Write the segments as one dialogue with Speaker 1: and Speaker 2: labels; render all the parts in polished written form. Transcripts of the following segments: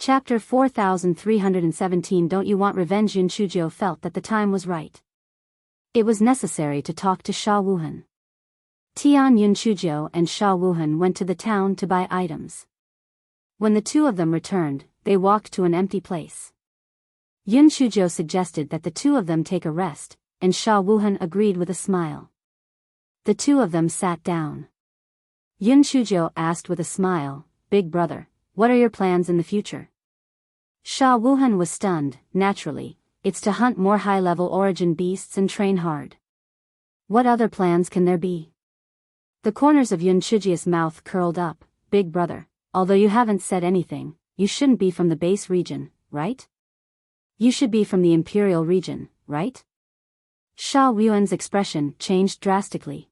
Speaker 1: Chapter 4317. Don't you want revenge? Yun Chuzhou felt that the time was right. It was necessary to talk to Sha Wuhan. Tian Yun Chuzhou and Sha Wuhan went to the town to buy items. When the two of them returned, they walked to an empty place. Yun Chuzhou suggested that the two of them take a rest, and Sha Wuhan agreed with a smile. The two of them sat down. Yun Chuzhou asked with a smile, "Big brother, what are your plans in the future?" Sha Wuhan was stunned. Naturally, it's to hunt more high-level origin beasts and train hard. What other plans can there be? The corners of Yun Chuzhou's mouth curled up. "Big brother, although you haven't said anything, you shouldn't be from the base region, right? You should be from the imperial region, right?" Sha Wuhan's expression changed drastically.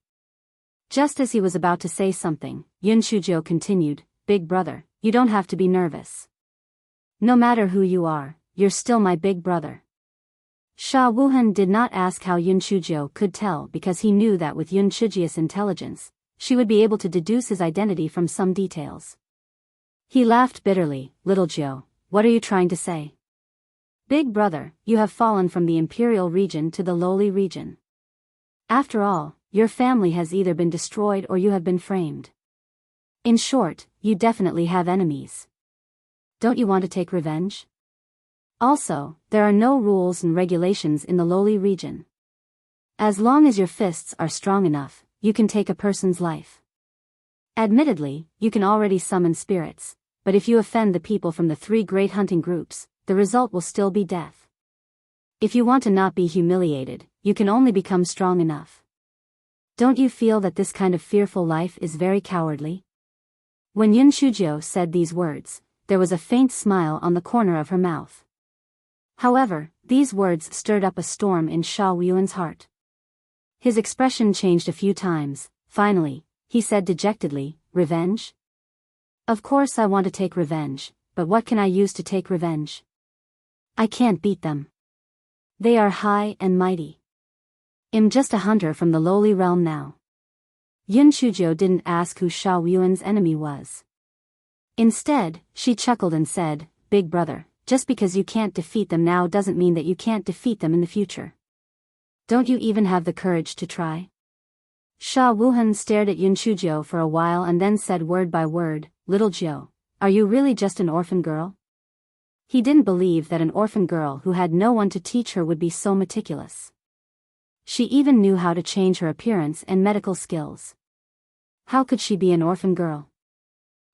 Speaker 1: Just as he was about to say something, Yun Chuzhou continued, "Big brother, you don't have to be nervous. No matter who you are, you're still my big brother." Sha Wuhan did not ask how Yun Chuzhou could tell because he knew that with Yun Chuzhou's intelligence, she would be able to deduce his identity from some details. He laughed bitterly. "Little Zhou, what are you trying to say? Big brother, you have fallen from the imperial region to the lowly region. After all, your family has either been destroyed or you have been framed. In short, you definitely have enemies. Don't you want to take revenge? Also, there are no rules and regulations in the lowly region. As long as your fists are strong enough, you can take a person's life. Admittedly, you can already summon spirits, but if you offend the people from the three great hunting groups, the result will still be death. If you want to not be humiliated, you can only become strong enough. Don't you feel that this kind of fearful life is very cowardly?" When Yun Chuzhou said these words, there was a faint smile on the corner of her mouth. However, these words stirred up a storm in Sha Wuhan's heart. His expression changed a few times. Finally, he said dejectedly, "Revenge? Of course I want to take revenge, but what can I use to take revenge? I can't beat them. They are high and mighty. I'm just a hunter from the lowly realm now." Yun Chuzhou didn't ask who Sha Wuhan's enemy was. Instead, she chuckled and said, "Big brother, just because you can't defeat them now doesn't mean that you can't defeat them in the future. Don't you even have the courage to try?" Sha Wuhan stared at Yun Chuzhou for a while and then said word by word, "Little Zhou, are you really just an orphan girl?" He didn't believe that an orphan girl who had no one to teach her would be so meticulous. She even knew how to change her appearance and medical skills. How could she be an orphan girl?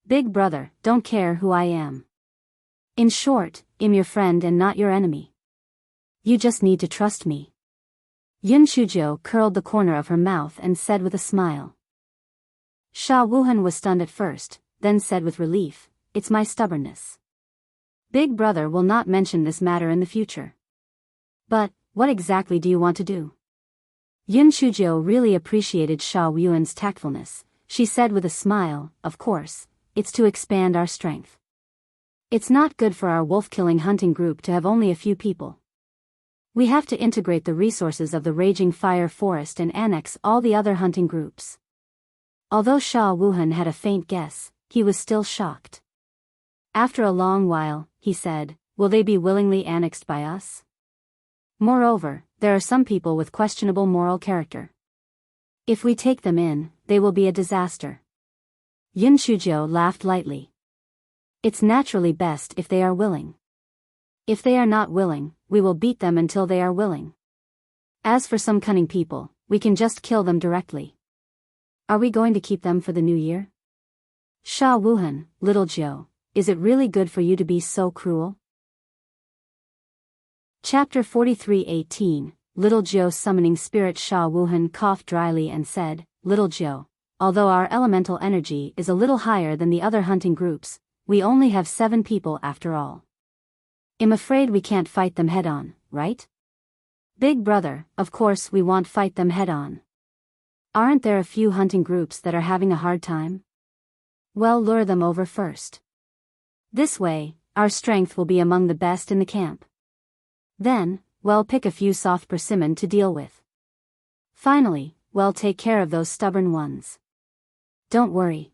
Speaker 1: "Big brother, don't care who I am. In short, I'm your friend and not your enemy. You just need to trust me." Yun Chuzhou curled the corner of her mouth and said with a smile. Sha Wuhan was stunned at first, then said with relief, "It's my stubbornness. Big brother will not mention this matter in the future. But, what exactly do you want to do?" Yun Chuzhou really appreciated Sha Wuhan's tactfulness. She said with a smile, "Of course, it's to expand our strength. It's not good for our wolf-killing hunting group to have only a few people. We have to integrate the resources of the Raging Fire Forest and annex all the other hunting groups." Although Sha Wuhan had a faint guess, he was still shocked. After a long while, he said, "Will they be willingly annexed by us? Moreover, there are some people with questionable moral character. If we take them in, they will be a disaster." Yun Chuzhou laughed lightly. "It's naturally best if they are willing. If they are not willing, we will beat them until they are willing. As for some cunning people, we can just kill them directly. Are we going to keep them for the new year?" "Sha Wuhan, little Zhou, is it really good for you to be so cruel?" Chapter 4318, Little Zhou summoning spirit. Sha Wuhan coughed dryly and said, "Little Zhou, although our elemental energy is a little higher than the other hunting groups, we only have 7 people after all. I'm afraid we can't fight them head-on, right?" "Big brother, of course we won't fight them head-on. Aren't there a few hunting groups that are having a hard time? Well, lure them over first. This way, our strength will be among the best in the camp. Then, well, pick a few soft persimmon to deal with. Finally, well, take care of those stubborn ones. Don't worry.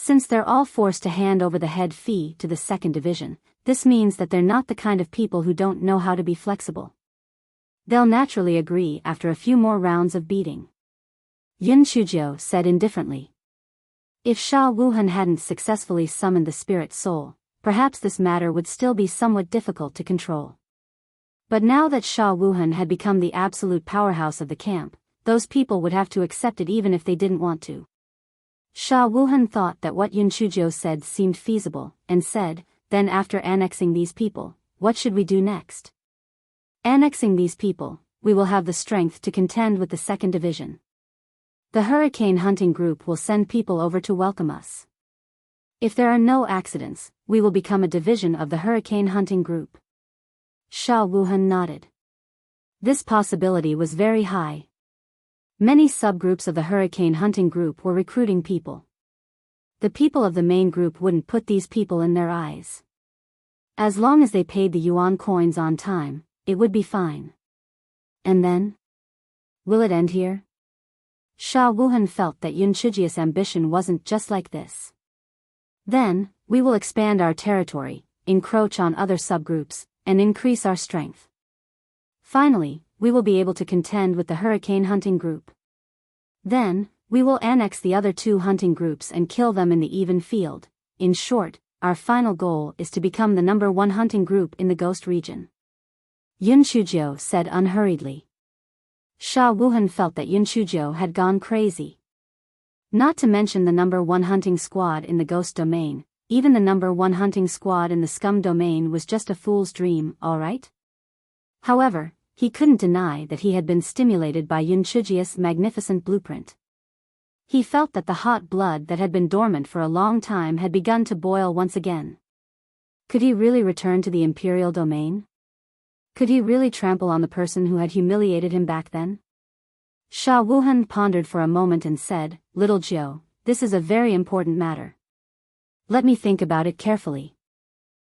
Speaker 1: Since they're all forced to hand over the head fee to the second division, this means that they're not the kind of people who don't know how to be flexible. They'll naturally agree after a few more rounds of beating. Yun Chujio said indifferently. If Sha Wuhan hadn't successfully summoned the spirit soul, perhaps this matter would still be somewhat difficult to control. But now that Sha Wuhan had become the absolute powerhouse of the camp, those people would have to accept it even if they didn't want to. Sha Wuhan thought that what Yun Chujio said seemed feasible, and said, then after annexing these people, what should we do next? Annexing these people, we will have the strength to contend with the second division. The hurricane hunting group will send people over to welcome us. If there are no accidents, we will become a division of the hurricane hunting group. Sha Wuhan nodded. This possibility was very high. Many subgroups of the hurricane hunting group were recruiting people. The people of the main group wouldn't put these people in their eyes. As long as they paid the yuan coins on time, it would be fine. And then? Will it end here? Sha Wuhan felt that Yun Chujio's ambition wasn't just like this. Then, we will expand our territory, encroach on other subgroups, and increase our strength. Finally, we will be able to contend with the hurricane hunting group. Then, we will annex the other two hunting groups and kill them in the even field. In short, our final goal is to become the number one hunting group in the Ghost region. Yun Chujio said unhurriedly. Sha Wuhan felt that Yun Chujio had gone crazy. Not to mention the number one hunting squad in the Ghost domain, even the number one hunting squad in the Scum domain was just a fool's dream, alright? However, he couldn't deny that he had been stimulated by Yun Chujio's magnificent blueprint. He felt that the hot blood that had been dormant for a long time had begun to boil once again. Could he really return to the Imperial domain? Could he really trample on the person who had humiliated him back then? Sha Wuhan pondered for a moment and said, Little Jiu, this is a very important matter. Let me think about it carefully.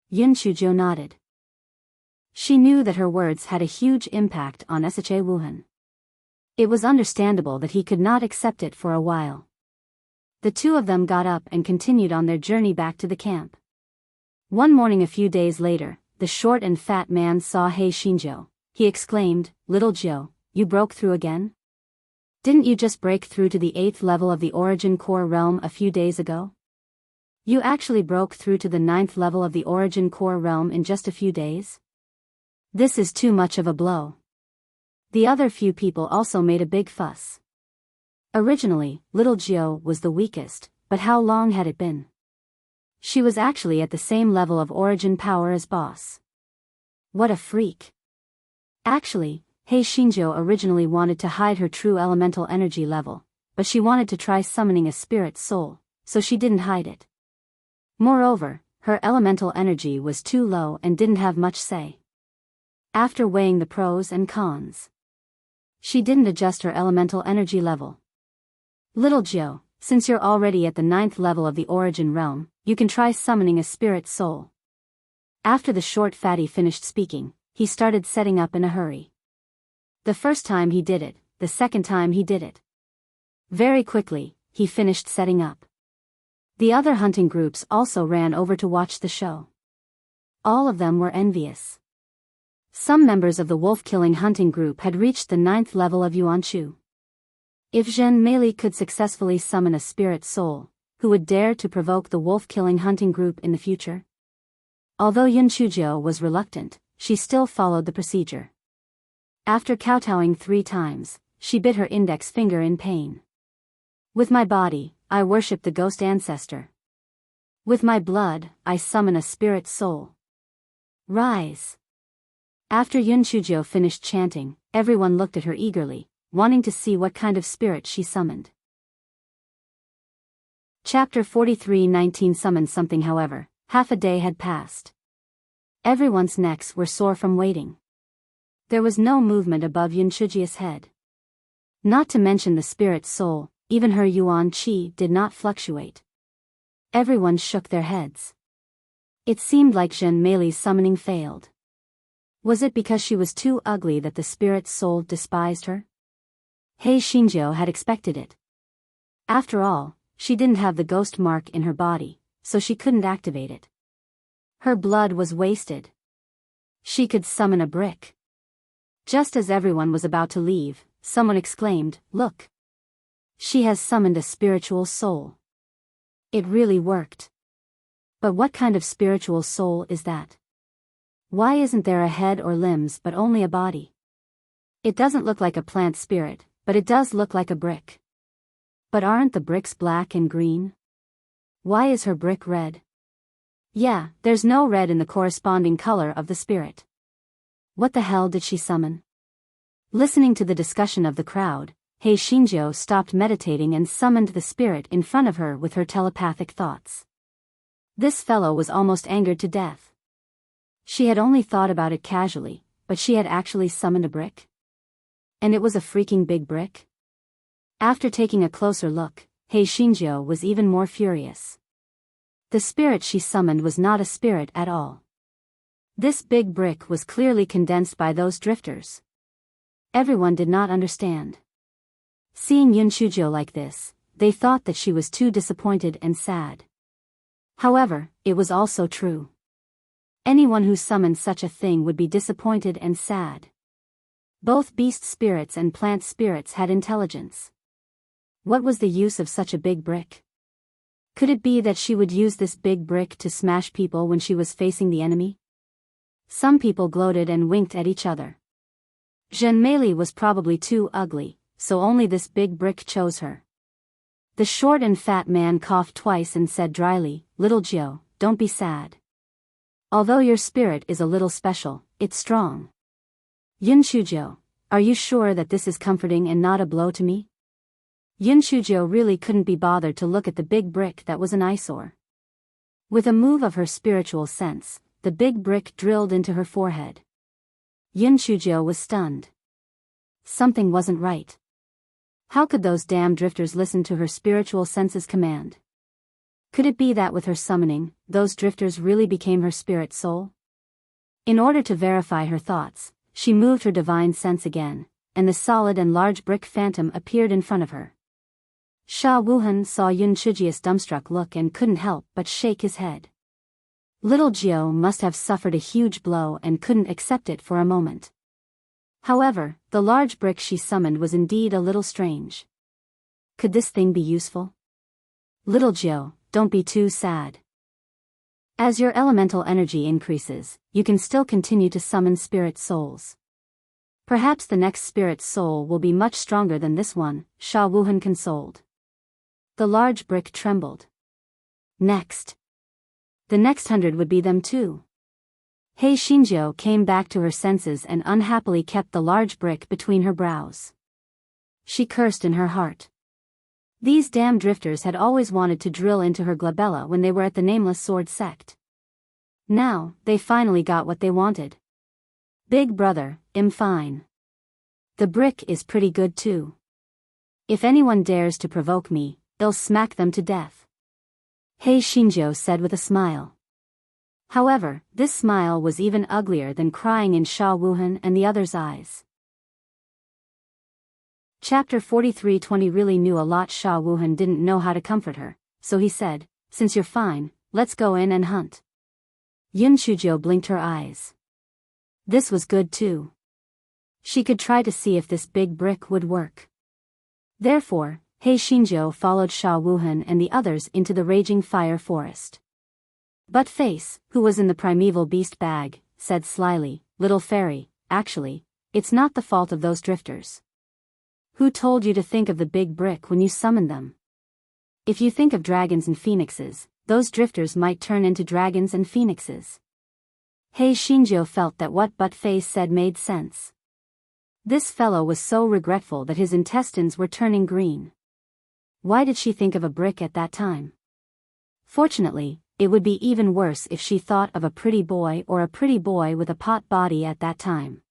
Speaker 1: Yun Chujio nodded. She knew that her words had a huge impact on Sha Wuhan. It was understandable that he could not accept it for a while. The two of them got up and continued on their journey back to the camp. One morning a few days later, the short and fat man saw He Shinjo. He exclaimed, Little Jiu, you broke through again? Didn't you just break through to the 8th level of the Origin Core realm a few days ago? You actually broke through to the 9th level of the Origin Core realm in just a few days? This is too much of a blow. The other few people also made a big fuss. Originally, Little Jiu was the weakest, but how long had it been? She was actually at the same level of origin power as boss. What a freak. Actually, He Shinjo originally wanted to hide her true elemental energy level, but she wanted to try summoning a spirit soul, so she didn't hide it. Moreover, her elemental energy was too low and didn't have much say. After weighing the pros and cons, she didn't adjust her elemental energy level. Little Jiu, since you're already at the 9th level of the Origin realm, you can try summoning a spirit soul. After the short fatty finished speaking, he started setting up in a hurry. The first time he did it, the second time he did it. Very quickly, he finished setting up. The other hunting groups also ran over to watch the show. All of them were envious. Some members of the wolf-killing hunting group had reached the 9th level of Yuanchu. If Zhen Meili could successfully summon a spirit soul, who would dare to provoke the wolf-killing hunting group in the future? Although Yun Chujio was reluctant, she still followed the procedure. After kowtowing 3 times, she bit her index finger in pain. With my body, I worship the ghost ancestor. With my blood, I summon a spirit soul. Rise. After Yun Chujio finished chanting, everyone looked at her eagerly, wanting to see what kind of spirit she summoned. Chapter 43:19 Summoned something. However, half a day had passed. Everyone's necks were sore from waiting. There was no movement above Yun Chujio's head. Not to mention the spirit soul, even her yuan qi did not fluctuate. Everyone shook their heads. It seemed like Zhen Meili's summoning failed. Was it because she was too ugly that the spirit soul despised her? He Shinjo had expected it. After all, she didn't have the ghost mark in her body, so she couldn't activate it. Her blood was wasted. She could summon a brick. Just as everyone was about to leave, someone exclaimed, "Look! She has summoned a spiritual soul." It really worked. But what kind of spiritual soul is that? Why isn't there a head or limbs but only a body? It doesn't look like a plant spirit, but it does look like a brick. But aren't the bricks black and green? Why is her brick red? Yeah, there's no red in the corresponding color of the spirit. What the hell did she summon? Listening to the discussion of the crowd, Hei Shinjo stopped meditating and summoned the spirit in front of her with her telepathic thoughts. This fellow was almost angered to death. She had only thought about it casually, but she had actually summoned a brick? And it was a freaking big brick? After taking a closer look, Hei Shinjo was even more furious. The spirit she summoned was not a spirit at all. This big brick was clearly condensed by those drifters. Everyone did not understand. Seeing Yun Chujo like this, they thought that she was too disappointed and sad. However, it was also true. Anyone who summoned such a thing would be disappointed and sad. Both beast spirits and plant spirits had intelligence. What was the use of such a big brick? Could it be that she would use this big brick to smash people when she was facing the enemy? Some people gloated and winked at each other. Jean Meili was probably too ugly, so only this big brick chose her. The short and fat man coughed twice and said dryly, "Little Jiu, don't be sad. Although your spirit is a little special, it's strong." "Yun Chujo, are you sure that this is comforting and not a blow to me?" Yun Chujo really couldn't be bothered to look at the big brick that was an eyesore. With a move of her spiritual sense, the big brick drilled into her forehead. Yun Chujo was stunned. Something wasn't right. How could those damn drifters listen to her spiritual senses command? Could it be that with her summoning, those drifters really became her spirit soul? In order to verify her thoughts, she moved her divine sense again, and the solid and large brick phantom appeared in front of her. Sha Wuhan saw Yun Chuji's dumbstruck look and couldn't help but shake his head. Little Jiu must have suffered a huge blow and couldn't accept it for a moment. However, the large brick she summoned was indeed a little strange. Could this thing be useful? "Little Jiu, don't be too sad. As your elemental energy increases, you can still continue to summon spirit souls. Perhaps the next spirit soul will be much stronger than this one," Sha Wuhan consoled. The large brick trembled. Next. The next 100 would be them too. Hei Shinjo came back to her senses and unhappily kept the large brick between her brows. She cursed in her heart. These damn drifters had always wanted to drill into her glabella when they were at the Nameless Sword sect. Now, they finally got what they wanted. "Big brother, I'm fine. The brick is pretty good too. If anyone dares to provoke me, they'll smack them to death," Hei Shinjo said with a smile. However, this smile was even uglier than crying in Sha Wuhan and the others' eyes. Chapter 43:20 really knew a lot. Sha Wuhan didn't know how to comfort her, so he said, "Since you're fine, let's go in and hunt." Yun Chujo blinked her eyes. This was good too. She could try to see if this big brick would work. Therefore, Hei Shinjo followed Sha Wuhan and the others into the raging fire forest. Buttface, who was in the primeval beast bag, said slyly, "Little fairy, actually, it's not the fault of those drifters. Who told you to think of the big brick when you summoned them? If you think of dragons and phoenixes, those drifters might turn into dragons and phoenixes." Hei Shinjo felt that what Buttface said made sense. This fellow was so regretful that his intestines were turning green. Why did she think of a brick at that time? Fortunately, it would be even worse if she thought of a pretty boy or a pretty boy with a pot body at that time.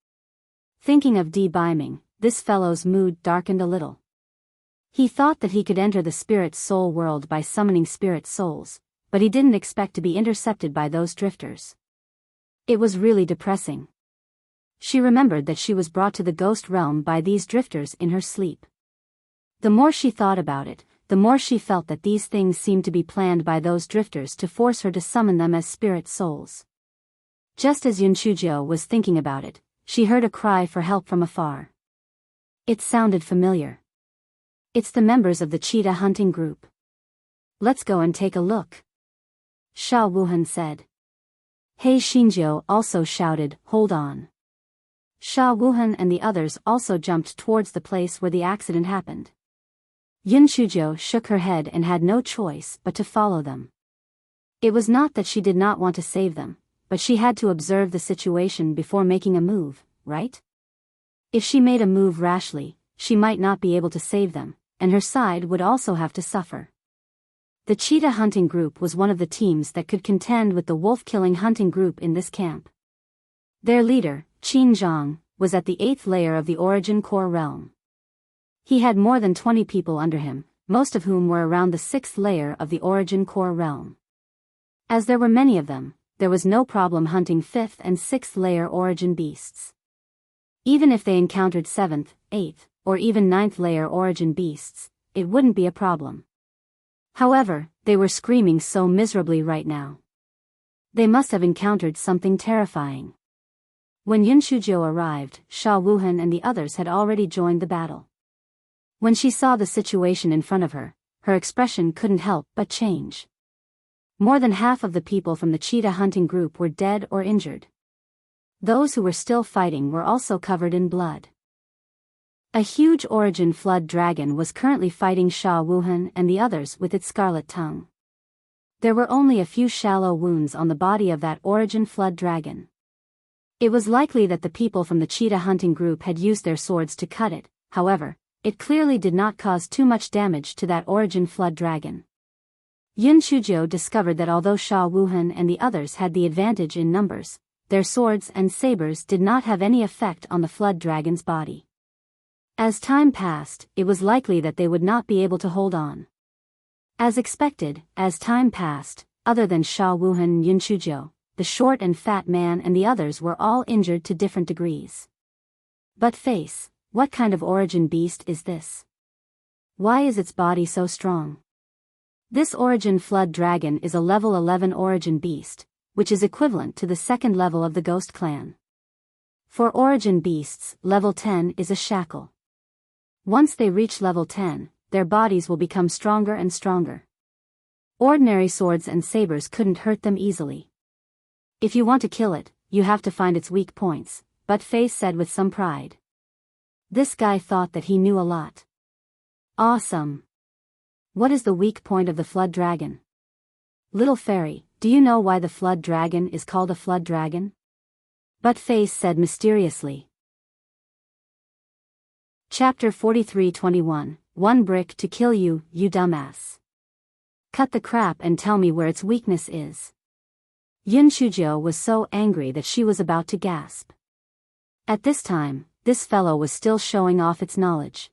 Speaker 1: Thinking of de-biming, this fellow's mood darkened a little. He thought that he could enter the spirit soul world by summoning spirit souls, but he didn't expect to be intercepted by those drifters. It was really depressing. She remembered that she was brought to the ghost realm by these drifters in her sleep. The more she thought about it, the more she felt that these things seemed to be planned by those drifters to force her to summon them as spirit souls. Just as Yunchujio was thinking about it, she heard a cry for help from afar. It sounded familiar. It's the members of the cheetah hunting group. Let's go and take a look, Sha Wuhan said. Hei Xinjiu also shouted, hold on. Sha Wuhan and the others also jumped towards the place where the accident happened. Yunchujio shook her head and had no choice but to follow them. It was not that she did not want to save them, but she had to observe the situation before making a move, right? If she made a move rashly, she might not be able to save them, and her side would also have to suffer. The cheetah hunting group was one of the teams that could contend with the wolf-killing hunting group in this camp. Their leader, Qin Zhang, was at the 8th layer of the Origin Core realm. He had more than 20 people under him, most of whom were around the 6th layer of the Origin Core realm. As there were many of them, there was no problem hunting 5th and 6th layer origin beasts. Even if they encountered 7th, 8th, or even 9th layer origin beasts, it wouldn't be a problem. However, they were screaming so miserably right now. They must have encountered something terrifying. When Yunchujio arrived, Sha Wuhan and the others had already joined the battle. When she saw the situation in front of her, her expression couldn't help but change. More than half of the people from the cheetah hunting group were dead or injured. Those who were still fighting were also covered in blood. A huge origin flood dragon was currently fighting Sha Wuhan and the others with its scarlet tongue. There were only a few shallow wounds on the body of that origin flood dragon. It was likely that the people from the cheetah hunting group had used their swords to cut it, however, it clearly did not cause too much damage to that origin flood dragon. Yunchujio discovered that although Sha Wuhan and the others had the advantage in numbers, their swords and sabers did not have any effect on the flood dragon's body. As time passed, it was likely that they would not be able to hold on. As expected, as time passed, other than Sha Wuhan and Yunchujio, the short and fat man and the others were all injured to different degrees. But face, what kind of origin beast is this? Why is its body so strong? This origin flood dragon is a level 11 origin beast, which is equivalent to the second level of the Ghost Clan. For origin beasts, level 10 is a shackle. Once they reach level 10, their bodies will become stronger and stronger. Ordinary swords and sabers couldn't hurt them easily. If you want to kill it, you have to find its weak points, but Face said with some pride. This guy thought that he knew a lot. Awesome. What is the weak point of the flood dragon? Little fairy, do you know why the flood dragon is called a flood dragon? But Face said mysteriously. Chapter 43:21, One brick to kill you, you dumbass. Cut the crap and tell me where its weakness is. Yunchujio was so angry that she was about to gasp. At this time, this fellow was still showing off its knowledge.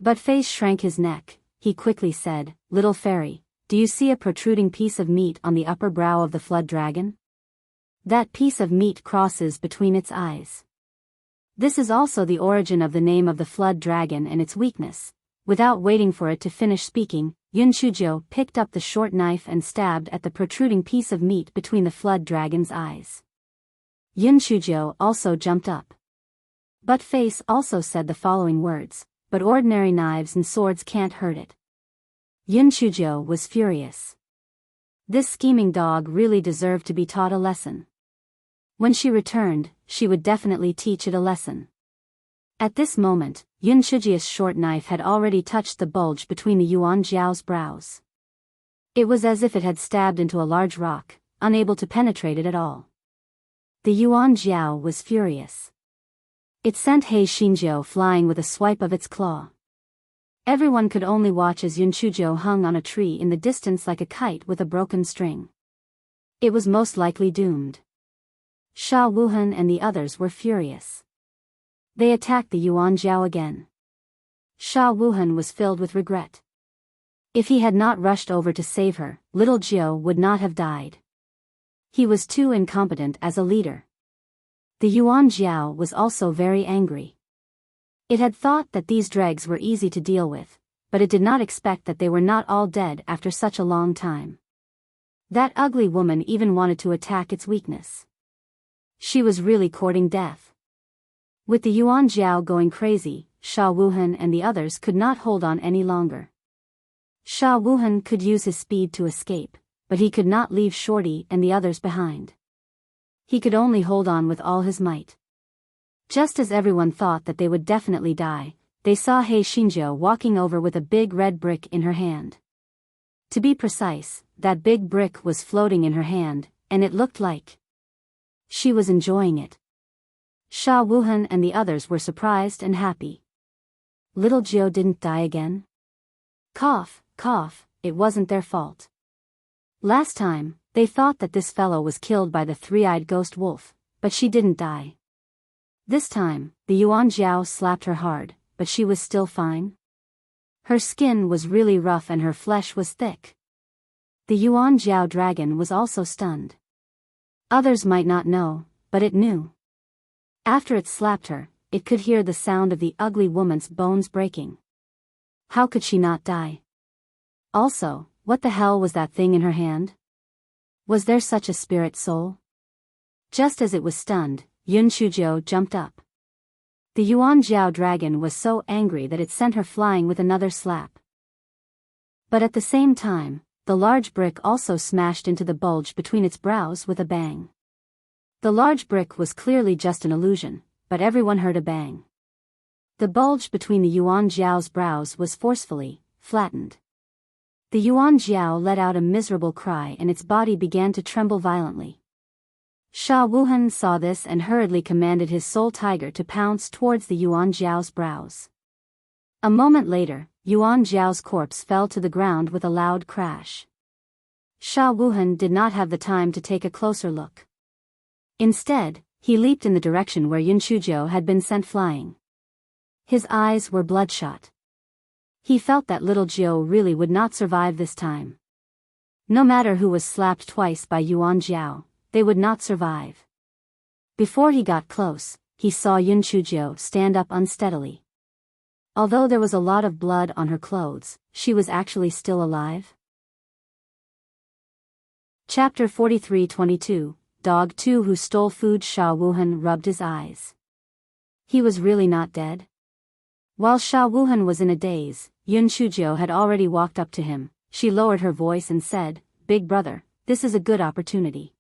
Speaker 1: But Face shrank his neck. He quickly said, Little fairy, do you see a protruding piece of meat on the upper brow of the flood dragon? That piece of meat crosses between its eyes. This is also the origin of the name of the flood dragon and its weakness. Without waiting for it to finish speaking, Yunchujio picked up the short knife and stabbed at the protruding piece of meat between the flood dragon's eyes. Yunchujio also jumped up. But Face also said the following words, but ordinary knives and swords can't hurt it. Yunchujio was furious. This scheming dog really deserved to be taught a lesson. When she returned, she would definitely teach it a lesson. At this moment, Yunchujio's short knife had already touched the bulge between the Yuan Jiao's brows. It was as if it had stabbed into a large rock, unable to penetrate it at all. The Yuan Jiao was furious. It sent Hei Xinjiu flying with a swipe of its claw. Everyone could only watch as Yunchujio hung on a tree in the distance like a kite with a broken string. It was most likely doomed. Sha Wuhan and the others were furious. They attacked the Yuan Jiao again. Sha Wuhan was filled with regret. If he had not rushed over to save her, little Jiao would not have died. He was too incompetent as a leader. The Yuan Jiao was also very angry. It had thought that these dregs were easy to deal with, but it did not expect that they were not all dead after such a long time. That ugly woman even wanted to attack its weakness. She was really courting death. With the Yuan Jiao going crazy, Sha Wuhan and the others could not hold on any longer. Sha Wuhan could use his speed to escape, but he could not leave Shorty and the others behind. He could only hold on with all his might. Just as everyone thought that they would definitely die, they saw He Xinjiu walking over with a big red brick in her hand. To be precise, that big brick was floating in her hand, and it looked like she was enjoying it. Sha Wuhan and the others were surprised and happy. Little Jiu didn't die again? Cough, cough, it wasn't their fault. Last time, they thought that this fellow was killed by the three-eyed ghost wolf, but she didn't die. This time, the Yuan Jiao slapped her hard, but she was still fine. Her skin was really rough and her flesh was thick. The Yuan Jiao dragon was also stunned. Others might not know, but it knew. After it slapped her, it could hear the sound of the ugly woman's bones breaking. How could she not die? Also, what the hell was that thing in her hand? Was there such a spirit soul? Just as it was stunned, Yun Chujiu jumped up. The Yuan Jiao dragon was so angry that it sent her flying with another slap. But at the same time, the large brick also smashed into the bulge between its brows with a bang. The large brick was clearly just an illusion, but everyone heard a bang. The bulge between the Yuan Jiao's brows was forcefully flattened. The Yuan Jiao let out a miserable cry and its body began to tremble violently. Sha Wuhan saw this and hurriedly commanded his soul tiger to pounce towards the Yuan Jiao's brows. A moment later, Yuan Jiao's corpse fell to the ground with a loud crash. Sha Wuhan did not have the time to take a closer look. Instead, he leaped in the direction where Yun Chujiu had been sent flying. His eyes were bloodshot. He felt that little Jiu really would not survive this time. No matter who was slapped twice by Yuan Jiao, they would not survive. Before he got close, he saw Yun Chujiu stand up unsteadily. Although there was a lot of blood on her clothes, she was actually still alive. Chapter 43-22, Dog 2 Who Stole Food. Sha Wuhan rubbed his eyes. He was really not dead? While Sha Wuhan was in a daze, Yun Chujiu had already walked up to him. She lowered her voice and said, "Big brother, this is a good opportunity.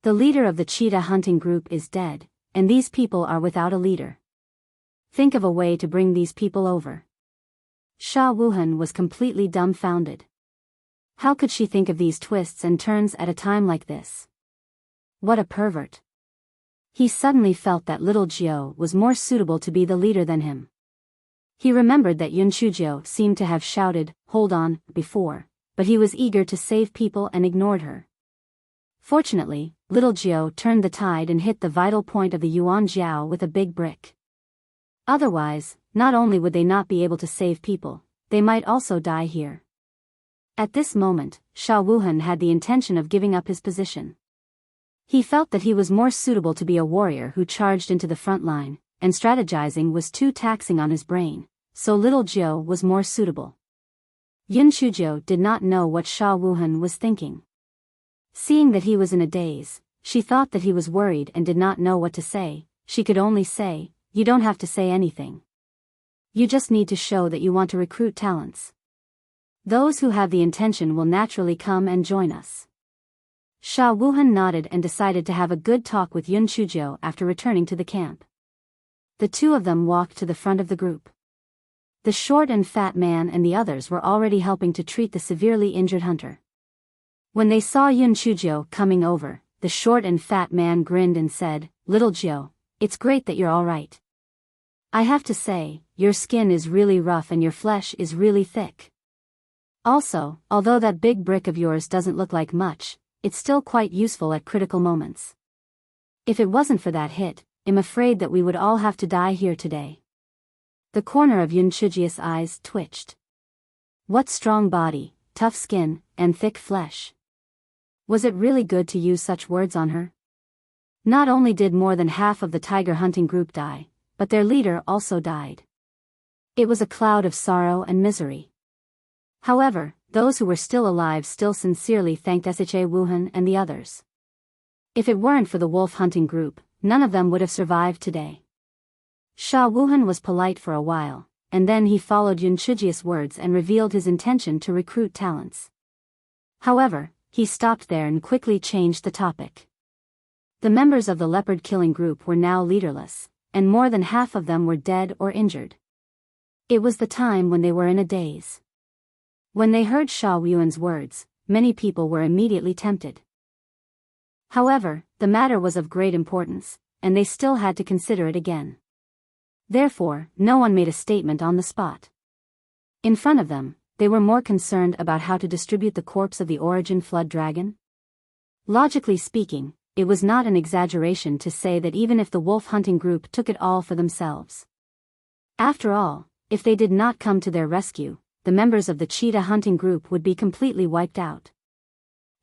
Speaker 1: The leader of the cheetah hunting group is dead, and these people are without a leader. Think of a way to bring these people over." Sha Wuhan was completely dumbfounded. How could she think of these twists and turns at a time like this? What a pervert. He suddenly felt that little Jiu was more suitable to be the leader than him. He remembered that Yun Chujiu seemed to have shouted, "Hold on," before, but he was eager to save people and ignored her. Fortunately, little Jiu turned the tide and hit the vital point of the Yuan Jiao with a big brick. Otherwise, not only would they not be able to save people, they might also die here. At this moment, Sha Wuhan had the intention of giving up his position. He felt that he was more suitable to be a warrior who charged into the front line, and strategizing was too taxing on his brain, so little Jiu was more suitable. Yun Chujiu did not know what Sha Wuhan was thinking. Seeing that he was in a daze, she thought that he was worried and did not know what to say. She could only say, "You don't have to say anything. You just need to show that you want to recruit talents. Those who have the intention will naturally come and join us." Sha Wuhan nodded and decided to have a good talk with Yun Chujiu after returning to the camp. The two of them walked to the front of the group. The short and fat man and the others were already helping to treat the severely injured hunter. When they saw Yun Chujiu coming over, the short and fat man grinned and said, "Little Jiu, it's great that you're all right. I have to say, your skin is really rough and your flesh is really thick. Also, although that big brick of yours doesn't look like much, it's still quite useful at critical moments. If it wasn't for that hit, I'm afraid that we would all have to die here today." The corner of Yun Chujiu's eyes twitched. What strong body, tough skin, and thick flesh. Was it really good to use such words on her? Not only did more than half of the tiger hunting group die, but their leader also died. It was a cloud of sorrow and misery. However, those who were still alive still sincerely thanked Sha Wuhan and the others. If it weren't for the wolf hunting group, none of them would have survived today. Sha Wuhan was polite for a while, and then he followed Yun Chujia's words and revealed his intention to recruit talents. However, he stopped there and quickly changed the topic. The members of the leopard-killing group were now leaderless, and more than half of them were dead or injured. It was the time when they were in a daze. When they heard Sha Wuhan's words, many people were immediately tempted. However, the matter was of great importance, and they still had to consider it again. Therefore, no one made a statement on the spot. In front of them, they were more concerned about how to distribute the corpse of the origin flood dragon. Logically speaking, it was not an exaggeration to say that even if the wolf hunting group took it all for themselves. After all, if they did not come to their rescue, the members of the cheetah hunting group would be completely wiped out.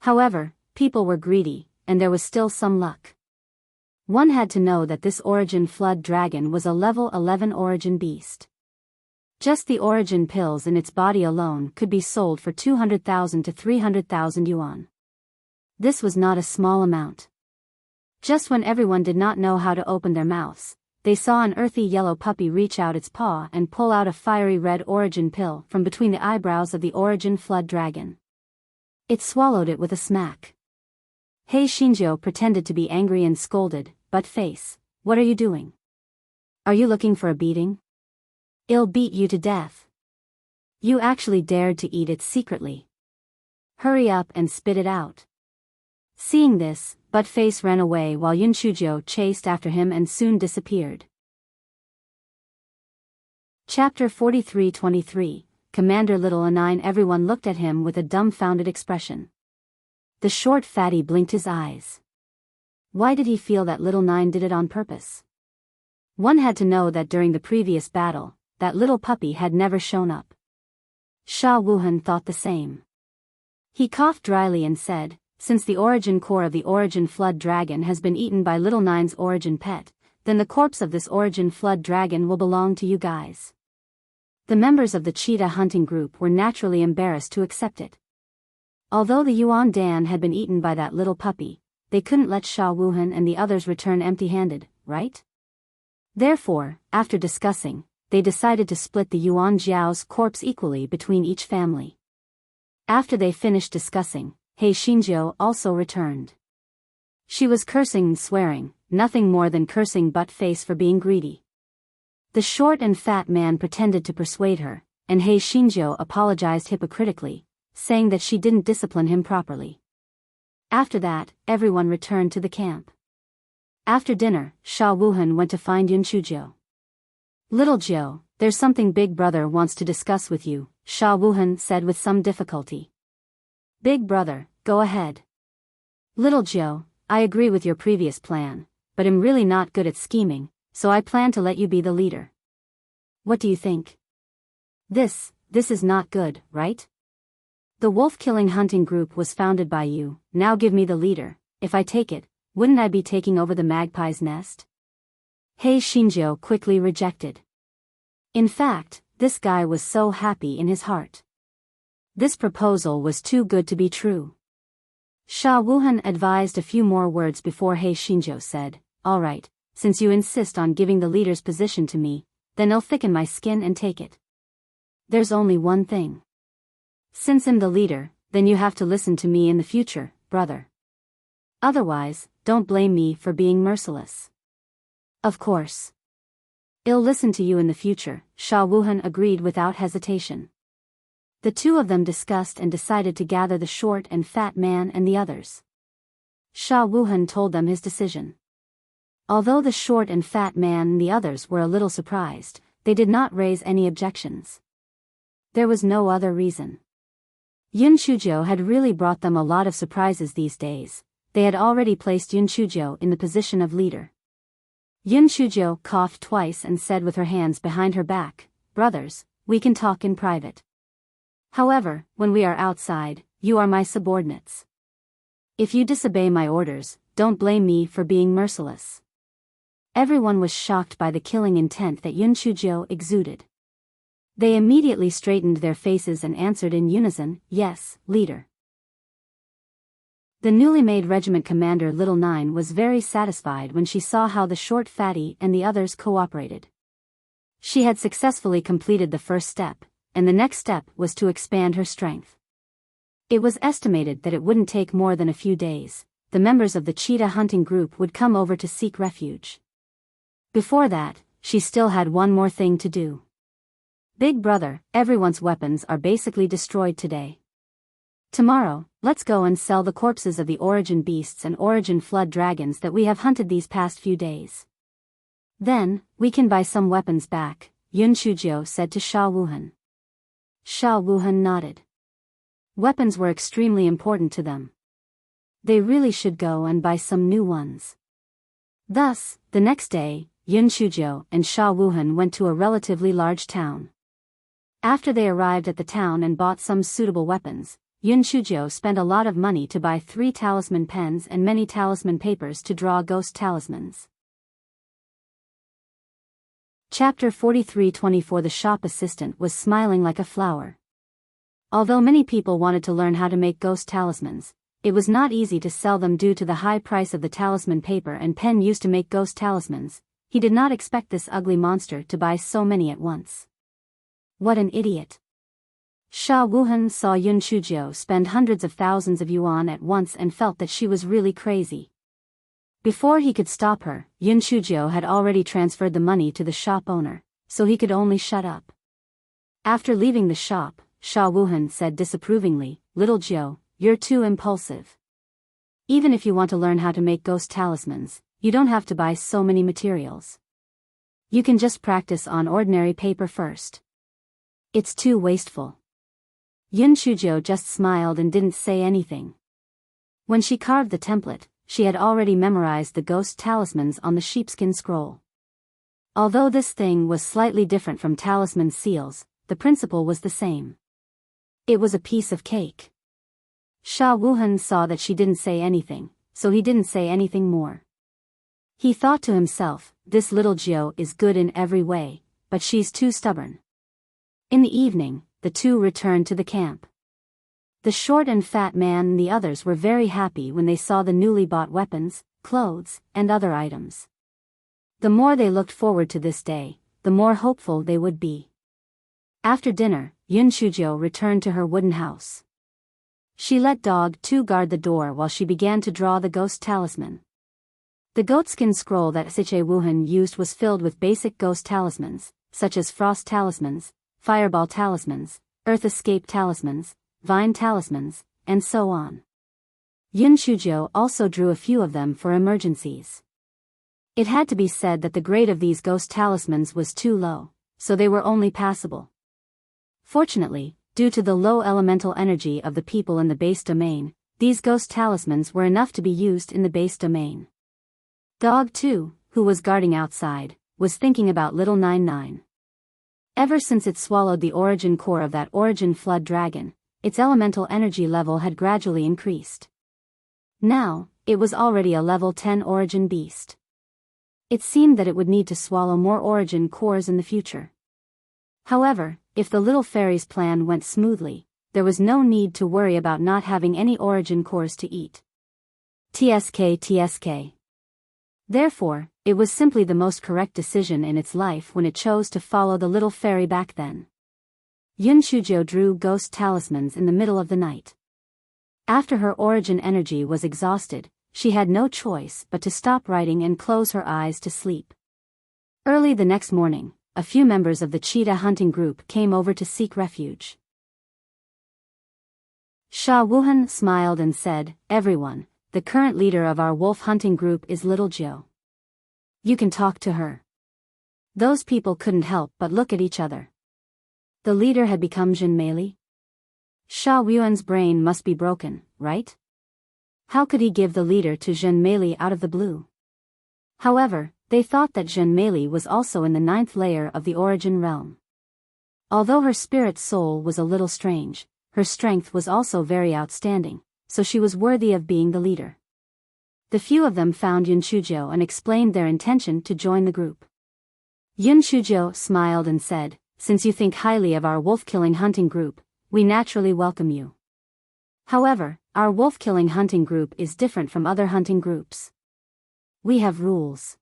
Speaker 1: However, people were greedy, and there was still some luck. One had to know that this origin flood dragon was a level 11 origin beast. Just the origin pills in its body alone could be sold for 200,000 to 300,000 yuan. This was not a small amount. Just when everyone did not know how to open their mouths, they saw an earthy yellow puppy reach out its paw and pull out a fiery red origin pill from between the eyebrows of the origin flood dragon. It swallowed it with a smack. He Xinjiu pretended to be angry and scolded, "But face, what are you doing? Are you looking for a beating? I'll beat you to death. You actually dared to eat it secretly. Hurry up and spit it out." Seeing this, Buttface ran away while Yun Chujiu chased after him and soon disappeared. Chapter 43-23, Commander Little Anine. Everyone looked at him with a dumbfounded expression. The short fatty blinked his eyes. Why did he feel that Little Nine did it on purpose? One had to know that during the previous battle, that little puppy had never shown up. Sha Wuhan thought the same. He coughed dryly and said, "Since the origin core of the origin flood dragon has been eaten by Little Nine's origin pet, then the corpse of this origin flood dragon will belong to you guys." The members of the cheetah hunting group were naturally embarrassed to accept it. Although the Yuan Dan had been eaten by that little puppy, they couldn't let Sha Wuhan and the others return empty-handed, right? Therefore, after discussing, they decided to split the Yuan Jiao's corpse equally between each family. After they finished discussing, He Xinjiu also returned. She was cursing and swearing, nothing more than cursing Buttface for being greedy. The short and fat man pretended to persuade her, and He Xinjiu apologized hypocritically, saying that she didn't discipline him properly. After that, everyone returned to the camp. After dinner, Sha Wuhan went to find Yun Chujiu. "Little Jiu, there's something Big Brother wants to discuss with you," Sha Wuhan said with some difficulty. "Big Brother, go ahead." "Little Jiu, I agree with your previous plan, but I'm really not good at scheming, so I plan to let you be the leader. What do you think? This is not good, right? The wolf-killing hunting group was founded by you, now give me the leader. If I take it, wouldn't I be taking over the magpie's nest?" He Xinjiu quickly rejected. In fact, this guy was so happy in his heart. This proposal was too good to be true. Sha Wuhan advised a few more words before He Xinjiu said, "All right, since you insist on giving the leader's position to me, then I'll thicken my skin and take it. There's only one thing. Since I'm the leader, then you have to listen to me in the future, brother. Otherwise, don't blame me for being merciless." "Of course. I'll listen to you in the future," Sha Wuhan agreed without hesitation. The two of them discussed and decided to gather the short and fat man and the others. Sha Wuhan told them his decision. Although the short and fat man and the others were a little surprised, they did not raise any objections. There was no other reason. Yun Chujiu had really brought them a lot of surprises these days. They had already placed Yun Chujiu in the position of leader. Yun Chujiu coughed twice and said with her hands behind her back, "Brothers, we can talk in private. However, when we are outside, you are my subordinates. If you disobey my orders, don't blame me for being merciless." Everyone was shocked by the killing intent that Yun Chujiu exuded. They immediately straightened their faces and answered in unison, "Yes, leader." The newly made regiment commander Little Nine was very satisfied when she saw how the short fatty and the others cooperated. She had successfully completed the first step, and the next step was to expand her strength. It was estimated that it wouldn't take more than a few days. The members of the cheetah hunting group would come over to seek refuge. Before that, she still had one more thing to do. "Big brother, everyone's weapons are basically destroyed today. Tomorrow, let's go and sell the corpses of the origin beasts and origin flood dragons that we have hunted these past few days. Then, we can buy some weapons back," Yun Chujio said to Sha Wuhan. Sha Wuhan nodded. Weapons were extremely important to them. They really should go and buy some new ones. Thus, the next day, Yun Chujio and Sha Wuhan went to a relatively large town. After they arrived at the town and bought some suitable weapons, Yun Chujio spent a lot of money to buy 3 talisman pens and many talisman papers to draw ghost talismans. Chapter 43-24 The shop assistant was smiling like a flower. Although many people wanted to learn how to make ghost talismans, it was not easy to sell them due to the high price of the talisman paper and pen used to make ghost talismans. He did not expect this ugly monster to buy so many at once. What an idiot. Sha Wuhan saw Yun Chujio spend hundreds of thousands of yuan at once and felt that she was really crazy. Before he could stop her, Yun Chujio had already transferred the money to the shop owner, so he could only shut up. After leaving the shop, Sha Wuhan said disapprovingly, "Little Jiu, you're too impulsive. Even if you want to learn how to make ghost talismans, you don't have to buy so many materials. You can just practice on ordinary paper first. It's too wasteful." Yun Chujio just smiled and didn't say anything. When she carved the template, she had already memorized the ghost talismans on the sheepskin scroll. Although this thing was slightly different from talisman seals, the principle was the same. It was a piece of cake. Sha Wuhan saw that she didn't say anything, so he didn't say anything more. He thought to himself, "This little Jiu is good in every way, but she's too stubborn." In the evening, the two returned to the camp. The short and fat man and the others were very happy when they saw the newly bought weapons, clothes, and other items. The more they looked forward to this day, the more hopeful they would be. After dinner, Yun Chujio returned to her wooden house. She let Dog 2 guard the door while she began to draw the ghost talisman. The goatskin scroll that Siche Wuhan used was filled with basic ghost talismans, such as frost talismans, fireball talismans, earth escape talismans, vine talismans, and so on. Yun Chujio also drew a few of them for emergencies. It had to be said that the grade of these ghost talismans was too low, so they were only passable. Fortunately, due to the low elemental energy of the people in the base domain, these ghost talismans were enough to be used in the base domain. Dog 2, who was guarding outside, was thinking about Little 99. Ever since it swallowed the origin core of that origin flood dragon, its elemental energy level had gradually increased. Now, it was already a level 10 origin beast. It seemed that it would need to swallow more origin cores in the future. However, if the little fairy's plan went smoothly, there was no need to worry about not having any origin cores to eat. TSK. Therefore, it was simply the most correct decision in its life when it chose to follow the little fairy back then. Yun Chujio drew ghost talismans in the middle of the night. After her origin energy was exhausted, she had no choice but to stop writing and close her eyes to sleep. Early the next morning, a few members of the cheetah hunting group came over to seek refuge. Sha Wuhan smiled and said, "Everyone, the current leader of our wolf hunting group is Little Jiu. You can talk to her." Those people couldn't help but look at each other. The leader had become Jin Meili? Sha Wuhan's brain must be broken, right? How could he give the leader to Jin Meili out of the blue? However, they thought that Jin Meili was also in the 9th layer of the origin realm. Although her spirit soul was a little strange, her strength was also very outstanding, so she was worthy of being the leader. The few of them found Yun Chujio and explained their intention to join the group. Yun Chujio smiled and said, since you think highly of our wolf-killing hunting group, we naturally welcome you. However, our wolf-killing hunting group is different from other hunting groups. We have rules.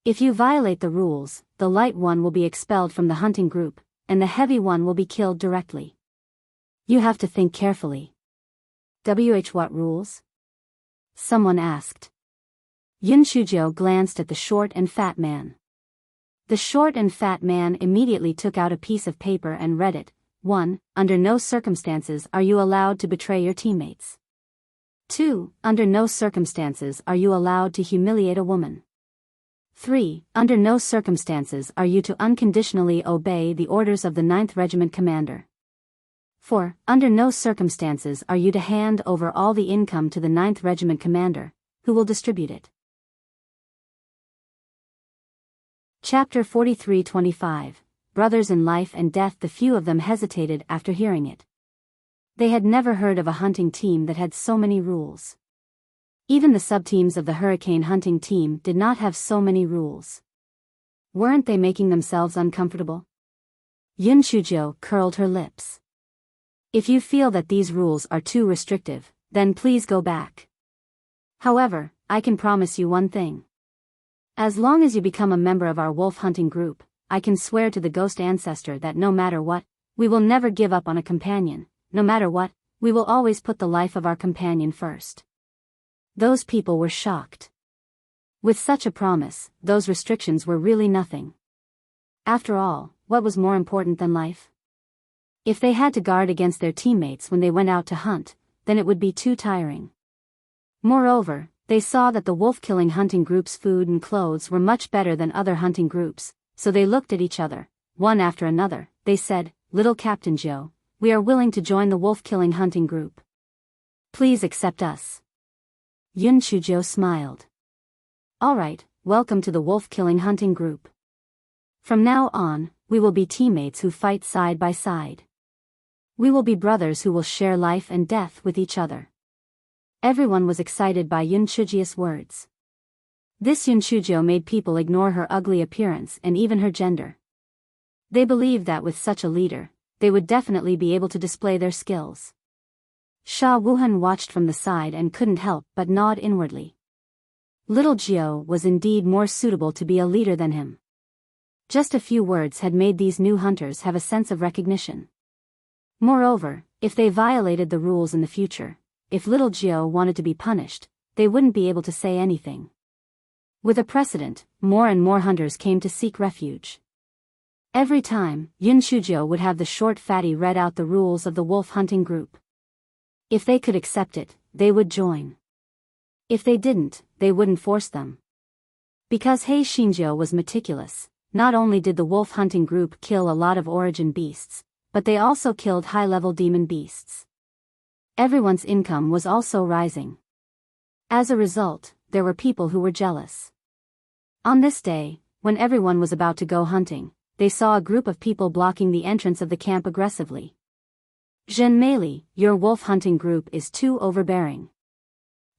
Speaker 1: If you violate the rules, the light one will be expelled from the hunting group, and the heavy one will be killed directly. You have to think carefully. What rules? Someone asked. Yun Shujo glanced at the short and fat man. The short and fat man immediately took out a piece of paper and read it. 1. Under no circumstances are you allowed to betray your teammates. 2. Under no circumstances are you allowed to humiliate a woman. 3. Under no circumstances are you to unconditionally obey the orders of the 9th Regiment commander. 4. Under no circumstances are you to hand over all the income to the 9th Regiment commander, who will distribute it. Chapter 43-25. Brothers in Life and Death. The few of them hesitated after hearing it. They had never heard of a hunting team that had so many rules. Even the sub-teams of the hurricane hunting team did not have so many rules. Weren't they making themselves uncomfortable? Yun Shujo curled her lips. If you feel that these rules are too restrictive, then please go back. However, I can promise you one thing. As long as you become a member of our wolf hunting group, I can swear to the ghost ancestor that no matter what, we will never give up on a companion. No matter what, we will always put the life of our companion first. Those people were shocked. With such a promise, those restrictions were really nothing. After all, what was more important than life? If they had to guard against their teammates when they went out to hunt, then it would be too tiring. Moreover, they saw that the wolf-killing hunting group's food and clothes were much better than other hunting groups, so they looked at each other. One after another, they said, "Little Captain Joe, we are willing to join the wolf-killing hunting group. Please accept us." Yun Shujo smiled. "All right, welcome to the wolf-killing hunting group. From now on, we will be teammates who fight side by side. We will be brothers who will share life and death with each other." Everyone was excited by Yun Shujo's words. This Yun Shujo made people ignore her ugly appearance and even her gender. They believed that with such a leader, they would definitely be able to display their skills. Sha Wuhan watched from the side and couldn't help but nod inwardly. Little Jiao was indeed more suitable to be a leader than him. Just a few words had made these new hunters have a sense of recognition. Moreover, if they violated the rules in the future, if little Jiao wanted to be punished, they wouldn't be able to say anything. With a precedent, more and more hunters came to seek refuge. Every time, Yun Shujo would have the short fatty read out the rules of the wolf hunting group. If they could accept it, they would join. If they didn't, they wouldn't force them. Because Hei Shinjo was meticulous, not only did the wolf hunting group kill a lot of origin beasts, but they also killed high-level demon beasts. Everyone's income was also rising. As a result, there were people who were jealous. On this day, when everyone was about to go hunting, they saw a group of people blocking the entrance of the camp aggressively. "Zhen Meili, your wolf hunting group is too overbearing.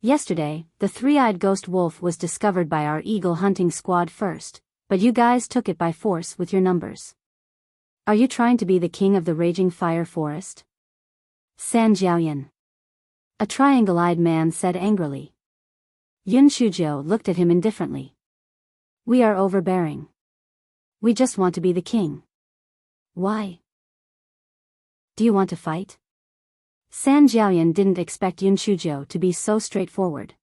Speaker 1: Yesterday, the three-eyed ghost wolf was discovered by our eagle hunting squad first, but you guys took it by force with your numbers. Are you trying to be the king of the raging fire forest?" San Jiaoyan, a triangle-eyed man, said angrily. Yun Shujo looked at him indifferently. "We are overbearing. We just want to be the king." "Why? Do you want to fight?" San Jiaoyan didn't expect Yun Shujo to be so straightforward.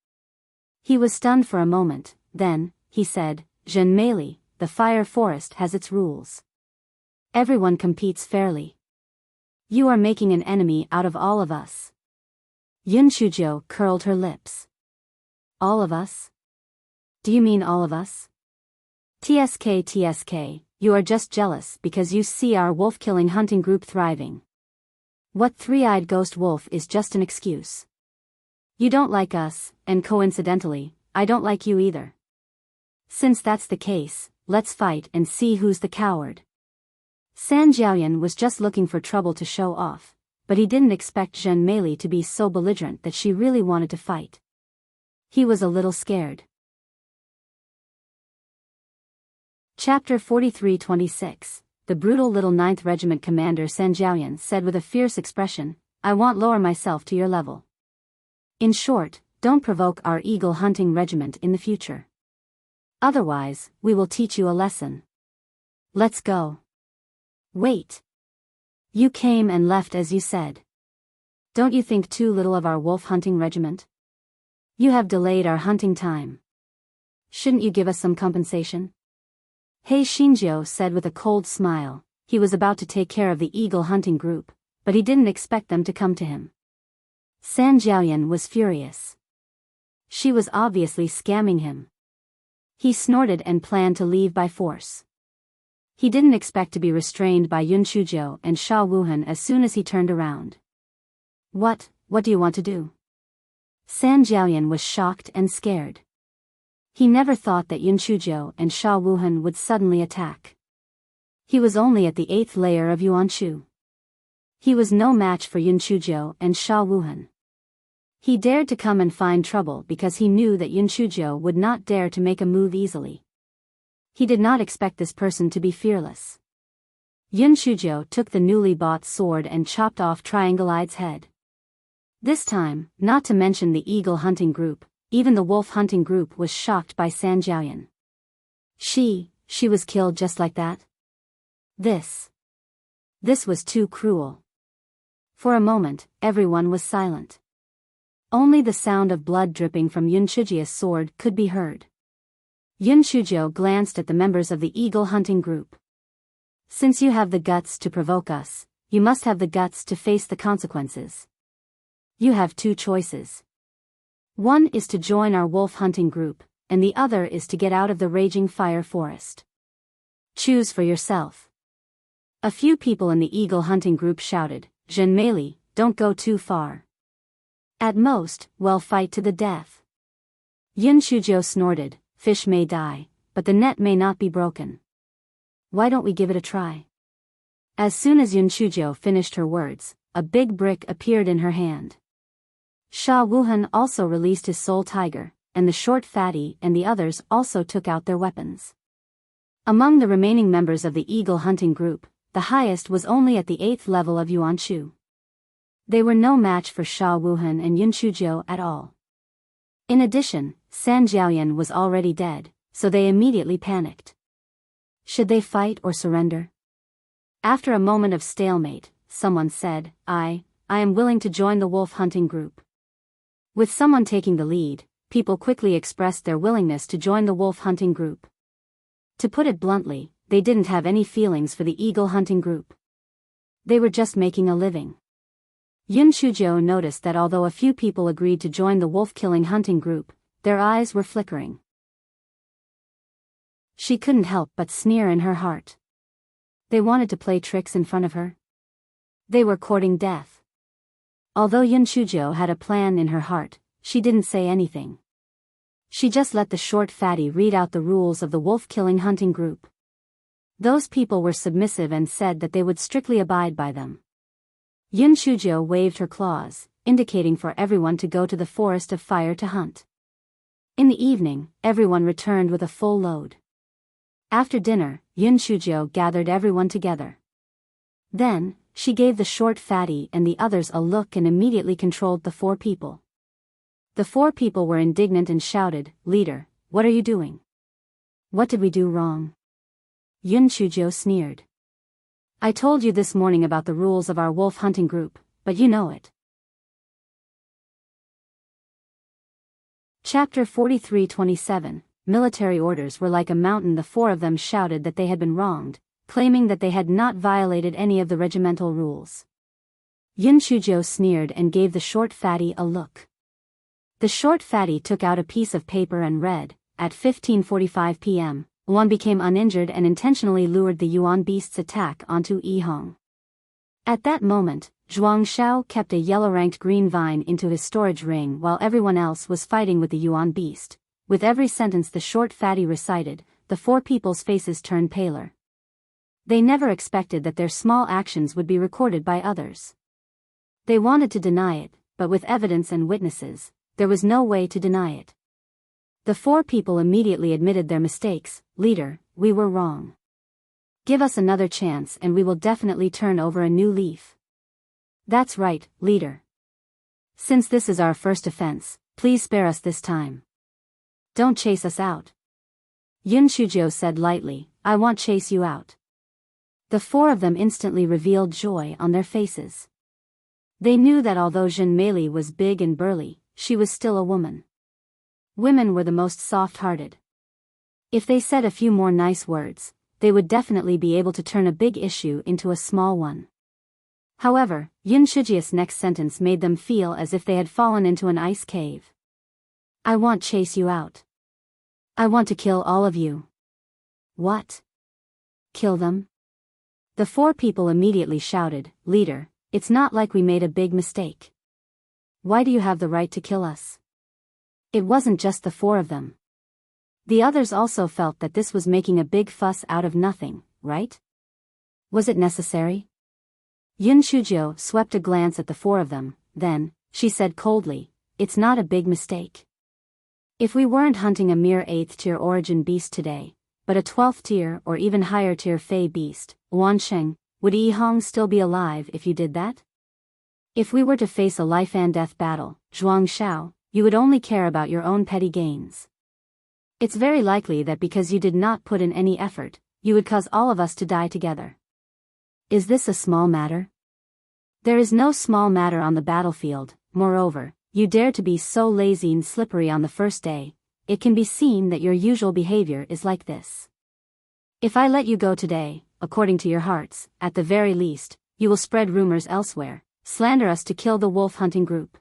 Speaker 1: He was stunned for a moment, then, he said, "Zhen Meili, the fire forest has its rules. Everyone competes fairly. You are making an enemy out of all of us." Yun Shujo curled her lips. "All of us? Do you mean all of us?" TSK, you are just jealous because you see our wolf-killing hunting group thriving. What three-eyed ghost wolf is just an excuse. You don't like us, and coincidentally, I don't like you either. Since that's the case, let's fight and see who's the coward. San Jiaoyan was just looking for trouble to show off, but he didn't expect Zhen Meili to be so belligerent that she really wanted to fight. He was a little scared. Chapter 43-26. the brutal little 9th Regiment commander San Jiaoyan said with a fierce expression, "I won't lower myself to your level. In short, don't provoke our eagle hunting regiment in the future. Otherwise, we will teach you a lesson. Let's go." "Wait. You came and left as you said. Don't you think too little of our wolf hunting regiment? You have delayed our hunting time. Shouldn't you give us some compensation?" He Xinjiu said with a cold smile. He was about to take care of the eagle hunting group, but he didn't expect them to come to him. San Jiaoyan was furious. She was obviously scamming him. He snorted and planned to leave by force. He didn't expect to be restrained by Yun Chuzhou and Sha Wuhan as soon as he turned around. What do you want to do?" San Jiaoyan was shocked and scared. He never thought that Yun Chuzhou and Sha Wuhan would suddenly attack. He was only at the 8th layer of Yuanshu. He was no match for Yun Chuzhou and Sha Wuhan. He dared to come and find trouble because he knew that Yun Chuzhou would not dare to make a move easily. He did not expect this person to be fearless. Yun Chuzhou took the newly bought sword and chopped off Triangle Eye's head. This time, not to mention the eagle hunting group, even the wolf hunting group was shocked by San Jiaoyan. She was killed just like that? This was too cruel. For a moment, everyone was silent. Only the sound of blood dripping from Yun Chuzhou's sword could be heard. Yun Chuzhou glanced at the members of the eagle hunting group. "Since you have the guts to provoke us, you must have the guts to face the consequences. You have two choices. One is to join our wolf hunting group, and the other is to get out of the raging fire forest. Choose for yourself." A few people in the eagle hunting group shouted, "Zhen Meili, don't go too far. At most, we'll fight to the death." Yun Chuzhou snorted, "Fish may die, but the net may not be broken. Why don't we give it a try?" As soon as Yun Chuzhou finished her words, a big brick appeared in her hand. Sha Wuhan also released his soul tiger, and the short fatty and the others also took out their weapons. Among the remaining members of the eagle hunting group, the highest was only at the 8th level of Yuanshu. They were no match for Sha Wuhan and Yun Chuzhou at all. In addition, San Jiaoyan was already dead, so they immediately panicked. Should they fight or surrender? After a moment of stalemate, someone said, I am willing to join the wolf hunting group." With someone taking the lead, people quickly expressed their willingness to join the wolf hunting group. To put it bluntly, they didn't have any feelings for the eagle hunting group. They were just making a living. Yun Chuzhou noticed that although a few people agreed to join the wolf-killing hunting group, their eyes were flickering. She couldn't help but sneer in her heart. They wanted to play tricks in front of her. They were courting death. Although Yun Chuzhou had a plan in her heart, she didn't say anything. She just let the short fatty read out the rules of the wolf-killing hunting group. Those people were submissive and said that they would strictly abide by them. Yun Chuzhou waved her claws, indicating for everyone to go to the forest of fire to hunt. In the evening, everyone returned with a full load. After dinner, Yun Chuzhou gathered everyone together. Then, she gave the short fatty and the others a look and immediately controlled the 4 people. The 4 people were indignant and shouted, "Leader, what are you doing? What did we do wrong?" Yun Chuzhou sneered. "I told you this morning about the rules of our wolf hunting group, but you know it." Chapter 43-27. Military orders were like a mountain. The 4 of them shouted that they had been wronged, claiming that they had not violated any of the regimental rules. Yun Chuzhou sneered and gave the short fatty a look. The short fatty took out a piece of paper and read, "At 15:45 p.m., Yuan became uninjured and intentionally lured the Yuan beast's attack onto Yihong." At that moment, Zhuang Shao kept a yellow-ranked green vine into his storage ring while everyone else was fighting with the Yuan beast. With every sentence the short fatty recited, the 4 people's faces turned paler. They never expected that their small actions would be recorded by others. They wanted to deny it, but with evidence and witnesses, there was no way to deny it. The 4 people immediately admitted their mistakes. "Leader, we were wrong. Give us another chance and we will definitely turn over a new leaf. That's right, leader. Since this is our first offense, please spare us this time. Don't chase us out. Yun Shujo said lightly, I won't chase you out. The four of them instantly revealed joy on their faces. They knew that although Jin Meili was big and burly, she was still a woman. Women were the most soft-hearted. If they said a few more nice words, they would definitely be able to turn a big issue into a small one. However, Yun Shujia's next sentence made them feel as if they had fallen into an ice cave. I won't chase you out. I want to kill all of you. What? Kill them? The four people immediately shouted, Leader, it's not like we made a big mistake. Why do you have the right to kill us? It wasn't just the four of them. The others also felt that this was making a big fuss out of nothing, right? Was it necessary? Yun Shujo swept a glance at the four of them, then, she said coldly, it's not a big mistake. If we weren't hunting a mere 8th tier origin beast today, but a 12th tier or even higher tier fey beast, Wansheng, would Yi Hong still be alive if you did that? If we were to face a life and death battle, Zhuang Shao, you would only care about your own petty gains. It's very likely that because you did not put in any effort, you would cause all of us to die together. Is this a small matter? There is no small matter on the battlefield. Moreover, you dare to be so lazy and slippery on the first day. It can be seen that your usual behavior is like this. If I let you go today, according to your hearts, at the very least, you will spread rumors elsewhere, slander us to kill the wolf hunting group.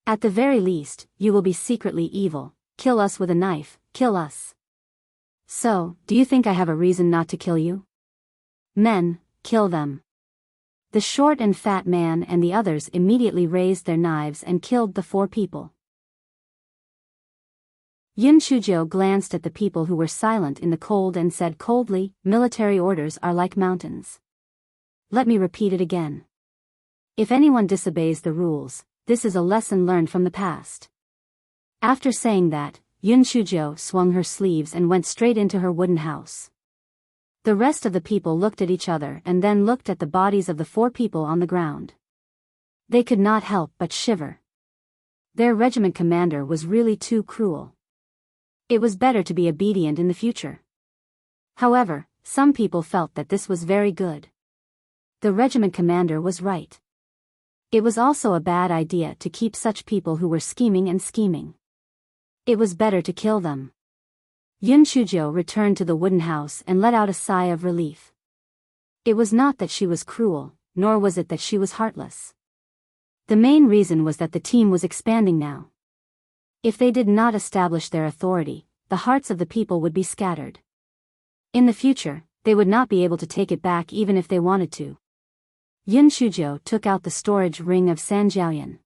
Speaker 1: At the very least, you will be secretly evil, kill us with a knife, kill us. So, do you think I have a reason not to kill you? Men, kill them. The short and fat man and the others immediately raised their knives and killed the four people. Yun Shujo glanced at the people who were silent in the cold and said coldly, military orders are like mountains. Let me repeat it again. If anyone disobeys the rules, this is a lesson learned from the past. After saying that, Yun Shujo swung her sleeves and went straight into her wooden house. The rest of the people looked at each other and then looked at the bodies of the four people on the ground. They could not help but shiver. Their regiment commander was really too cruel. It was better to be obedient in the future. However, some people felt that this was very good. The regiment commander was right. It was also a bad idea to keep such people who were scheming and scheming. It was better to kill them. Yun Shujo returned to the wooden house and let out a sigh of relief. It was not that she was cruel, nor was it that she was heartless. The main reason was that the team was expanding now. If they did not establish their authority, the hearts of the people would be scattered. In the future, they would not be able to take it back even if they wanted to. Yun Shujo took out the storage ring of Sanjiaoyan.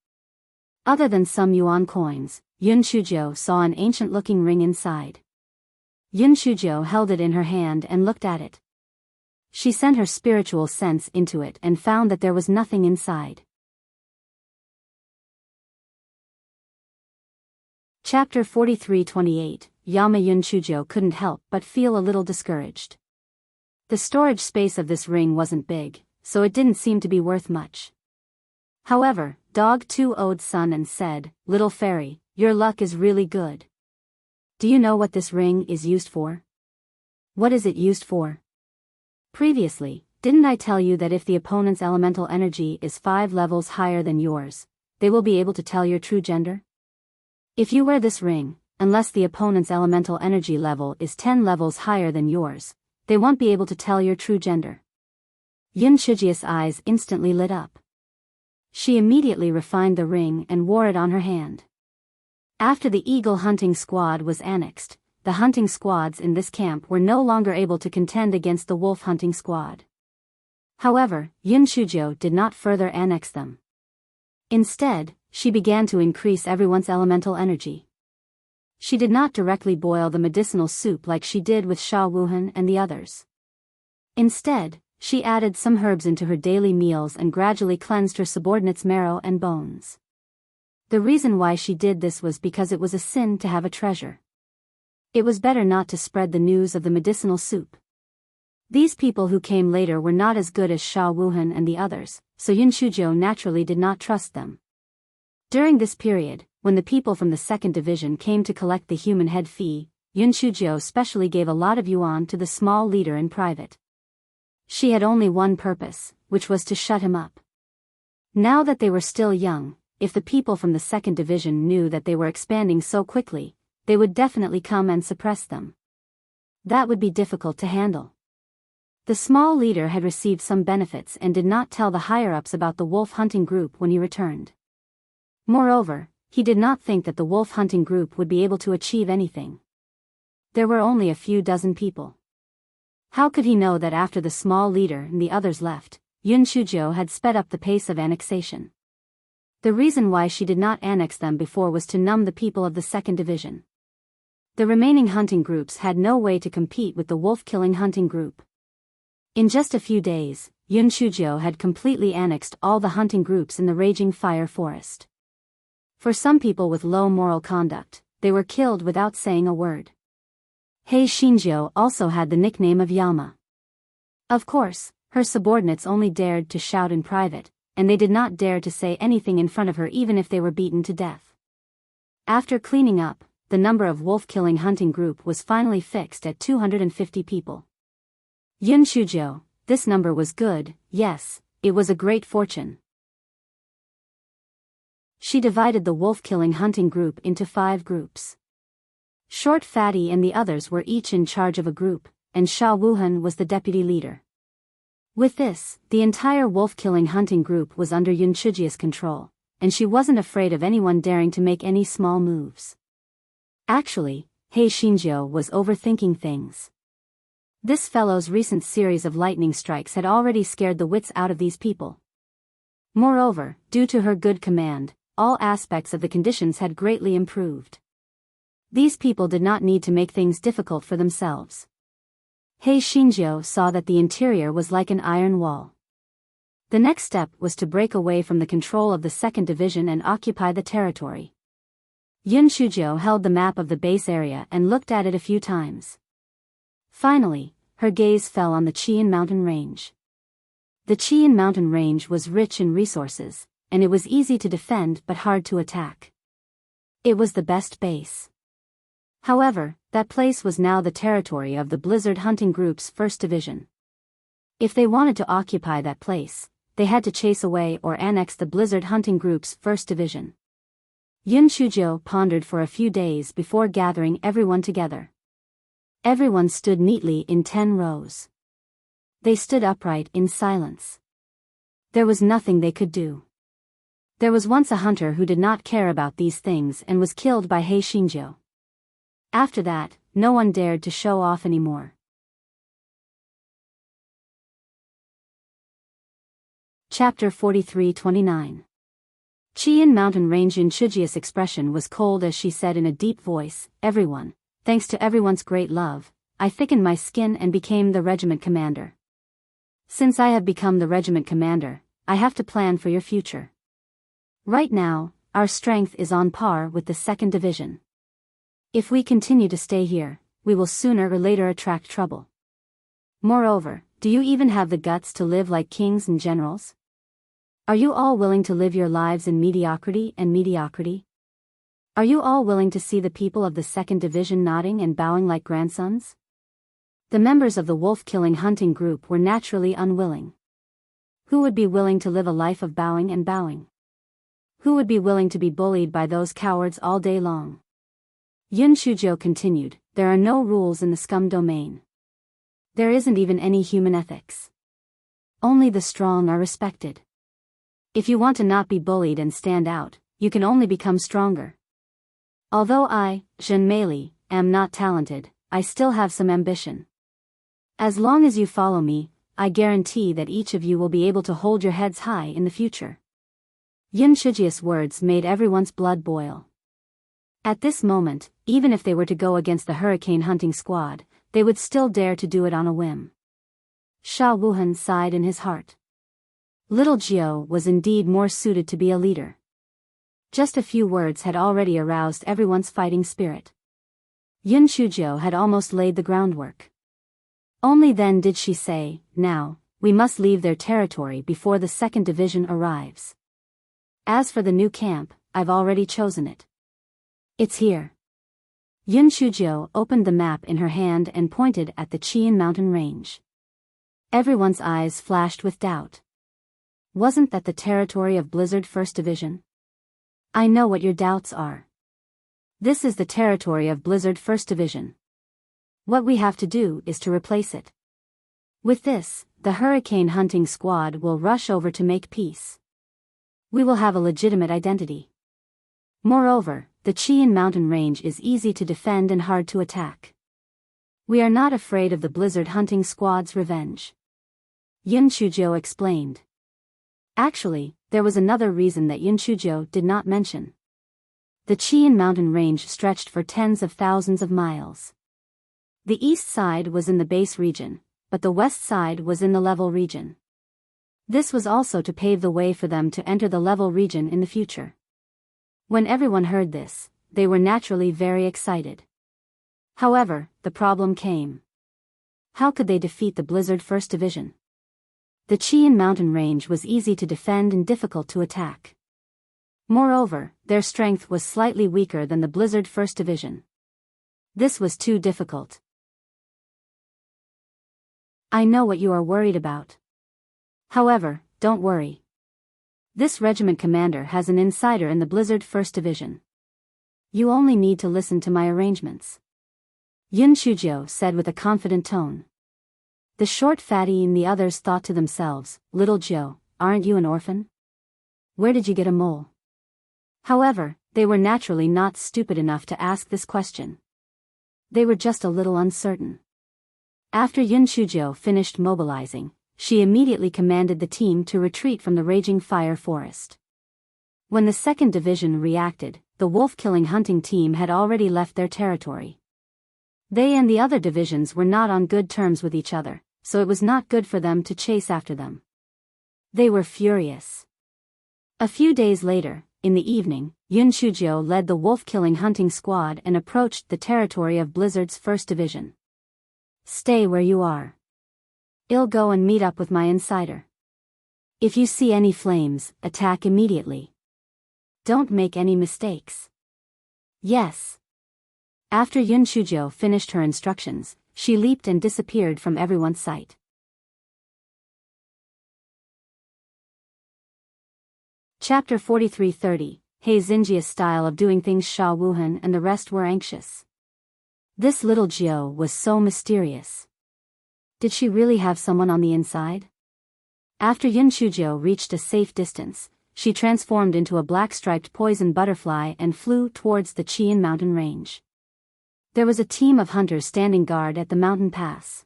Speaker 1: Other than some yuan coins, Yun Shujo saw an ancient-looking ring inside. Yun Shujo held it in her hand and looked at it. She sent her spiritual sense into it and found that there was nothing inside. Chapter 43-28, Yama Yun Shujo couldn't help but feel a little discouraged. The storage space of this ring wasn't big, so it didn't seem to be worth much. However, Dog 2 owed Sun and said, Little fairy, your luck is really good. Do you know what this ring is used for? What is it used for? Previously, didn't I tell you that if the opponent's elemental energy is 5 levels higher than yours, they will be able to tell your true gender? If you wear this ring, unless the opponent's elemental energy level is 10 levels higher than yours, they won't be able to tell your true gender. Yun Shujia's eyes instantly lit up. She immediately refined the ring and wore it on her hand. After the eagle hunting squad was annexed, the hunting squads in this camp were no longer able to contend against the wolf hunting squad. However, Yun Shujo did not further annex them. Instead, she began to increase everyone's elemental energy. She did not directly boil the medicinal soup like she did with Sha Wuhan and the others. Instead, she added some herbs into her daily meals and gradually cleansed her subordinates' marrow and bones. The reason why she did this was because it was a sin to have a treasure. It was better not to spread the news of the medicinal soup. These people who came later were not as good as Sha Wuhan and the others, so Yun Shujiu naturally did not trust them. During this period, when the people from the second division came to collect the human head fee, Yun Shujiu specially gave a lot of yuan to the small leader in private. She had only one purpose, which was to shut him up. Now that they were still young, if the people from the second division knew that they were expanding so quickly, they would definitely come and suppress them. That would be difficult to handle. The small leader had received some benefits and did not tell the higher-ups about the wolf hunting group when he returned. Moreover, he did not think that the wolf hunting group would be able to achieve anything. There were only a few dozen people. How could he know that after the small leader and the others left, Yun Shujiu had sped up the pace of annexation? The reason why she did not annex them before was to numb the people of the second division. The remaining hunting groups had no way to compete with the wolf-killing hunting group. In just a few days, Yun Shujiu had completely annexed all the hunting groups in the raging fire forest. For some people with low moral conduct, they were killed without saying a word. He Xinjiu also had the nickname of Yama. Of course, her subordinates only dared to shout in private, and they did not dare to say anything in front of her even if they were beaten to death. After cleaning up, the number of wolf-killing hunting group was finally fixed at 250 people. Yun Shujiu, this number was good, yes, it was a great fortune. She divided the wolf-killing hunting group into 5 groups. Short Fatty and the others were each in charge of a group, and Sha Wuhan was the deputy leader. With this, the entire wolf-killing hunting group was under Yun Shujiu's control, and she wasn't afraid of anyone daring to make any small moves. Actually, He Xinjiu was overthinking things. This fellow's recent series of lightning strikes had already scared the wits out of these people. Moreover, due to her good command, all aspects of the conditions had greatly improved. These people did not need to make things difficult for themselves. He Xinjiu saw that the interior was like an iron wall. The next step was to break away from the control of the second division and occupy the territory. Yun Shujiu held the map of the base area and looked at it a few times. Finally, her gaze fell on the Qian mountain range. The Qian mountain range was rich in resources, and it was easy to defend but hard to attack. It was the best base. However, that place was now the territory of the Blizzard Hunting Group's first division. If they wanted to occupy that place, they had to chase away or annex the Blizzard Hunting Group's first division. Yun Shujiu pondered for a few days before gathering everyone together. Everyone stood neatly in 10 rows. They stood upright in silence. There was nothing they could do. There was once a hunter who did not care about these things and was killed by He Xinjiu. After that, no one dared to show off anymore. Chapter 43-29. Qian Mountain Range. Yun Shujiu's expression was cold as she said in a deep voice, "Everyone, thanks to everyone's great love, I thickened my skin and became the regiment commander. Since I have become the regiment commander, I have to plan for your future. Right now, our strength is on par with the second division. If we continue to stay here, we will sooner or later attract trouble. Moreover, do you even have the guts to live like kings and generals? Are you all willing to live your lives in mediocrity and mediocrity? Are you all willing to see the people of the second division nodding and bowing like grandsons?" The members of the wolf-killing hunting group were naturally unwilling. Who would be willing to live a life of bowing and bowing? Who would be willing to be bullied by those cowards all day long? Yun Shujiu continued, "There are no rules in the scum domain. There isn't even any human ethics. Only the strong are respected. If you want to not be bullied and stand out, you can only become stronger. Although I, Zhen Meili, am not talented, I still have some ambition. As long as you follow me, I guarantee that each of you will be able to hold your heads high in the future." Yun Shujiu's words made everyone's blood boil. At this moment, even if they were to go against the hurricane hunting squad, they would still dare to do it on a whim. Sha Wuhan sighed in his heart. Little Jiu was indeed more suited to be a leader. Just a few words had already aroused everyone's fighting spirit. Yun Shujiu had almost laid the groundwork. Only then did she say, "Now, we must leave their territory before the second division arrives. As for the new camp, I've already chosen it. It's here." Yun Chujio opened the map in her hand and pointed at the Qian mountain range. Everyone's eyes flashed with doubt. Wasn't that the territory of Blizzard 1st Division? I know what your doubts are. This is the territory of Blizzard 1st Division. What we have to do is to replace it. With this, the hurricane hunting squad will rush over to make peace. We will have a legitimate identity. Moreover, the Qian mountain range is easy to defend and hard to attack. We are not afraid of the Blizzard hunting squad's revenge. Yun Chujio explained. Actually, there was another reason that Yun Chujio did not mention. The Qian mountain range stretched for tens of thousands of miles. The east side was in the base region, but the west side was in the level region. This was also to pave the way for them to enter the level region in the future. When everyone heard this, they were naturally very excited. However, the problem came. How could they defeat the Blizzard 1st Division? The Qian mountain range was easy to defend and difficult to attack. Moreover, their strength was slightly weaker than the Blizzard 1st Division. This was too difficult. I know what you are worried about. However, don't worry. This regiment commander has an insider in the Blizzard 1st Division. You only need to listen to my arrangements. Yun Chujio said with a confident tone. The short fatty and the others thought to themselves, "Little Joe, aren't you an orphan? Where did you get a mole?" However, they were naturally not stupid enough to ask this question. They were just a little uncertain. After Yun Chujio finished mobilizing, she immediately commanded the team to retreat from the raging fire forest. When the second division reacted, the wolf-killing hunting team had already left their territory. They and the other divisions were not on good terms with each other, so it was not good for them to chase after them. They were furious. A few days later, in the evening, Yun Chujio led the wolf-killing hunting squad and approached the territory of Blizzard's 1st Division. Stay where you are. I'll go and meet up with my insider. If you see any flames, attack immediately. Don't make any mistakes. Yes. After Yun Chujio finished her instructions, she leaped and disappeared from everyone's sight. Chapter 43:30, He Xinjia's style of doing things. Sha Wuhan and the rest were anxious. This little Jiao was so mysterious. Did she really have someone on the inside? After Yun Chujio reached a safe distance, she transformed into a black-striped poison butterfly and flew towards the Qian mountain range. There was a team of hunters standing guard at the mountain pass.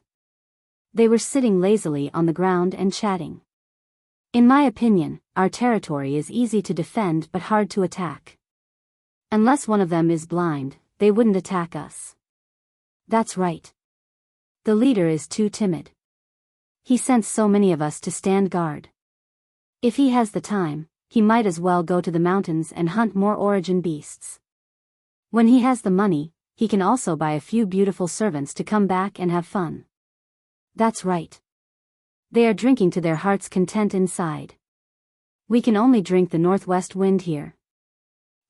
Speaker 1: They were sitting lazily on the ground and chatting. In my opinion, our territory is easy to defend but hard to attack. Unless one of them is blind, they wouldn't attack us. That's right. The leader is too timid. He sent so many of us to stand guard. If he has the time, he might as well go to the mountains and hunt more origin beasts. When he has the money, he can also buy a few beautiful servants to come back and have fun. That's right. They are drinking to their heart's content inside. We can only drink the northwest wind here.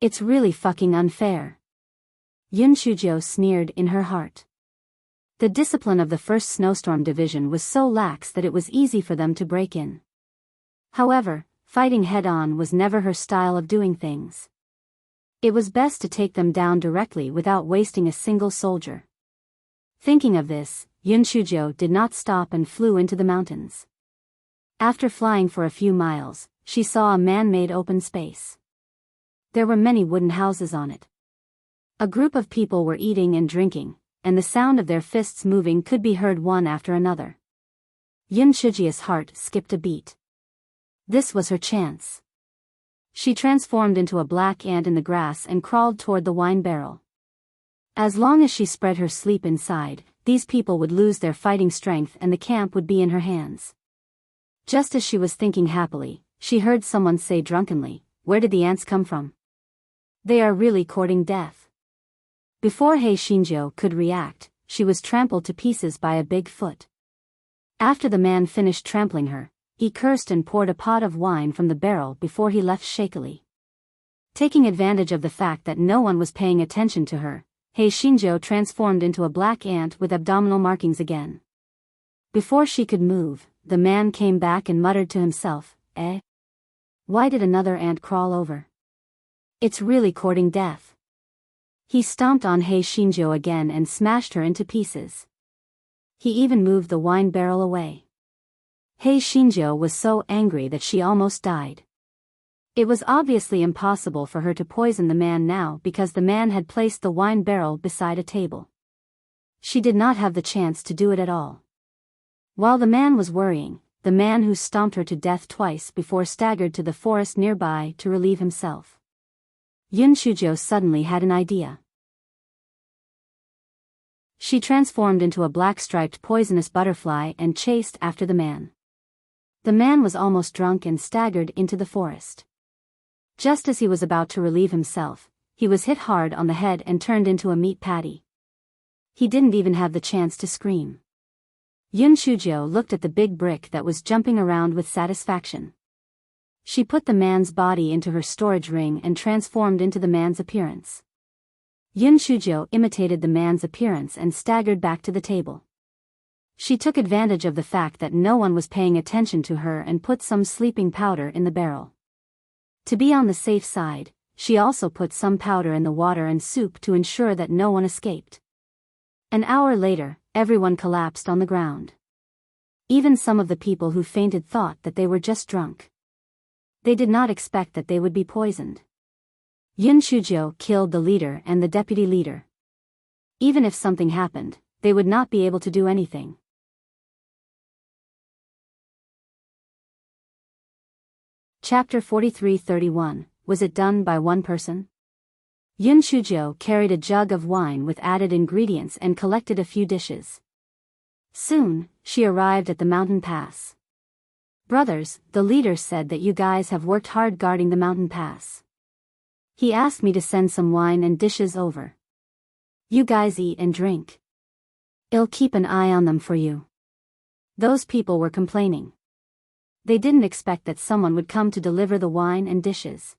Speaker 1: It's really fucking unfair. Yun Chujio sneered in her heart. The discipline of the 1st Snowstorm Division was so lax that it was easy for them to break in. However, fighting head-on was never her style of doing things. It was best to take them down directly without wasting a single soldier. Thinking of this, Yun Chujio did not stop and flew into the mountains. After flying for a few miles, she saw a man-made open space. There were many wooden houses on it. A group of people were eating and drinking, and the sound of their fists moving could be heard one after another. Yun Chujio's heart skipped a beat. This was her chance. She transformed into a black ant in the grass and crawled toward the wine barrel. As long as she spread her sleep inside, these people would lose their fighting strength and the camp would be in her hands. Just as she was thinking happily, she heard someone say drunkenly, "Where did the ants come from? They are really courting death." Before He Xinjiao could react, she was trampled to pieces by a big foot. After the man finished trampling her, he cursed and poured a pot of wine from the barrel before he left shakily. Taking advantage of the fact that no one was paying attention to her, Hei Shinjo transformed into a black ant with abdominal markings again. Before she could move, the man came back and muttered to himself, "Eh? Why did another ant crawl over? It's really courting death." He stomped on Hei Shinjo again and smashed her into pieces. He even moved the wine barrel away. Hei Shinjo was so angry that she almost died. It was obviously impossible for her to poison the man now because the man had placed the wine barrel beside a table. She did not have the chance to do it at all. While the man was worrying, the man who stomped her to death twice before staggered to the forest nearby to relieve himself. Yun Shujo suddenly had an idea. She transformed into a black-striped poisonous butterfly and chased after the man. The man was almost drunk and staggered into the forest. Just as he was about to relieve himself, he was hit hard on the head and turned into a meat patty. He didn't even have the chance to scream. Yun Shujo looked at the big brick that was jumping around with satisfaction. She put the man's body into her storage ring and transformed into the man's appearance. Yun Shujo imitated the man's appearance and staggered back to the table. She took advantage of the fact that no one was paying attention to her and put some sleeping powder in the barrel. To be on the safe side, she also put some powder in the water and soup to ensure that no one escaped. An hour later, everyone collapsed on the ground. Even some of the people who fainted thought that they were just drunk. They did not expect that they would be poisoned. Yun Shujo killed the leader and the deputy leader. Even if something happened, they would not be able to do anything. Chapter 43-31, Was it done by one person? Yun Shujo carried a jug of wine with added ingredients and collected a few dishes. Soon, she arrived at the mountain pass. "Brothers, the leader said that you guys have worked hard guarding the mountain pass. He asked me to send some wine and dishes over. You guys eat and drink. I'll keep an eye on them for you." Those people were complaining. They didn't expect that someone would come to deliver the wine and dishes.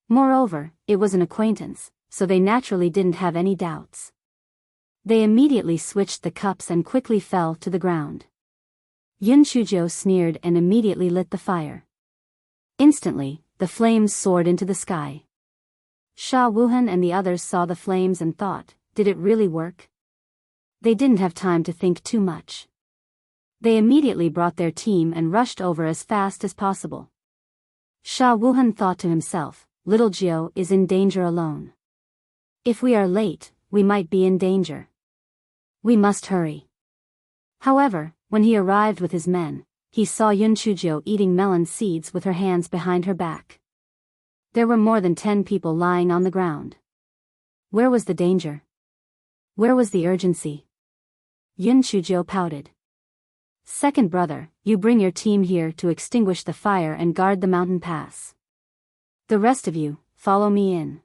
Speaker 1: Moreover, it was an acquaintance, so they naturally didn't have any doubts. They immediately switched the cups and quickly fell to the ground. Yun Shujo sneered and immediately lit the fire. Instantly, the flames soared into the sky. Sha Wuhan and the others saw the flames and thought, did it really work? They didn't have time to think too much. They immediately brought their team and rushed over as fast as possible. Sha Wuhan thought to himself, little Jiao is in danger alone. If we are late, we might be in danger. We must hurry. However, when he arrived with his men, he saw Yun Shujo eating melon seeds with her hands behind her back. There were more than 10 people lying on the ground. Where was the danger? Where was the urgency? Yun Shujo pouted. "Second brother, you bring your team here to extinguish the fire and guard the mountain pass. The rest of you, follow me in."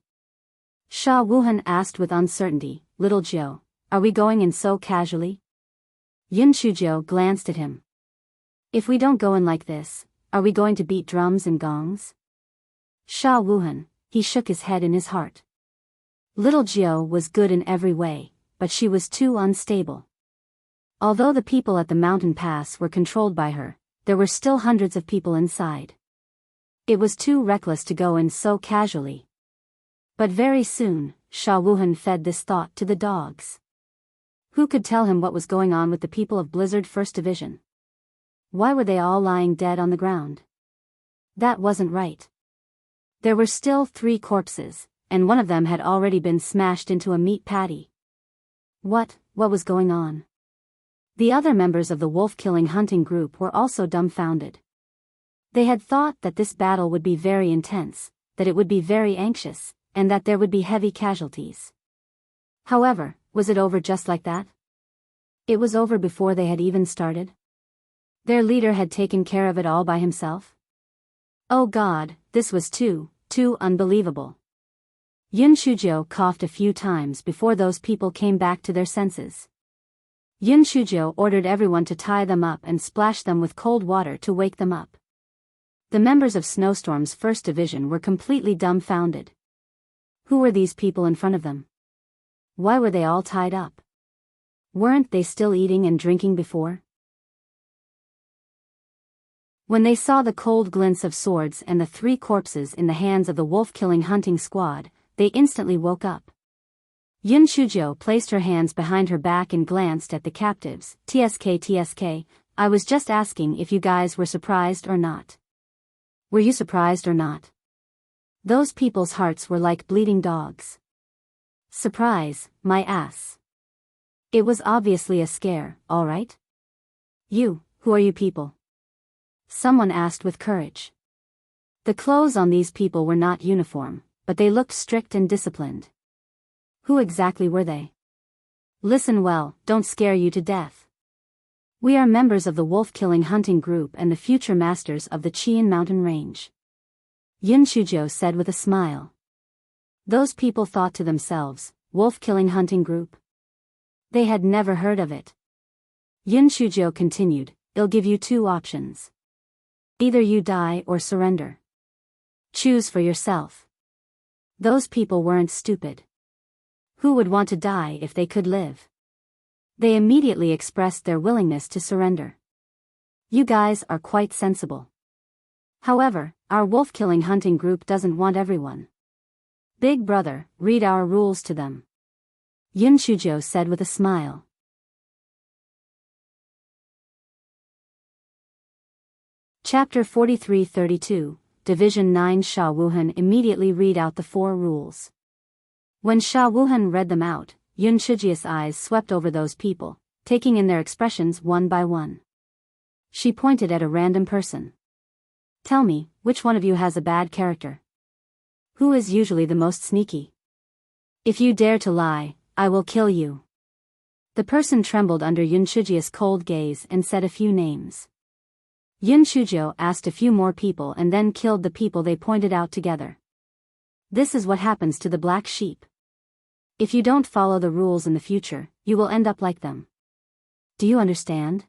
Speaker 1: Sha Wuhan asked with uncertainty, "Little Jiao, are we going in so casually?" Yun Shujo glanced at him. "If we don't go in like this, are we going to beat drums and gongs?" Sha Wuhan, he shook his head in his heart. Little Jiao was good in every way, but she was too unstable. Although the people at the mountain pass were controlled by her, there were still hundreds of people inside. It was too reckless to go in so casually. But very soon, Sha Wuhan fed this thought to the dogs. Who could tell him what was going on with the people of Blizzard 1st Division? Why were they all lying dead on the ground? That wasn't right. There were still 3 corpses, and one of them had already been smashed into a meat patty. What was going on? The other members of the wolf-killing hunting group were also dumbfounded. They had thought that this battle would be very intense, that it would be very anxious, and that there would be heavy casualties. However, was it over just like that? It was over before they had even started. Their leader had taken care of it all by himself. Oh God, this was too unbelievable. Yun Shujo coughed a few times before those people came back to their senses. Yun Shujo ordered everyone to tie them up and splash them with cold water to wake them up. The members of Snowstorm's First Division were completely dumbfounded. Who were these people in front of them? Why were they all tied up? Weren't they still eating and drinking before? When they saw the cold glints of swords and the 3 corpses in the hands of the wolf-killing hunting squad, they instantly woke up. Yun Shujo placed her hands behind her back and glanced at the captives. TSK, I was just asking if you guys were surprised or not. Were you surprised or not? Those people's hearts were like bleeding dogs. Surprise, my ass. It was obviously a scare, all right? Who are you people? Someone asked with courage. The clothes on these people were not uniform, but they looked strict and disciplined. Who exactly were they? Listen well, don't scare you to death. We are members of the wolf-killing hunting group and the future masters of the Qian mountain range. Yun Shujo said with a smile. Those people thought to themselves, wolf-killing hunting group? They had never heard of it. Yun Shujo continued, I'll give you 2 options. Either you die or surrender. Choose for yourself. Those people weren't stupid. Who would want to die if they could live? They immediately expressed their willingness to surrender. You guys are quite sensible. However, our wolf-killing hunting group doesn't want everyone. Big brother, read our rules to them. Yun Shujo said with a smile. Chapter 43-32, Division 9 Sha Wuhan immediately read out the 4 rules. When Sha Wuhan read them out, Yun Shujia's eyes swept over those people, taking in their expressions one by one. She pointed at a random person. Tell me, which one of you has a bad character? Who is usually the most sneaky? If you dare to lie, I will kill you. The person trembled under Yun Shujia's cold gaze and said a few names. Yun Shujo asked a few more people and then killed the people they pointed out together. This is what happens to the black sheep. If you don't follow the rules in the future, you will end up like them. Do you understand?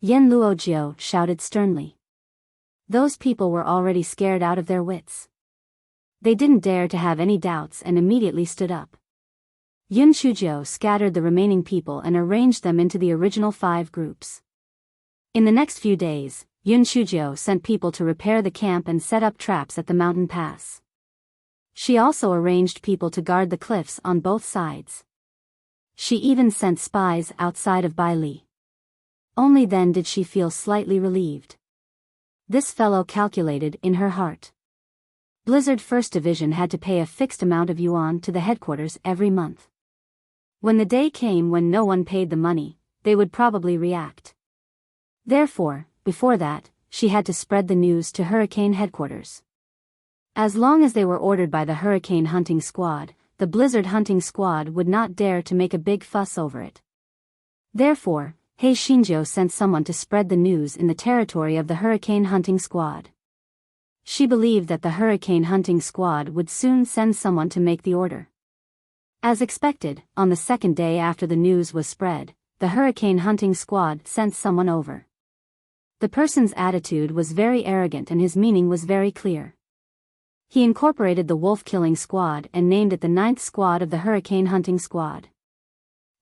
Speaker 1: Yen Luojiu shouted sternly. Those people were already scared out of their wits. They didn't dare to have any doubts and immediately stood up. Yun Shujo scattered the remaining people and arranged them into the original 5 groups. In the next few days, Yun Shujo sent people to repair the camp and set up traps at the mountain pass. She also arranged people to guard the cliffs on both sides. She even sent spies outside of Baili. Only then did she feel slightly relieved. This fellow calculated in her heart. Blizzard First Division had to pay a fixed amount of yuan to the headquarters every month. When the day came when no one paid the money, they would probably react. Therefore, before that, she had to spread the news to Hurricane headquarters. As long as they were ordered by the Hurricane hunting squad, the Blizzard hunting squad would not dare to make a big fuss over it. Therefore, Hei Shinjo sent someone to spread the news in the territory of the Hurricane hunting squad. She believed that the Hurricane hunting squad would soon send someone to make the order. As expected, on the 2nd day after the news was spread, the Hurricane hunting squad sent someone over. The person's attitude was very arrogant and his meaning was very clear. He incorporated the wolf-killing squad and named it the 9th squad of the Hurricane hunting squad.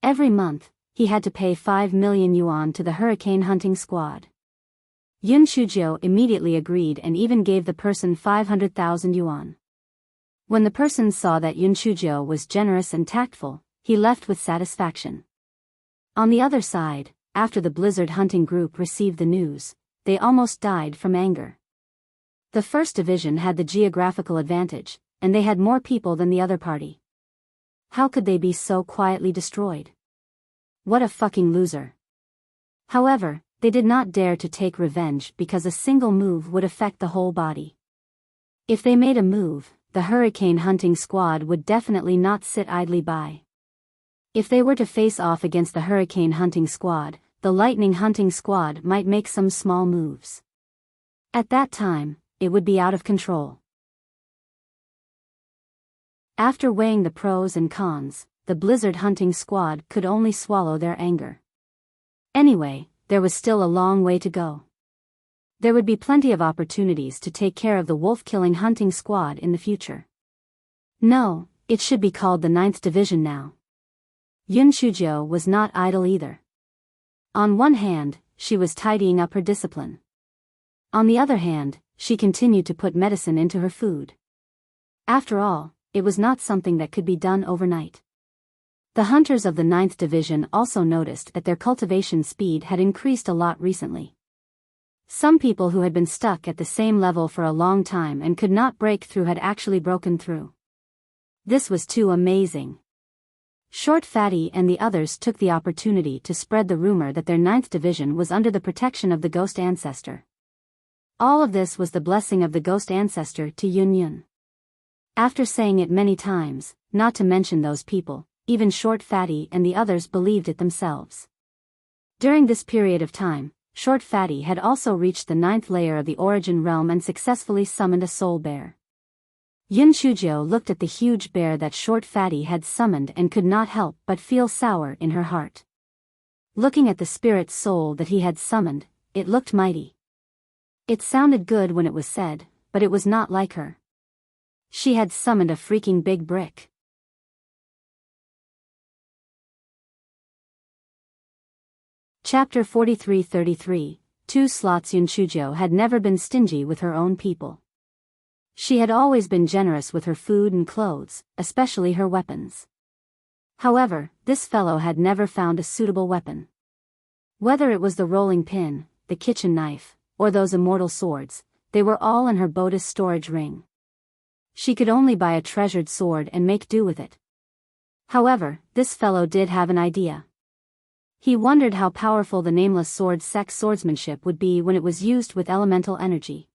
Speaker 1: Every month, he had to pay 5 million yuan to the Hurricane hunting squad. Yun Shujo immediately agreed and even gave the person 500,000 yuan. When the person saw that Yun Shujo was generous and tactful, he left with satisfaction. On the other side, after the Blizzard hunting group received the news, they almost died from anger. The First Division had the geographical advantage, and they had more people than the other party. How could they be so quietly destroyed? What a fucking loser. However, they did not dare to take revenge because a single move would affect the whole body. If they made a move, the Hurricane hunting squad would definitely not sit idly by. If they were to face off against the Hurricane hunting squad, the Lightning hunting squad might make some small moves. At that time, it would be out of control. After weighing the pros and cons, the Blizzard hunting squad could only swallow their anger. Anyway, there was still a long way to go. There would be plenty of opportunities to take care of the wolf-killing hunting squad in the future. No, it should be called the 9th Division now. Yun Chujio was not idle either. On one hand, she was tidying up her discipline. On the other hand, she continued to put medicine into her food. After all, it was not something that could be done overnight. The hunters of the 9th Division also noticed that their cultivation speed had increased a lot recently. Some people who had been stuck at the same level for a long time and could not break through had actually broken through. This was too amazing. Short Fatty and the others took the opportunity to spread the rumor that their 9th Division was under the protection of the Ghost Ancestor. All of this was the blessing of the Ghost Ancestor to Yun Yun. After saying it many times, not to mention those people, even Short Fatty and the others believed it themselves. During this period of time, Short Fatty had also reached the 9th layer of the Origin Realm and successfully summoned a soul bear. Yun Chujio looked at the huge bear that Short Fatty had summoned and could not help but feel sour in her heart. Looking at the spirit soul that he had summoned, it looked mighty. It sounded good when it was said, but it was not like her. She had summoned a freaking big brick. Chapter 43-33, 2 slots. Yun Chujio had never been stingy with her own people. She had always been generous with her food and clothes, especially her weapons. However, this fellow had never found a suitable weapon. Whether it was the rolling pin, the kitchen knife, or those immortal swords, they were all in her bodice storage ring. She could only buy a treasured sword and make do with it. However, this fellow did have an idea. He wondered how powerful the nameless sword sex swordsmanship would be when it was used with elemental energy.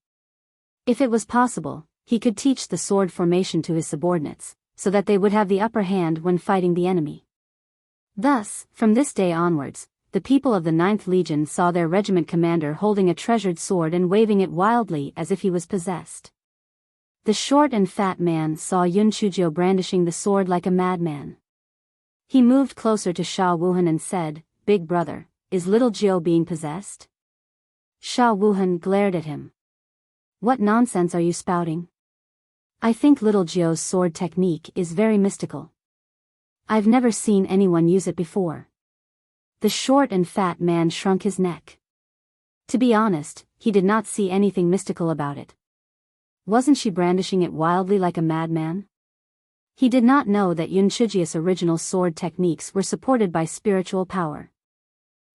Speaker 1: If it was possible, he could teach the sword formation to his subordinates, so that they would have the upper hand when fighting the enemy. Thus, from this day onwards, the people of the 9th Legion saw their regiment commander holding a treasured sword and waving it wildly as if he was possessed. The short and fat man saw Yun Chujio brandishing the sword like a madman. He moved closer to Sha Wuhan and said, "Big brother, is little Jiu being possessed?" Sha Wuhan glared at him. "What nonsense are you spouting? I think little Jiu's sword technique is very mystical. I've never seen anyone use it before." The short and fat man shrunk his neck. To be honest, he did not see anything mystical about it. Wasn't she brandishing it wildly like a madman? He did not know that Yun Chujio's original sword techniques were supported by spiritual power.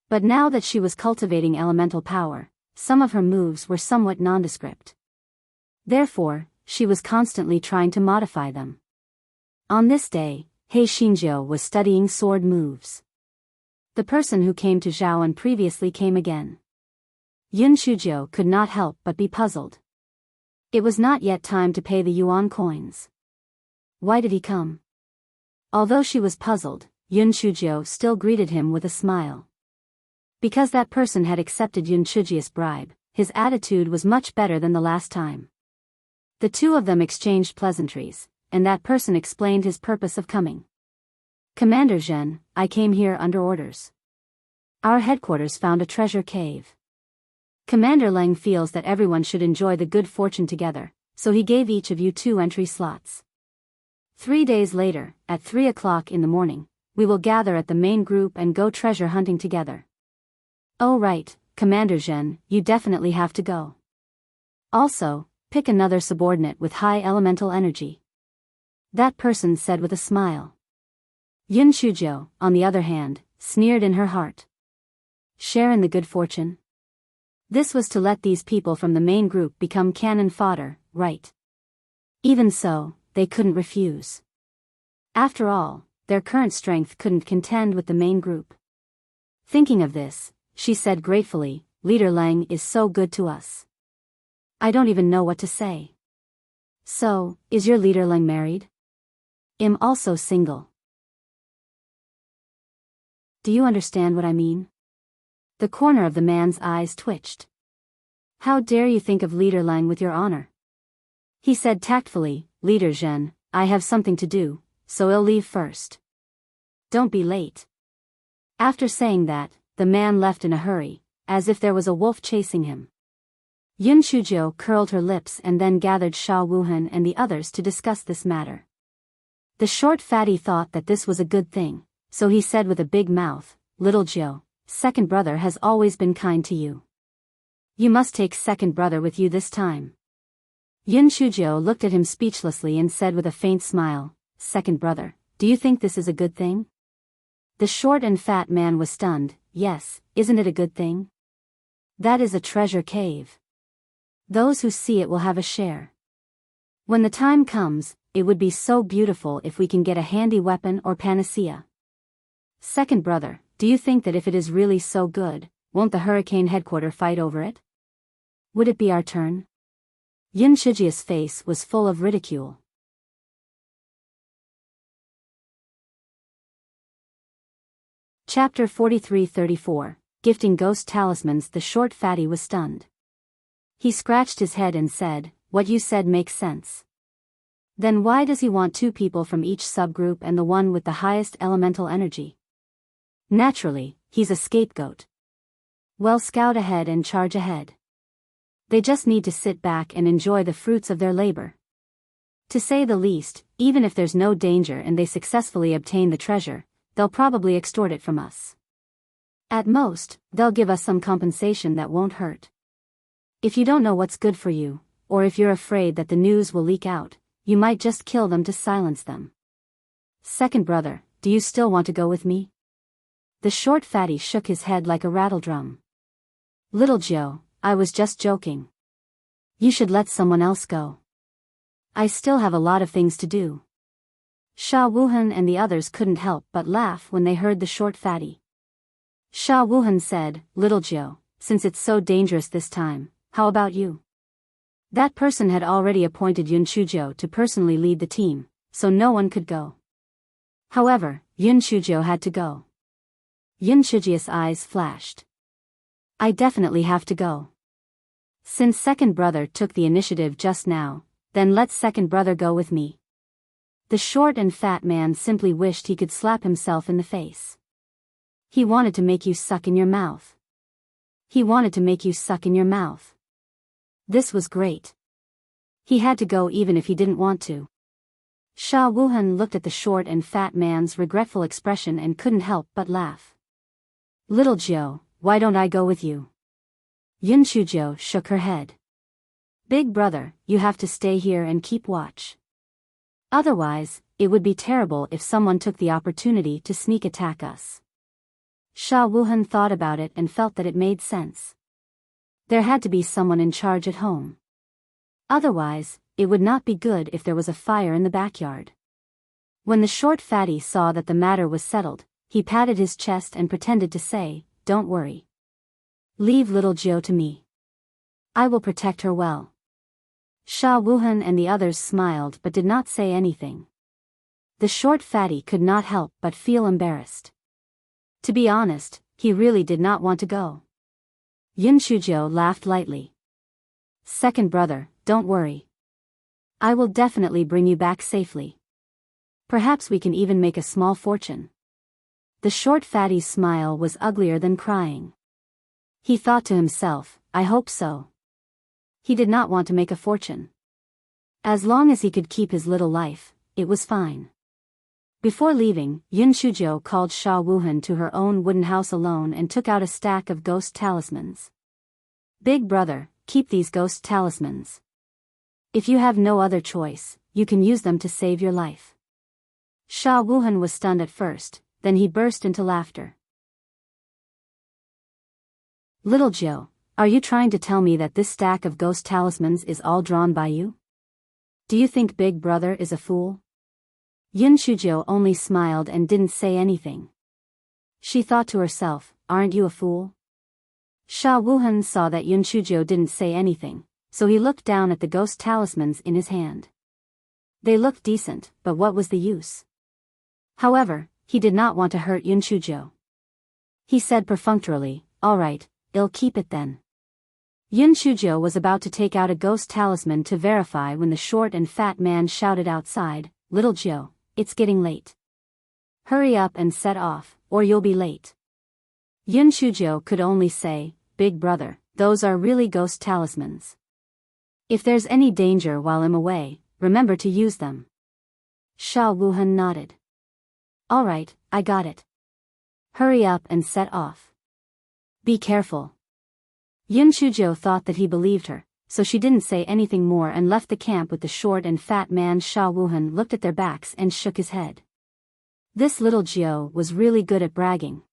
Speaker 1: But now that she was cultivating elemental power, some of her moves were somewhat nondescript. Therefore, she was constantly trying to modify them. On this day, He Xinjiu was studying sword moves. The person who came to Zhaoan previously came again. Yun Chujio could not help but be puzzled. It was not yet time to pay the yuan coins. Why did he come? Although she was puzzled, Yun Chujio still greeted him with a smile. Because that person had accepted Yun Chujio's bribe, his attitude was much better than the last time. The two of them exchanged pleasantries, and that person explained his purpose of coming. "Commander Zhen, I came here under orders. Our headquarters found a treasure cave. Commander Leng feels that everyone should enjoy the good fortune together, so he gave each of you 2 entry slots. 3 days later, at 3 o'clock in the morning, we will gather at the main group and go treasure hunting together." "Oh right, Commander Zhen, you definitely have to go. Also, pick another subordinate with high elemental energy," that person said with a smile. Yun Chujio, on the other hand, sneered in her heart. Share in the good fortune? This was to let these people from the main group become cannon fodder, right? Even so, they couldn't refuse. After all, their current strength couldn't contend with the main group. Thinking of this, she said gratefully, "Leader Leng is so good to us. I don't even know what to say." "So, is your leader Leng married?" "I'm also single." "Do you understand what I mean?" The corner of the man's eyes twitched. "How dare you think of Leader Leng with your honor?" He said tactfully, "Leader Zhen, I have something to do, so I'll leave first. Don't be late." After saying that, the man left in a hurry, as if there was a wolf chasing him. Yun Shujiu curled her lips and then gathered Sha Wuhan and the others to discuss this matter. The short fatty thought that this was a good thing, so he said with a big mouth, "Little Jiu, second brother has always been kind to you. You must take second brother with you this time." Yun Shujiu looked at him speechlessly and said with a faint smile, "Second brother, do you think this is a good thing?" The short and fat man was stunned. "Yes, isn't it a good thing? That is a treasure cave. Those who see it will have a share. When the time comes, it would be so beautiful if we can get a handy weapon or panacea. Second brother, do you think that if it is really so good, won't the hurricane headquarters fight over it? Would it be our turn?" Yun Shijia's face was full of ridicule. Chapter 43-34, Gifting Ghost Talismans. The short fatty was stunned. He scratched his head and said, "What you said makes sense. Then why does he want 2 people from each subgroup and the one with the highest elemental energy? Naturally, he's a scapegoat. Well, scout ahead and charge ahead. They just need to sit back and enjoy the fruits of their labor. To say the least, even if there's no danger and they successfully obtain the treasure, they'll probably extort it from us. At most, they'll give us some compensation that won't hurt. If you don't know what's good for you, or if you're afraid that the news will leak out, you might just kill them to silence them. Second brother, do you still want to go with me?" The short fatty shook his head like a rattledrum. "Little Joe, I was just joking. You should let someone else go. I still have a lot of things to do." Sha Wuhan and the others couldn't help but laugh when they heard the short fatty. Sha Wuhan said, "Little Joe, since it's so dangerous this time, how about you?" That person had already appointed Yun Shujiu to personally lead the team, so no one could go. However, Yun Shujiu had to go. Yun Shijia's eyes flashed. "I definitely have to go. Since second brother took the initiative just now, then let second brother go with me." The short and fat man simply wished he could slap himself in the face. He wanted to make you suck in your mouth. He wanted to make you suck in your mouth. This was great. He had to go even if he didn't want to. Sha Wuhan looked at the short and fat man's regretful expression and couldn't help but laugh. "Little Joe, why don't I go with you?" Yun Shujiu shook her head. "Big brother, you have to stay here and keep watch. Otherwise, it would be terrible if someone took the opportunity to sneak attack us." Sha Wuhan thought about it and felt that it made sense. There had to be someone in charge at home. Otherwise, it would not be good if there was a fire in the backyard. When the short fatty saw that the matter was settled, he patted his chest and pretended to say, "Don't worry. Leave little Jiu to me. I will protect her well." Sha Wuhan and the others smiled but did not say anything. The short fatty could not help but feel embarrassed. To be honest, he really did not want to go. Yun Shujiu laughed lightly. "Second brother, don't worry. I will definitely bring you back safely. Perhaps we can even make a small fortune." The short fatty's smile was uglier than crying. He thought to himself, "I hope so." He did not want to make a fortune. As long as he could keep his little life, it was fine. Before leaving, Yun Shujiu called Sha Wuhan to her own wooden house alone and took out a stack of ghost talismans. "Big brother, keep these ghost talismans. If you have no other choice, you can use them to save your life." Sha Wuhan was stunned at first, then he burst into laughter. "Little Jiu, are you trying to tell me that this stack of ghost talismans is all drawn by you? Do you think Big Brother is a fool?" Yun Shujiu only smiled and didn't say anything. She thought to herself, "Aren't you a fool?" Sha Wuhan saw that Yun Shujiu didn't say anything, so he looked down at the ghost talismans in his hand. They looked decent, but what was the use? However, he did not want to hurt Yun Shujiu. He said perfunctorily, "All right, I'll keep it then." Yun Shujiu was about to take out a ghost talisman to verify when the short and fat man shouted outside, "Little Jiu, it's getting late. Hurry up and set off, or you'll be late." Yun Shujo could only say, "Big brother, those are really ghost talismans. If there's any danger while I'm away, remember to use them." Sha Wuhan nodded. "All right, I got it. Hurry up and set off. Be careful." Yun Shujo thought that he believed her, so she didn't say anything more and left the camp with the short and fat man. Sha Wuhan looked at their backs and shook his head. This little Jiao was really good at bragging.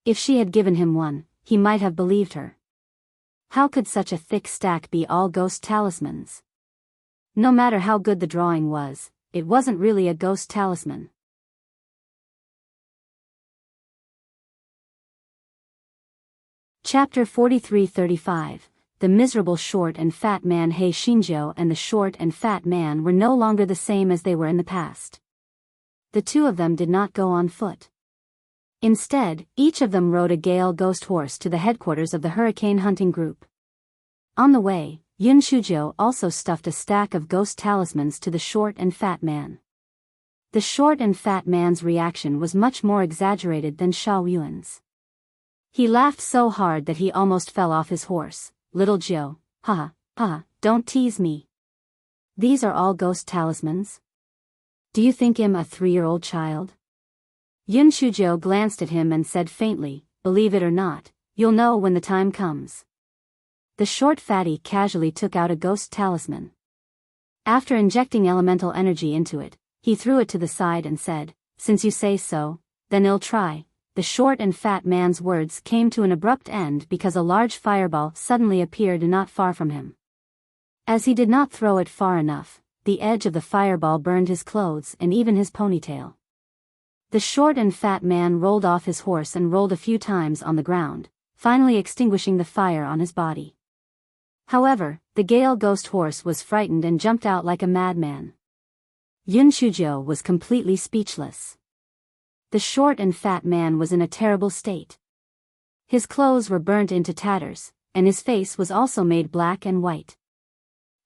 Speaker 1: If she had given him one, he might have believed her. How could such a thick stack be all ghost talismans? No matter how good the drawing was, it wasn't really a ghost talisman. Chapter 43-35. The miserable short and fat man. Hei Shinjo and the short and fat man were no longer the same as they were in the past. The two of them did not go on foot. Instead, each of them rode a gale ghost horse to the headquarters of the hurricane hunting group. On the way, Yun Shujo also stuffed a stack of ghost talismans to the short and fat man. The short and fat man's reaction was much more exaggerated than Sha Yuan's. He laughed so hard that he almost fell off his horse. "Little Jiao, ha, don't tease me. These are all ghost talismans? Do you think I'm a 3-year-old child?" Yun Shujo glanced at him and said faintly, "Believe it or not, you'll know when the time comes." The short fatty casually took out a ghost talisman. After injecting elemental energy into it, he threw it to the side and said, "Since you say so, then I'll try." The short and fat man's words came to an abrupt end because a large fireball suddenly appeared not far from him. As he did not throw it far enough, the edge of the fireball burned his clothes and even his ponytail. The short and fat man rolled off his horse and rolled a few times on the ground, finally extinguishing the fire on his body. However, the gale ghost horse was frightened and jumped out like a madman. Yun Shujo was completely speechless. The short and fat man was in a terrible state. His clothes were burnt into tatters, and his face was also made black and white.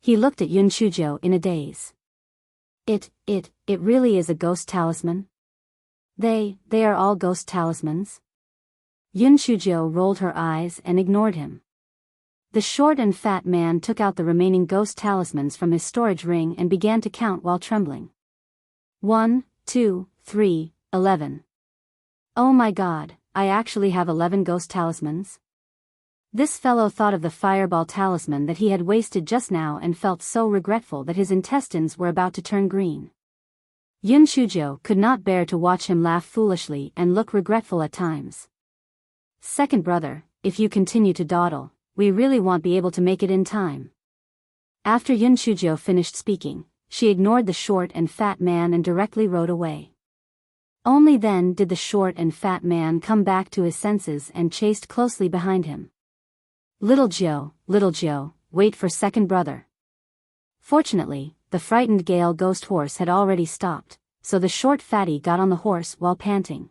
Speaker 1: He looked at Yun Shujo in a daze. It really is a ghost talisman? They are all ghost talismans? Yun Shujo rolled her eyes and ignored him. The short and fat man took out the remaining ghost talismans from his storage ring and began to count while trembling. 1, 2, 3, 11. "Oh my God, I actually have 11 ghost talismans?" This fellow thought of the fireball talisman that he had wasted just now and felt so regretful that his intestines were about to turn green. Yun Shujo could not bear to watch him laugh foolishly and look regretful at times. "Second brother, if you continue to dawdle, we really won't be able to make it in time." After Yun Shujo finished speaking, she ignored the short and fat man and directly rode away. Only then did the short and fat man come back to his senses and chased closely behind him. Little Jiao, wait for second brother." Fortunately, the frightened gale ghost horse had already stopped, so the short fatty got on the horse while panting.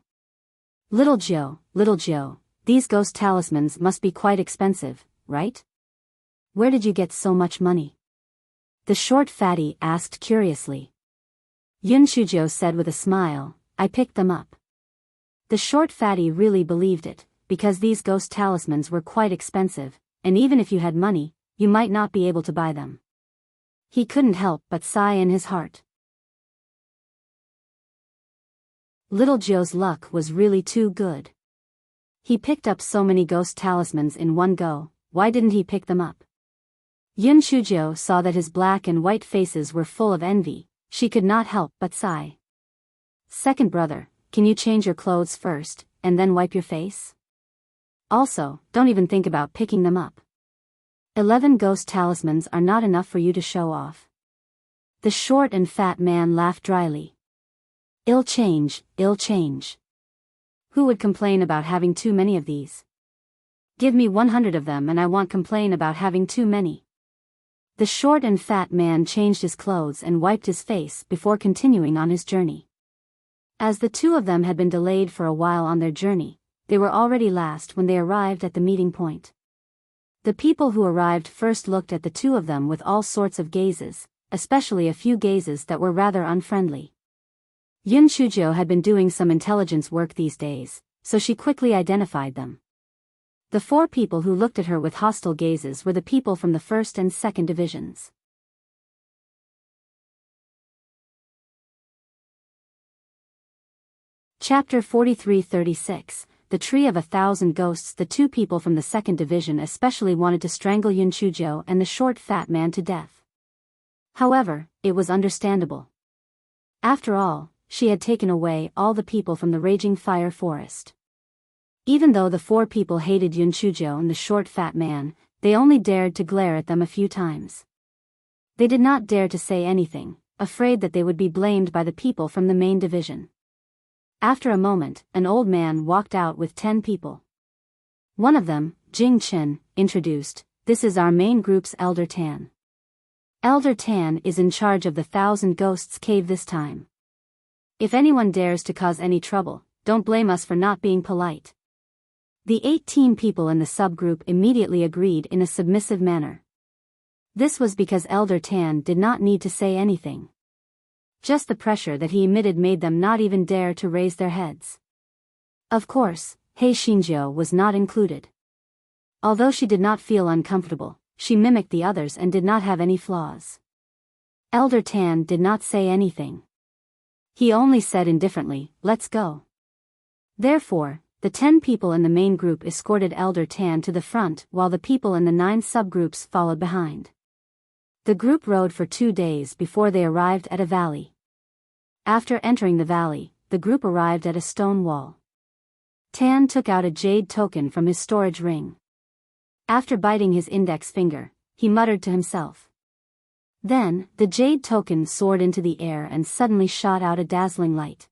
Speaker 1: Little Jiao, these ghost talismans must be quite expensive, right? Where did you get so much money?" the short fatty asked curiously. Yun Shujo said with a smile, "I picked them up." The short fatty really believed it, because these ghost talismans were quite expensive, and even if you had money, you might not be able to buy them. He couldn't help but sigh in his heart. Little Joe's luck was really too good. He picked up so many ghost talismans in one go. Why didn't he pick them up? Yun Shujo saw that his black and white faces were full of envy. She could not help but sigh. "Second brother, can you change your clothes first, and then wipe your face? Also, don't even think about picking them up. 11 ghost talismans are not enough for you to show off." The short and fat man laughed dryly. I'll change. Who would complain about having too many of these? Give me 100 of them and I won't complain about having too many." The short and fat man changed his clothes and wiped his face before continuing on his journey. As the two of them had been delayed for a while on their journey, they were already last when they arrived at the meeting point. The people who arrived first looked at the two of them with all sorts of gazes, especially a few gazes that were rather unfriendly. Yun Shujo had been doing some intelligence work these days. so she quickly identified them. The 4 people who looked at her with hostile gazes were the people from the 1st and 2nd divisions. Chapter 43-36, The Tree of 1,000 Ghosts. The 2 people from the 2nd division especially wanted to strangle Yun Chuzhou and the short fat man to death. However, it was understandable. After all, she had taken away all the people from the raging fire forest. Even though the 4 people hated Yun Chuzhou and the short fat man, they only dared to glare at them a few times. They did not dare to say anything, afraid that they would be blamed by the people from the main division. After a moment, an old man walked out with 10 people. One of them, Jing Chen, introduced, "This is our main group's Elder Tan. Elder Tan is in charge of the 1,000 Ghosts cave this time. If anyone dares to cause any trouble, don't blame us for not being polite." The 18 people in the subgroup immediately agreed in a submissive manner. This was because Elder Tan did not need to say anything. Just the pressure that he emitted made them not even dare to raise their heads. Of course, He Xinjiu was not included. Although she did not feel uncomfortable, she mimicked the others and did not have any flaws. Elder Tan did not say anything. He only said indifferently, "Let's go." Therefore, the 10 people in the main group escorted Elder Tan to the front while the people in the 9 subgroups followed behind. The group rode for 2 days before they arrived at a valley. After entering the valley, the group arrived at a stone wall. Tan took out a jade token from his storage ring. After biting his index finger, he muttered to himself. Then, the jade token soared into the air and suddenly shot out a dazzling light.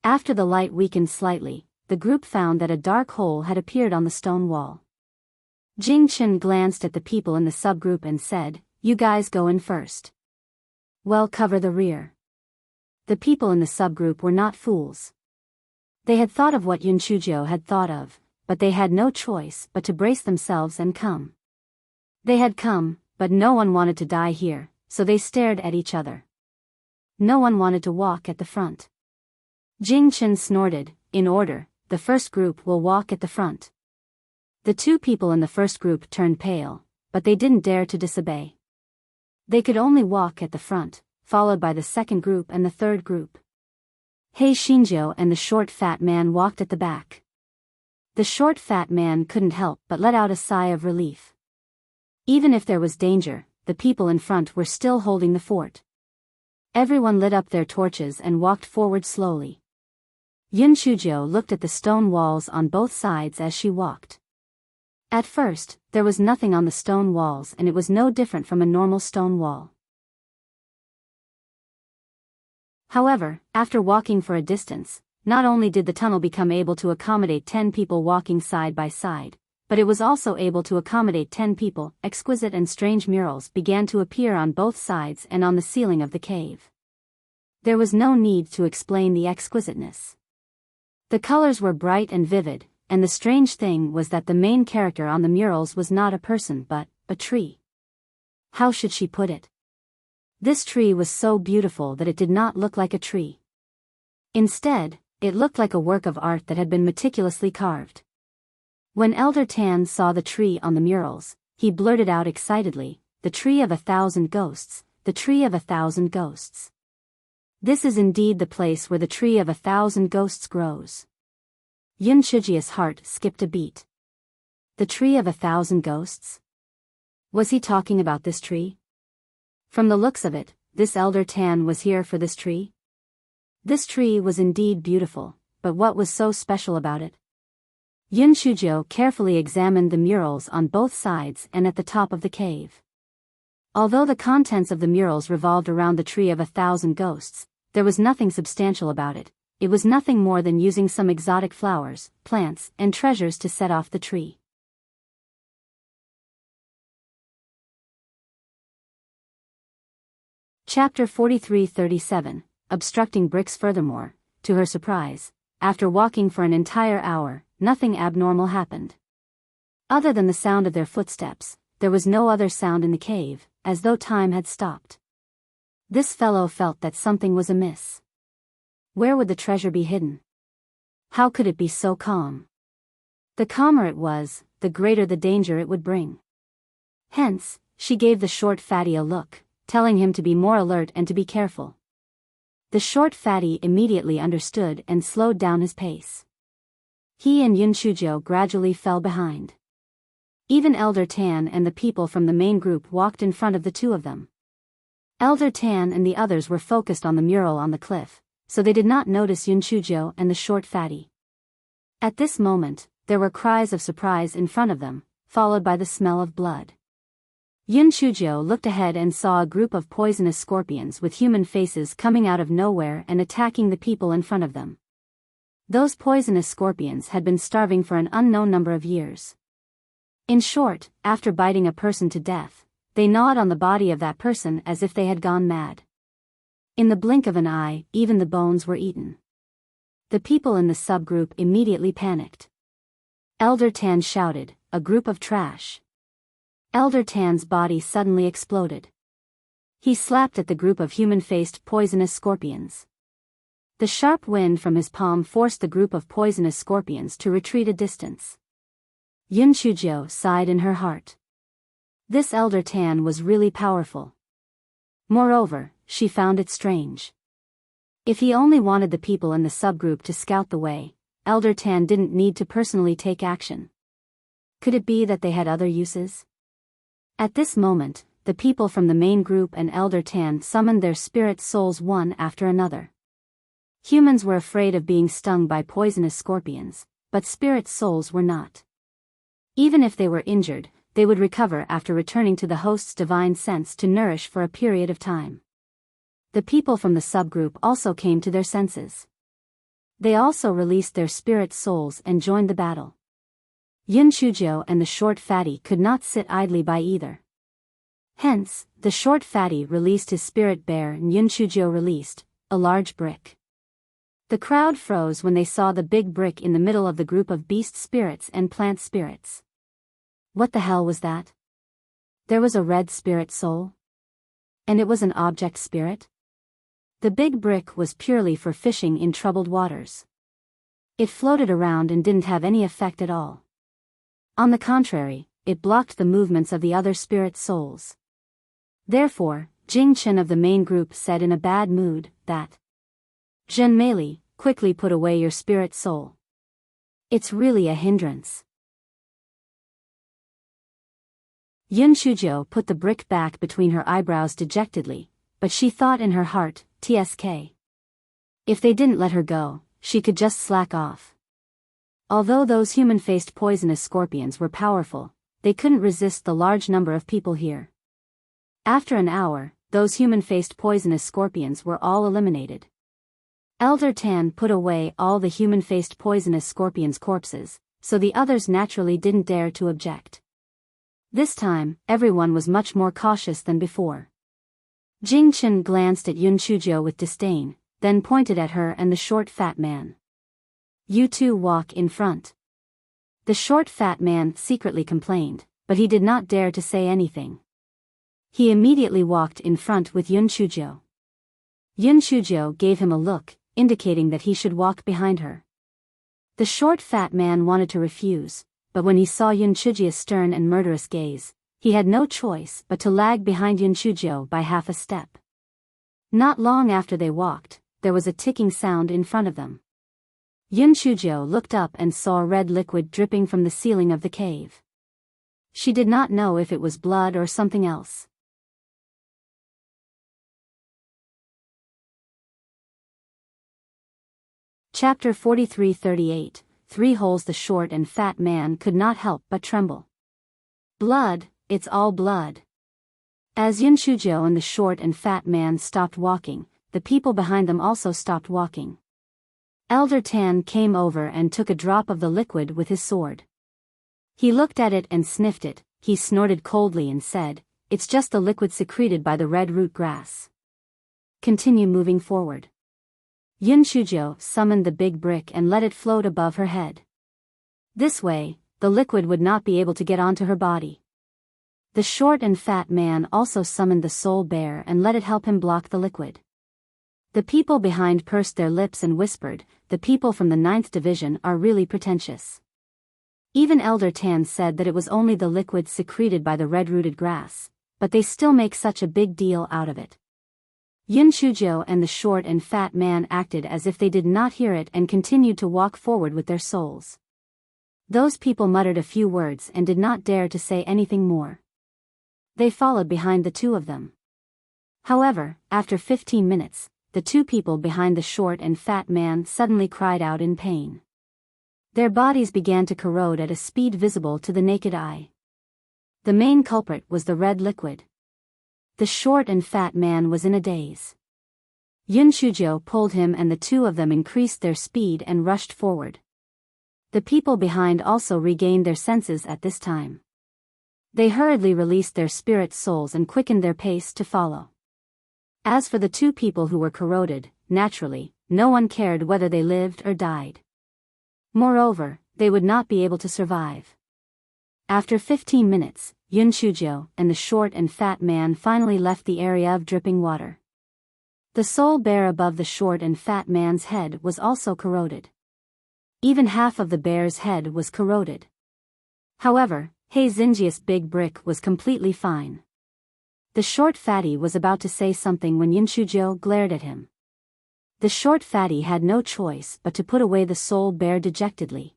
Speaker 1: After the light weakened slightly, the group found that a dark hole had appeared on the stone wall. Jing Chen glanced at the people in the subgroup and said, "You guys go in first. Well, cover the rear." The people in the subgroup were not fools. They had thought of what Yun Chuzhou had thought of, but they had no choice but to brace themselves and come. They had come, but no one wanted to die here, so they stared at each other. No one wanted to walk at the front. Jing Chen snorted, "In order, the first group will walk at the front." The 2 people in the first group turned pale, but they didn't dare to disobey. They could only walk at the front, followed by the second group and the third group. He Xinjiu and the short fat man walked at the back. The short fat man couldn't help but let out a sigh of relief. Even if there was danger, the people in front were still holding the fort. Everyone lit up their torches and walked forward slowly. Yun Chuzhou looked at the stone walls on both sides as she walked. At first, there was nothing on the stone walls and it was no different from a normal stone wall. However, after walking for a distance, not only did the tunnel become able to accommodate 10 people walking side by side, but it was also able to accommodate 10 people. Exquisite and strange murals began to appear on both sides and on the ceiling of the cave. There was no need to explain the exquisiteness. The colors were bright and vivid, and the strange thing was that the main character on the murals was not a person but a tree. How should she put it? This tree was so beautiful that it did not look like a tree. Instead, it looked like a work of art that had been meticulously carved. When Elder Tan saw the tree on the murals, he blurted out excitedly, "The tree of 1,000 ghosts, the tree of 1,000 ghosts. This is indeed the place where the tree of 1,000 ghosts grows." Yun Chuzhiu's heart skipped a beat. The tree of 1,000 ghosts? Was he talking about this tree? From the looks of it, this Elder Tan was here for this tree? This tree was indeed beautiful, but what was so special about it? Yun Chuzhou carefully examined the murals on both sides and at the top of the cave. Although the contents of the murals revolved around the tree of 1,000 ghosts, there was nothing substantial about it. It was nothing more than using some exotic flowers, plants, and treasures to set off the tree. Chapter 43-37, Obstructing Bricks. Furthermore, to her surprise, after walking for an entire hour, nothing abnormal happened. Other than the sound of their footsteps, there was no other sound in the cave, as though time had stopped. This fellow felt that something was amiss. Where would the treasure be hidden? How could it be so calm? The calmer it was, the greater the danger it would bring. Hence, she gave the short fatty a look, telling him to be more alert and to be careful. The short fatty immediately understood and slowed down his pace. He and Yun Chujo gradually fell behind. Even Elder Tan and the people from the main group walked in front of the two of them. Elder Tan and the others were focused on the mural on the cliff, so they did not notice Yun Chujo and the short fatty. At this moment, there were cries of surprise in front of them, followed by the smell of blood. Yun Chujo looked ahead and saw a group of poisonous scorpions with human faces coming out of nowhere and attacking the people in front of them. Those poisonous scorpions had been starving for an unknown number of years. In short, after biting a person to death, they gnawed on the body of that person as if they had gone mad. In the blink of an eye, even the bones were eaten. The people in the subgroup immediately panicked. Elder Tan shouted, "A group of trash." Elder Tan's body suddenly exploded. He slapped at the group of human-faced poisonous scorpions. The sharp wind from his palm forced the group of poisonous scorpions to retreat a distance. Yun Chujo sighed in her heart. This Elder Tan was really powerful. Moreover, she found it strange. If he only wanted the people in the subgroup to scout the way, Elder Tan didn't need to personally take action. Could it be that they had other uses? At this moment, the people from the main group and Elder Tan summoned their spirit souls one after another. Humans were afraid of being stung by poisonous scorpions, but spirit souls were not. Even if they were injured, they would recover after returning to the host's divine sense to nourish for a period of time. The people from the subgroup also came to their senses. They also released their spirit souls and joined the battle. Yun Chujo and the short fatty could not sit idly by either. Hence, the short fatty released his spirit bear and Yun Chujo released a large brick. The crowd froze when they saw the big brick in the middle of the group of beast spirits and plant spirits. What the hell was that? There was a red spirit soul? And it was an object spirit? The big brick was purely for fishing in troubled waters. It floated around and didn't have any effect at all. On the contrary, it blocked the movements of the other spirit souls. Therefore, Jing Chen of the main group said in a bad mood that Zhen Meili, quickly put away your spirit soul. It's really a hindrance. Yun Chujo put the brick back between her eyebrows dejectedly, but she thought in her heart, TSK. If they didn't let her go, she could just slack off. Although those human-faced poisonous scorpions were powerful, they couldn't resist the large number of people here. After an hour, those human-faced poisonous scorpions were all eliminated. Elder Tan put away all the human-faced poisonous scorpions' corpses, so the others naturally didn't dare to object. This time, everyone was much more cautious than before. Jing Chen glanced at Yun Chujo with disdain, then pointed at her and the short fat man. You two walk in front. The short fat man secretly complained, but he did not dare to say anything. He immediately walked in front with Yun Chujo. Yun Chujo gave him a look, indicating that he should walk behind her. The short fat man wanted to refuse, but when he saw Yun Chujo's stern and murderous gaze, he had no choice but to lag behind Yun Chujo by half a step. Not long after they walked, there was a ticking sound in front of them. Yun Chujo looked up and saw red liquid dripping from the ceiling of the cave. She did not know if it was blood or something else. Chapter 43-38, 3 holes. The short and fat man could not help but tremble. Blood, it's all blood. As Yun Chujo and the short and fat man stopped walking, the people behind them also stopped walking. Elder Tan came over and took a drop of the liquid with his sword. He looked at it and sniffed it, he snorted coldly and said, "It's just the liquid secreted by the red root grass. Continue moving forward." Yun Chujo summoned the big brick and let it float above her head. This way, the liquid would not be able to get onto her body. The short and fat man also summoned the soul bear and let it help him block the liquid. The people behind pursed their lips and whispered, "The people from the 9th Division are really pretentious." Even Elder Tan said that it was only the liquid secreted by the red-rooted grass, but they still make such a big deal out of it. Yun Chujio and the short and fat man acted as if they did not hear it and continued to walk forward with their souls. Those people muttered a few words and did not dare to say anything more. They followed behind the two of them. However, after 15 minutes, the two people behind the short and fat man suddenly cried out in pain. Their bodies began to corrode at a speed visible to the naked eye. The main culprit was the red liquid. The short and fat man was in a daze. Yun Chujio pulled him and the two of them increased their speed and rushed forward. The people behind also regained their senses at this time. They hurriedly released their spirit souls and quickened their pace to follow. As for the two people who were corroded, naturally, no one cared whether they lived or died. Moreover, they would not be able to survive. After 15 minutes, Yun Chujio and the short and fat man finally left the area of dripping water. The soul bear above the short and fat man's head was also corroded. Even half of the bear's head was corroded. However, Hei Xinjia's big brick was completely fine. The short fatty was about to say something when Yun Chujio glared at him. The short fatty had no choice but to put away the soul bear dejectedly.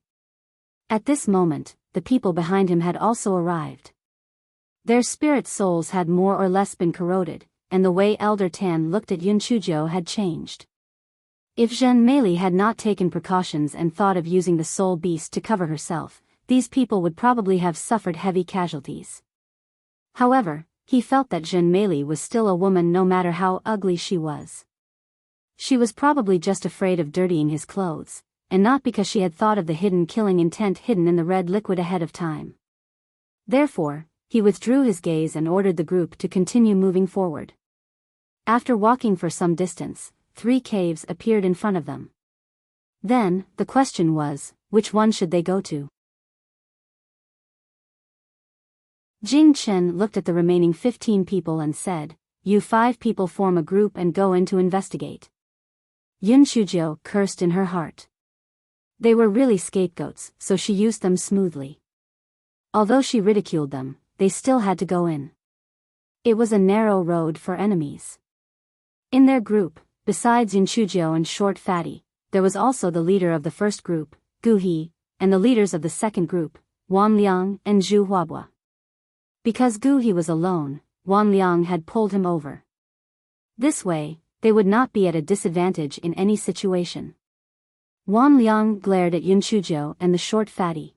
Speaker 1: At this moment, the people behind him had also arrived. Their spirit souls had more or less been corroded, and the way Elder Tan looked at Yun Chujio had changed. If Zhen Meili had not taken precautions and thought of using the soul beast to cover herself, these people would probably have suffered heavy casualties. However, he felt that Zhen Meili was still a woman no matter how ugly she was. She was probably just afraid of dirtying his clothes, and not because she had thought of the hidden killing intent hidden in the red liquid ahead of time. Therefore, he withdrew his gaze and ordered the group to continue moving forward. After walking for some distance, 3 caves appeared in front of them. Then, the question was, which one should they go to? Jing Chen looked at the remaining 15 people and said, "You 5 people form a group and go in to investigate." Yun Chujio cursed in her heart. They were really scapegoats, so she used them smoothly. Although she ridiculed them, they still had to go in. It was a narrow road for enemies. In their group, besides Yun Chujio and Short Fatty, there was also the leader of the first group, Gu He, and the leaders of the second group, Wan Liang and Zhu Huabua. Because Gu He was alone, Wan Liang had pulled him over. This way, they would not be at a disadvantage in any situation. Wan Liang glared at Yun Chujio and the Short Fatty.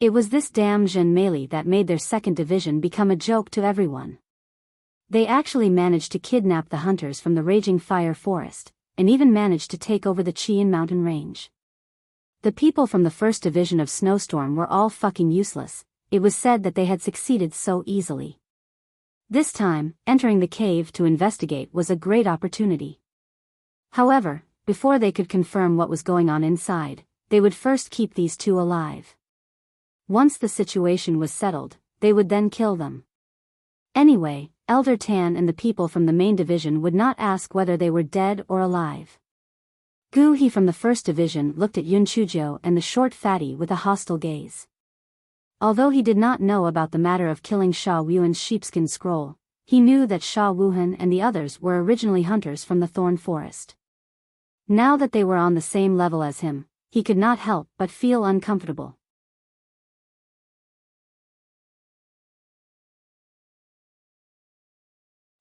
Speaker 1: It was this damn Zhen Meili that made their 2nd division become a joke to everyone. They actually managed to kidnap the hunters from the Raging Fire Forest, and even managed to take over the Qian mountain range. The people from the 1st division of Snowstorm were all fucking useless. It was said that they had succeeded so easily. This time, entering the cave to investigate was a great opportunity. However, before they could confirm what was going on inside, they would first keep these 2 alive. Once the situation was settled, they would then kill them. Anyway, Elder Tan and the people from the main division would not ask whether they were dead or alive. Gu He from the 1st division looked at Yun Chujio and the Short Fatty with a hostile gaze. Although he did not know about the matter of killing Sha Wuhan's sheepskin scroll, he knew that Sha Wuhan and the others were originally hunters from the Thorn Forest. Now that they were on the same level as him, he could not help but feel uncomfortable.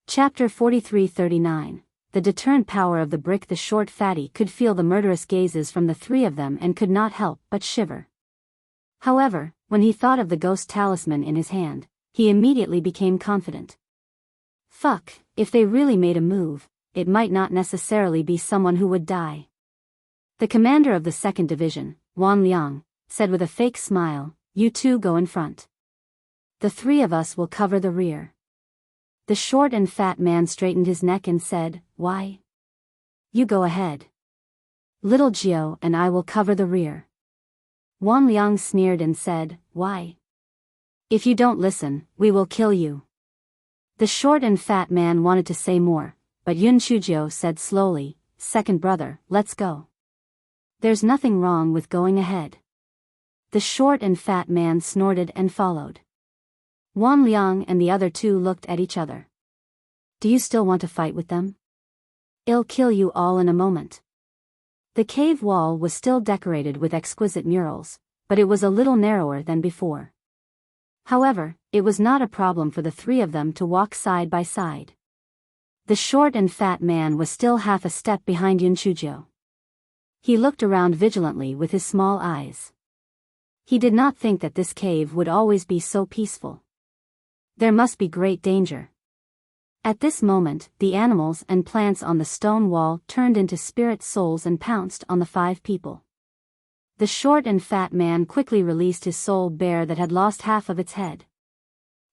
Speaker 1: Chapter 43-39. The deterrent power of the brick. The Short Fatty could feel the murderous gazes from the 3 of them and could not help but shiver. However, when he thought of the ghost talisman in his hand, he immediately became confident. Fuck, if they really made a move, it might not necessarily be someone who would die. The commander of the 2nd division, Wan Liang, said with a fake smile, "You 2 go in front. The 3 of us will cover the rear." The short and fat man straightened his neck and said, "Why? You go ahead. Little Gio and I will cover the rear." Wan Liang sneered and said, "Why? If you don't listen, we will kill you." The short and fat man wanted to say more, but Yun Chujio said slowly, "Second brother, let's go. There's nothing wrong with going ahead." The short and fat man snorted and followed. Wan Liang and the other two looked at each other. "Do you still want to fight with them? I'll kill you all in a moment." The cave wall was still decorated with exquisite murals, but it was a little narrower than before. However, it was not a problem for the three of them to walk side by side. The short and fat man was still half a step behind Yun Chujio. He looked around vigilantly with his small eyes. He did not think that this cave would always be so peaceful. There must be great danger. At this moment, the animals and plants on the stone wall turned into spirit souls and pounced on the 5 people. The short and fat man quickly released his soul bear that had lost half of its head.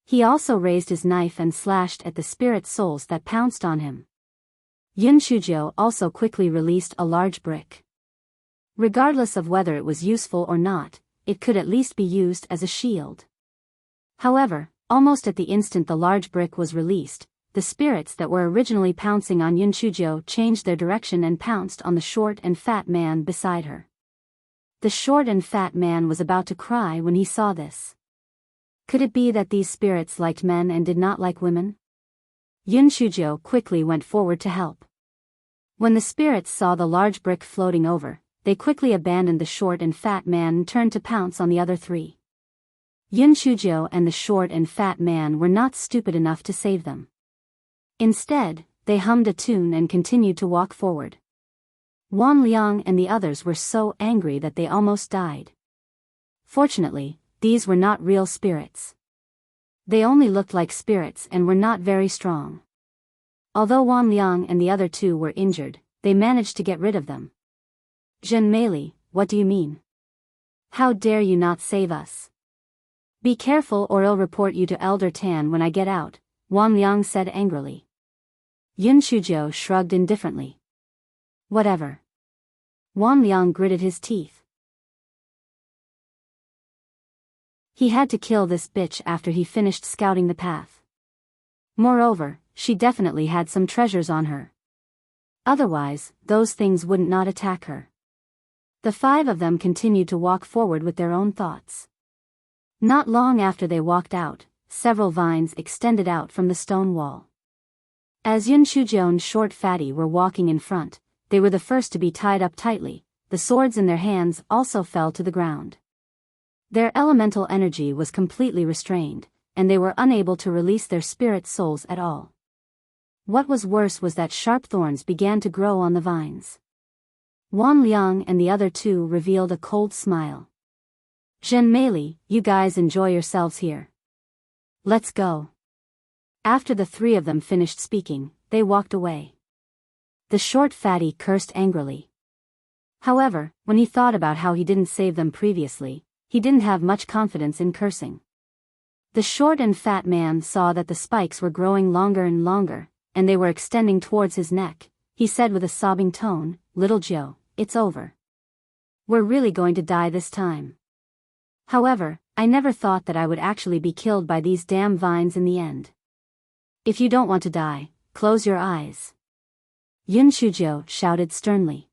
Speaker 1: He also raised his knife and slashed at the spirit souls that pounced on him. Yun Chujio also quickly released a large brick. Regardless of whether it was useful or not, it could at least be used as a shield. However, almost at the instant the large brick was released, the spirits that were originally pouncing on Yun Chujio changed their direction and pounced on the short and fat man beside her. The short and fat man was about to cry when he saw this. Could it be that these spirits liked men and did not like women? Yun Chujio quickly went forward to help. When the spirits saw the large brick floating over, they quickly abandoned the short and fat man and turned to pounce on the other 3. Yun Chujio and the short and fat man were not stupid enough to save them. Instead, they hummed a tune and continued to walk forward. Wan Liang and the others were so angry that they almost died. Fortunately, these were not real spirits. They only looked like spirits and were not very strong. Although Wan Liang and the other 2 were injured, they managed to get rid of them. "Zhen Meili, what do you mean? How dare you not save us? Be careful or I'll report you to Elder Tan when I get out," Wan Liang said angrily. Yun Chujio shrugged indifferently. "Whatever." Wan Liang gritted his teeth. He had to kill this bitch after he finished scouting the path. Moreover, she definitely had some treasures on her. Otherwise, those things wouldn't not attack her. The 5 of them continued to walk forward with their own thoughts. Not long after they walked out, several vines extended out from the stone wall. As Yun Chujio and Short Fatty were walking in front, they were the first to be tied up tightly. The swords in their hands also fell to the ground. Their elemental energy was completely restrained, and they were unable to release their spirit souls at all. What was worse was that sharp thorns began to grow on the vines. Wan Liang and the other 2 revealed a cold smile. "Zhen Meili, you guys enjoy yourselves here. Let's go." After the 3 of them finished speaking, they walked away. The short fatty cursed angrily. However, when he thought about how he didn't save them previously, he didn't have much confidence in cursing. The short and fat man saw that the spikes were growing longer and longer, and they were extending towards his neck. He said with a sobbing tone, "Little Joe, it's over. We're really going to die this time. However, I never thought that I would actually be killed by these damn vines in the end. If you don't want to die, close your eyes." Yun Chujio shouted sternly.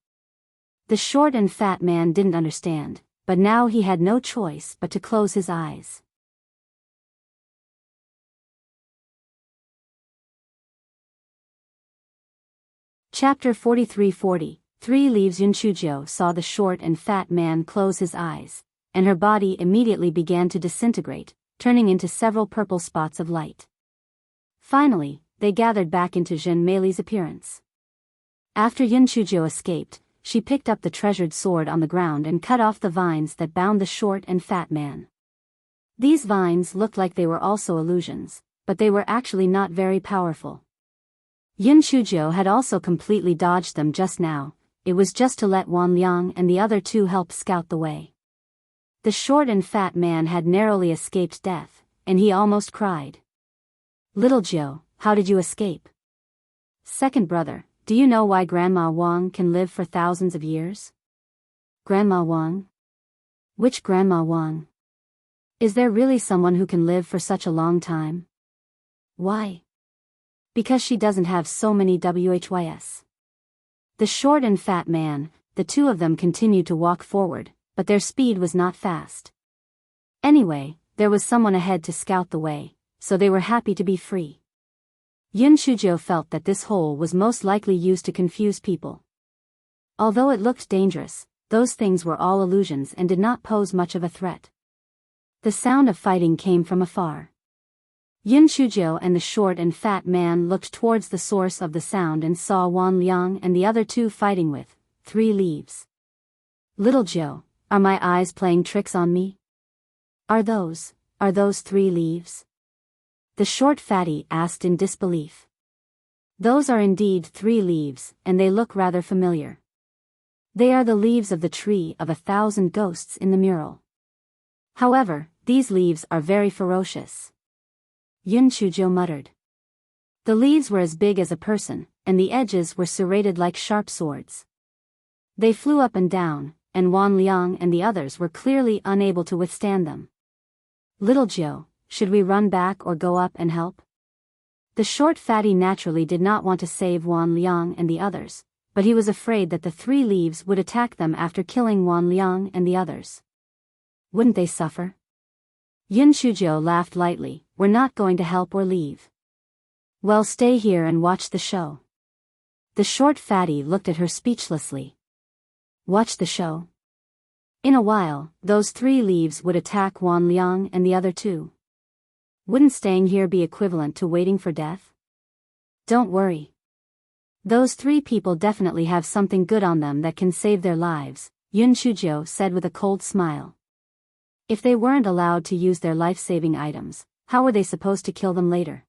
Speaker 1: The short and fat man didn't understand, but now he had no choice but to close his eyes. Chapter 43:40. 3 leaves. Yun Chujio saw the short and fat man close his eyes, and her body immediately began to disintegrate, turning into several purple spots of light. Finally, they gathered back into Zhen Meili's appearance. After Yun Chujio escaped, she picked up the treasured sword on the ground and cut off the vines that bound the short and fat man. These vines looked like they were also illusions, but they were actually not very powerful. Yun Chujio had also completely dodged them just now. It was just to let Wan Liang and the other 2 help scout the way. The short and fat man had narrowly escaped death, and he almost cried. "Little Joe, how did you escape? Second brother, do you know why Grandma Wang can live for thousands of years?" "Grandma Wang? Which Grandma Wang? Is there really someone who can live for such a long time? Why?" Because she doesn't have so many WHYS. The short and fat man, the two of them continued to walk forward, but their speed was not fast. Anyway, there was someone ahead to scout the way, so they were happy to be free. Yun Shujo felt that this hole was most likely used to confuse people. Although it looked dangerous, those things were all illusions and did not pose much of a threat. The sound of fighting came from afar. Yun Shujo and the short and fat man looked towards the source of the sound and saw Wan Liang and the other two fighting with 3 leaves. Little Joe, are my eyes playing tricks on me? Are those 3 leaves? The short fatty asked in disbelief. Those are indeed 3 leaves, and they look rather familiar. They are the leaves of the tree of 1,000 ghosts in the mural. However, these leaves are very ferocious. Yun Shujo muttered. The leaves were as big as a person, and the edges were serrated like sharp swords. They flew up and down, and Wan Liang and the others were clearly unable to withstand them. Little Joe, should we run back or go up and help? The short fatty naturally did not want to save Wan Liang and the others, but he was afraid that the 3 leaves would attack them after killing Wan Liang and the others. Wouldn't they suffer? Yun Shujo laughed lightly. We're not going to help or leave. Well, stay here and watch the show. The short fatty looked at her speechlessly. Watch the show? In a while, those 3 leaves would attack Wan Liang and the other 2. Wouldn't staying here be equivalent to waiting for death? Don't worry. Those 3 people definitely have something good on them that can save their lives, Yun Shujo said with a cold smile. If they weren't allowed to use their life-saving items, how were they supposed to kill them later?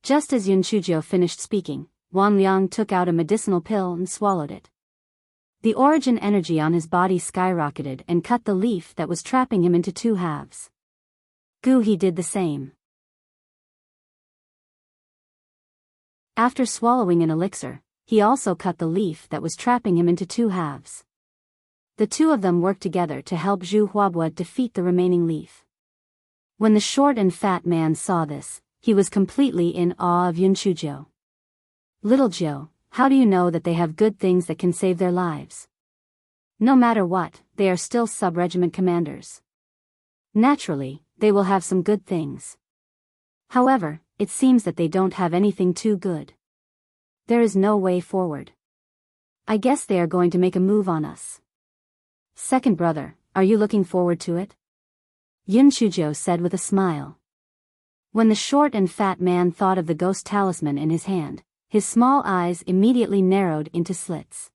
Speaker 1: Just as Yun Shujo finished speaking, Wan Liang took out a medicinal pill and swallowed it. The origin energy on his body skyrocketed and cut the leaf that was trapping him into 2 halves. He did the same. After swallowing an elixir, he also cut the leaf that was trapping him into 2 halves. The 2 of them worked together to help Zhu Huabua defeat the remaining leaf. When the short and fat man saw this, he was completely in awe of Yun Shujo. Little Joe, how do you know that they have good things that can save their lives? No matter what, they are still sub-regiment commanders. Naturally, they will have some good things. However, it seems that they don't have anything too good. There is no way forward. I guess they are going to make a move on us. Second brother, are you looking forward to it? Yun Shujo said with a smile. When the short and fat man thought of the ghost talisman in his hand, his small eyes immediately narrowed into slits.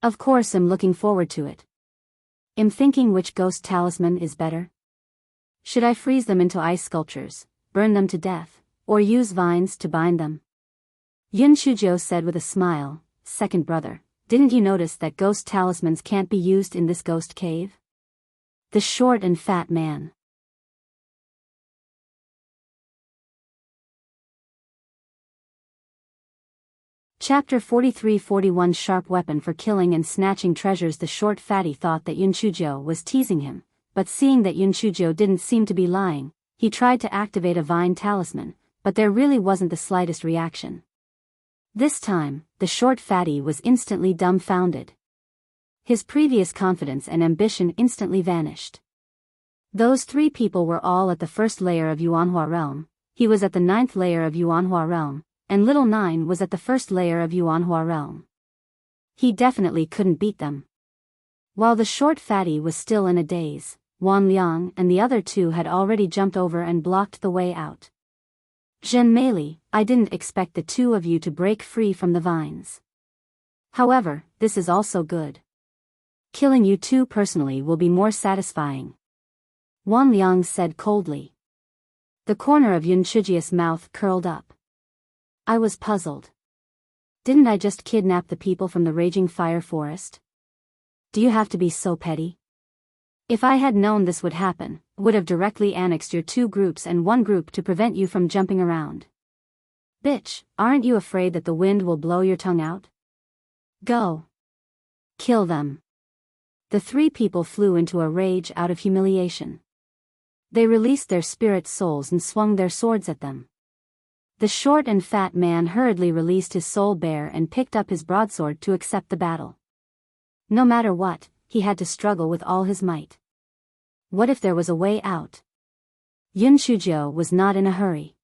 Speaker 1: Of course I'm looking forward to it. I'm thinking which ghost talisman is better. Should I freeze them into ice sculptures, burn them to death, or use vines to bind them? Yun Shujo said with a smile, second brother, didn't you notice that ghost talismans can't be used in this ghost cave? The short and fat man. Chapter 43-41 Sharp Weapon for Killing and Snatching Treasures. The short fatty thought that Yun Shujo was teasing him, but seeing that Yun Shujo didn't seem to be lying, he tried to activate a vine talisman, but there really wasn't the slightest reaction. This time, the short fatty was instantly dumbfounded. His previous confidence and ambition instantly vanished. Those 3 people were all at the 1st layer of Yuanhua realm, he was at the 9th layer of Yuanhua realm, and Little 9 was at the 1st layer of Yuanhua realm. He definitely couldn't beat them. While the short fatty was still in a daze, Wan Liang and the other 2 had already jumped over and blocked the way out. Zhen Meili, I didn't expect the 2 of you to break free from the vines. However, this is also good. Killing you 2 personally will be more satisfying. Wan Liang said coldly. The corner of Yun Shuji's mouth curled up. I was puzzled. Didn't I just kidnap the people from the Raging Fire Forest? Do you have to be so petty? If I had known this would happen, would have directly annexed your 2 groups and 1 group to prevent you from jumping around. Bitch, aren't you afraid that the wind will blow your tongue out? Go. Kill them. The 3 people flew into a rage out of humiliation. They released their spirit souls and swung their swords at them. The short and fat man hurriedly released his soul bear and picked up his broadsword to accept the battle. No matter what, he had to struggle with all his might. What if there was a way out? Yun Chujio was not in a hurry.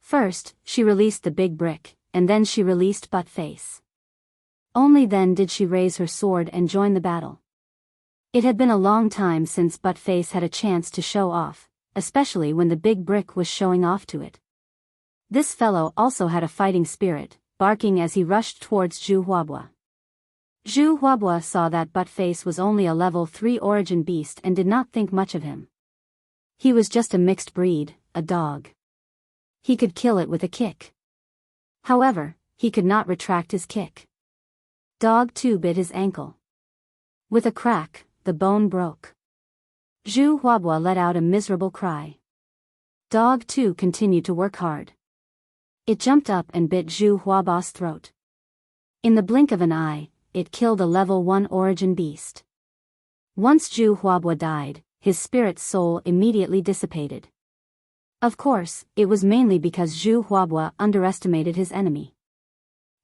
Speaker 1: First, she released the big brick, and then she released Buttface. Only then did she raise her sword and join the battle. It had been a long time since Buttface had a chance to show off, especially when the big brick was showing off to it. This fellow also had a fighting spirit, barking as he rushed towards Zhu Huabua. Zhu Huabua saw that Buttface was only a level 3 origin beast and did not think much of him. He was just a mixed breed, a dog. He could kill it with a kick. However, he could not retract his kick. Dog too bit his ankle. With a crack, the bone broke. Zhu Huabua let out a miserable cry. Dog too continued to work hard. It jumped up and bit Zhu Huabua's throat. In the blink of an eye, it killed a level 1 origin beast. Once Zhu Huabua died, his spirit's soul immediately dissipated. Of course, it was mainly because Zhu Huabua underestimated his enemy.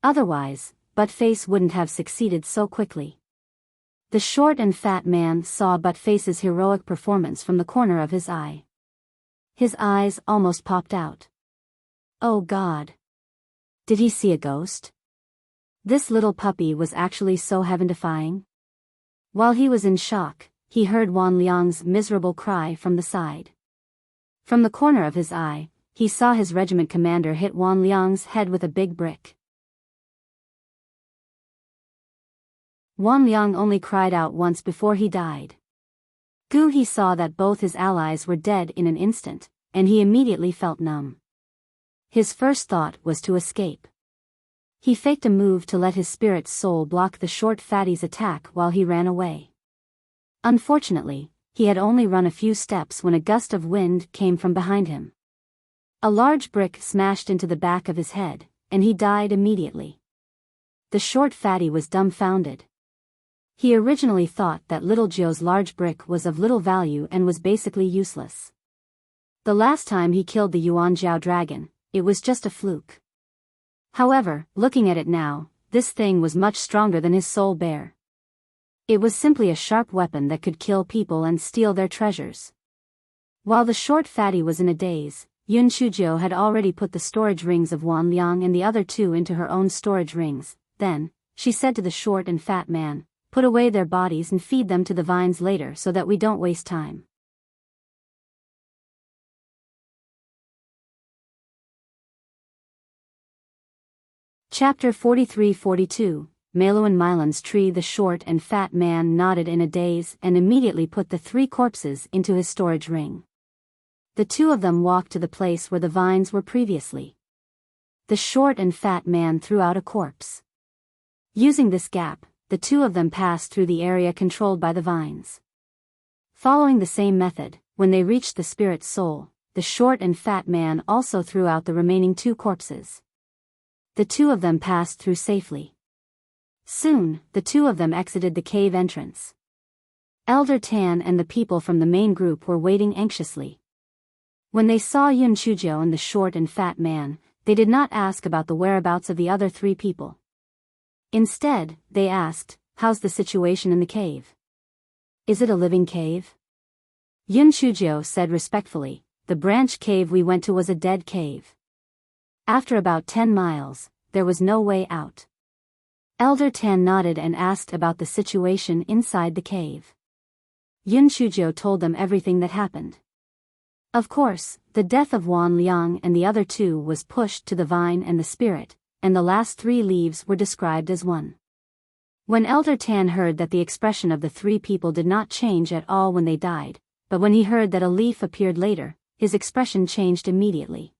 Speaker 1: Otherwise, Buttface wouldn't have succeeded so quickly. The short and fat man saw Buttface's heroic performance from the corner of his eye. His eyes almost popped out. Oh God! Did he see a ghost? This little puppy was actually so heaven-defying. While he was in shock, he heard Wan Liang's miserable cry from the side. From the corner of his eye, he saw his regiment commander hit Wan Liang's head with a big brick. Wan Liang only cried out once before he died. He saw that both his allies were dead in an instant, and he immediately felt numb. His first thought was to escape. He faked a move to let his spirit's soul block the short fatty's attack while he ran away. Unfortunately, he had only run a few steps when a gust of wind came from behind him. A large brick smashed into the back of his head, and he died immediately. The short fatty was dumbfounded. He originally thought that Little Jio's large brick was of little value and was basically useless. The last time he killed the Yuanjiao dragon, it was just a fluke. However, looking at it now, this thing was much stronger than his soul bear. It was simply a sharp weapon that could kill people and steal their treasures. While the short fatty was in a daze, Yun Chujio had already put the storage rings of Wan Liang and the other two into her own storage rings. Then, she said to the short and fat man, "Put away their bodies and feed them to the vines later so that we don't waste time." Chapter 43-42, Maluan Milan's tree. The short and fat man nodded in a daze and immediately put the 3 corpses into his storage ring. The 2 of them walked to the place where the vines were previously. The short and fat man threw out a corpse. Using this gap, the 2 of them passed through the area controlled by the vines. Following the same method, when they reached the spirit's soul, the short and fat man also threw out the remaining 2 corpses. The 2 of them passed through safely. Soon, the 2 of them exited the cave entrance. Elder Tan and the people from the main group were waiting anxiously. When they saw Yun Chujio and the short and fat man, they did not ask about the whereabouts of the other 3 people. Instead, they asked, "How's the situation in the cave? Is it a living cave?" Yun Chujio said respectfully, "The branch cave we went to was a dead cave. After about 10 miles, there was no way out." Elder Tan nodded and asked about the situation inside the cave. Yun Chujio told them everything that happened. Of course, the death of Wan Liang and the other 2 was pushed to the vine and the spirit, and the last 3 leaves were described as one. When Elder Tan heard that the expression of the 3 people did not change at all when they died, but when he heard that a leaf appeared later, his expression changed immediately.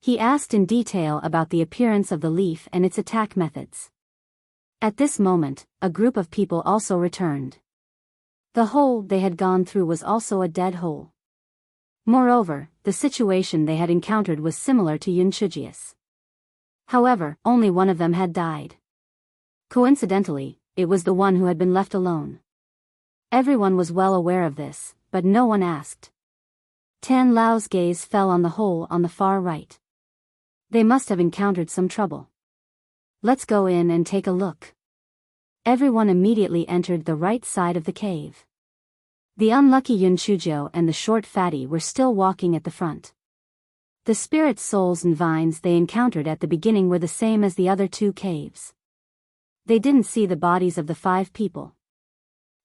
Speaker 1: He asked in detail about the appearance of the leaf and its attack methods. At this moment, a group of people also returned. The hole they had gone through was also a dead hole. Moreover, the situation they had encountered was similar to Yun Chujio's. However, only one of them had died. Coincidentally, it was the one who had been left alone. Everyone was well aware of this, but no one asked. Tan Lao's gaze fell on the hole on the far right. They must have encountered some trouble. Let's go in and take a look. Everyone immediately entered the right side of the cave. The unlucky Yun Chujo and the short fatty were still walking at the front. The spirit souls and vines they encountered at the beginning were the same as the other two caves. They didn't see the bodies of the 5 people.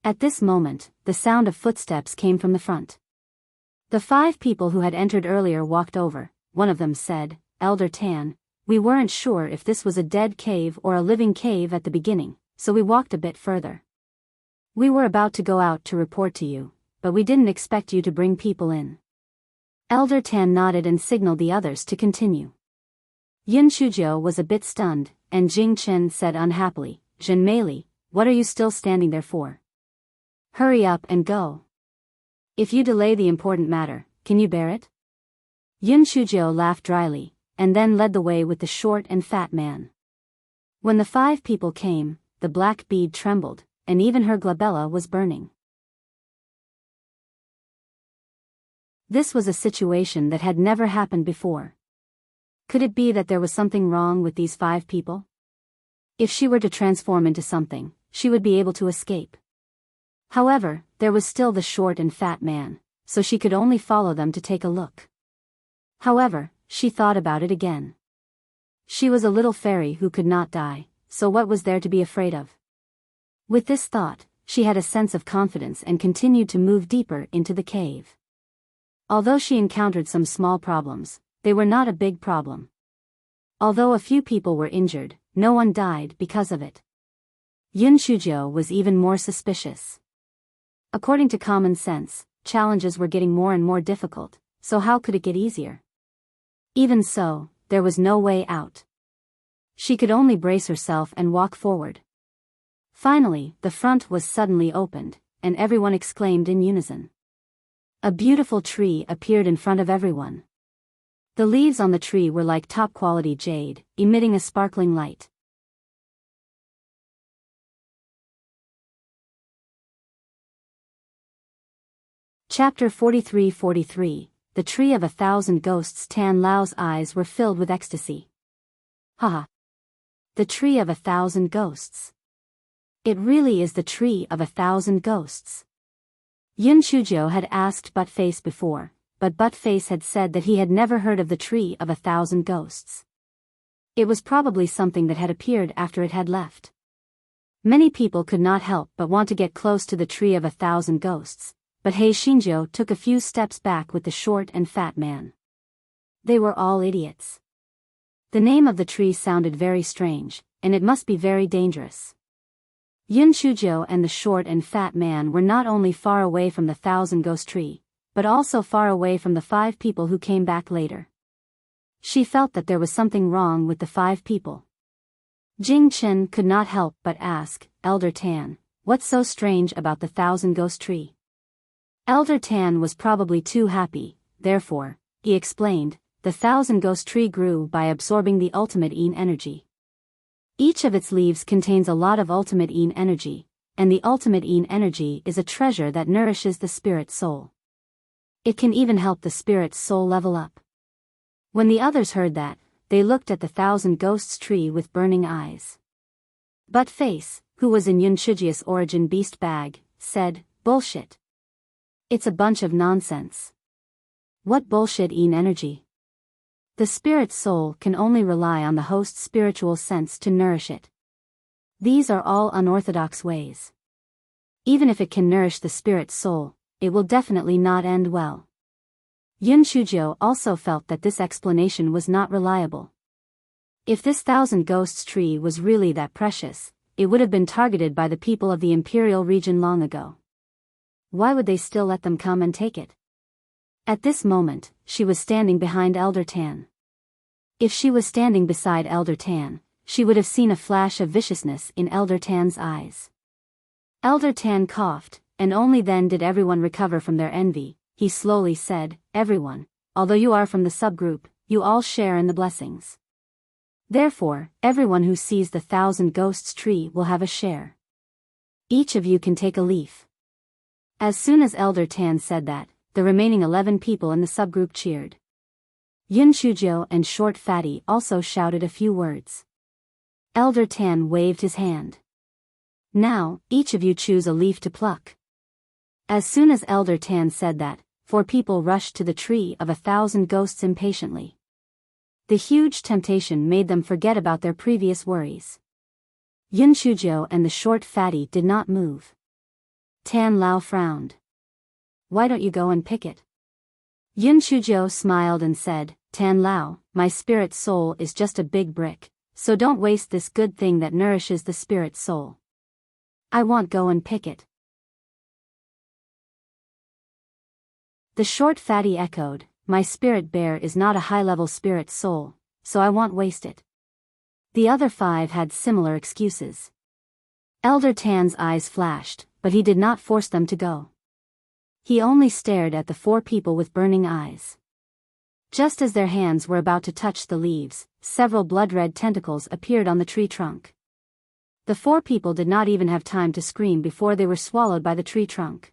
Speaker 1: At this moment, the sound of footsteps came from the front. The 5 people who had entered earlier walked over. One of them said, "Elder Tan, we weren't sure if this was a dead cave or a living cave at the beginning, so we walked a bit further. We were about to go out to report to you, but we didn't expect you to bring people in." Elder Tan nodded and signaled the others to continue. Yun Chujo was a bit stunned, and Jing Chen said unhappily, "Zhen Meili, what are you still standing there for? Hurry up and go. If you delay the important matter, can you bear it?" Yun Chujo laughed dryly, and then led the way with the short and fat man. When the 5 people came, the black bead trembled, and even her glabella was burning. This was a situation that had never happened before. Could it be that there was something wrong with these 5 people? If she were to transform into something, she would be able to escape. However, there was still the short and fat man, so she could only follow them to take a look. However, she thought about it again. She was a little fairy who could not die, so what was there to be afraid of? With this thought, she had a sense of confidence and continued to move deeper into the cave. Although she encountered some small problems, they were not a big problem. Although a few people were injured, no one died because of it. Yun Chujo was even more suspicious. According to common sense, challenges were getting more and more difficult, so how could it get easier? Even so, there was no way out. She could only brace herself and walk forward. Finally, the front was suddenly opened, and everyone exclaimed in unison. A beautiful tree appeared in front of everyone. The leaves on the tree were like top-quality jade, emitting a sparkling light. Chapter 43-43, The Tree of 1,000 Ghosts. Tan Lao's eyes were filled with ecstasy. Haha! The Tree of 1,000 Ghosts. It really is the Tree of 1,000 Ghosts. Yun Chujo had asked Buttface before, but Buttface had said that he had never heard of the Tree of 1,000 Ghosts. It was probably something that had appeared after it had left. Many people could not help but want to get close to the Tree of 1,000 Ghosts, but Hei Shinjo took a few steps back with the short and fat man. They were all idiots. The name of the tree sounded very strange, and it must be very dangerous. Yun Chujo and the short and fat man were not only far away from the 1,000 Ghost Tree, but also far away from the 5 people who came back later. She felt that there was something wrong with the 5 people. Jing Chen could not help but ask, "Elder Tan, what's so strange about the 1,000 Ghost Tree?" Elder Tan was probably too happy, therefore, he explained, the 1,000 Ghost Tree grew by absorbing the ultimate Yin energy. Each of its leaves contains a lot of ultimate Yin energy, and the ultimate Yin energy is a treasure that nourishes the spirit soul. It can even help the spirit soul level up. When the others heard that, they looked at the 1,000 Ghosts Tree with burning eyes. Buttface, who was in Yun Chujo's origin beast bag, said, "Bullshit. It's a bunch of nonsense. What bullshit Yin energy? The spirit soul can only rely on the host's spiritual sense to nourish it. These are all unorthodox ways. Even if it can nourish the spirit soul, it will definitely not end well." Yun Chujo also felt that this explanation was not reliable. If this 1,000 Ghosts Tree was really that precious, it would have been targeted by the people of the Imperial region long ago. Why would they still let them come and take it? At this moment, she was standing behind Elder Tan. If she was standing beside Elder Tan, she would have seen a flash of viciousness in Elder Tan's eyes. Elder Tan coughed, and only then did everyone recover from their envy. He slowly said, "Everyone, although you are from the subgroup, you all share in the blessings. Therefore, everyone who sees the 1,000 Ghosts Tree will have a share. Each of you can take a leaf." As soon as Elder Tan said that, the remaining 11 people in the subgroup cheered. Yun Chuzhou and Short Fatty also shouted a few words. Elder Tan waved his hand. Now, each of you choose a leaf to pluck. As soon as Elder Tan said that, 4 people rushed to the tree of 1,000 ghosts impatiently. The huge temptation made them forget about their previous worries. Yun Chuzhou and the Short Fatty did not move. Tan Lao frowned. Why don't you go and pick it? Yun Chuzhou smiled and said, Tan Lao, my spirit soul is just a big brick, so don't waste this good thing that nourishes the spirit soul. I won't go and pick it. The Short Fatty echoed, my spirit bear is not a high-level spirit soul, so I won't waste it. The other 5 had similar excuses. Elder Tan's eyes flashed, but he did not force them to go. He only stared at the 4 people with burning eyes. Just as their hands were about to touch the leaves, several blood-red tentacles appeared on the tree trunk. The 4 people did not even have time to scream before they were swallowed by the tree trunk.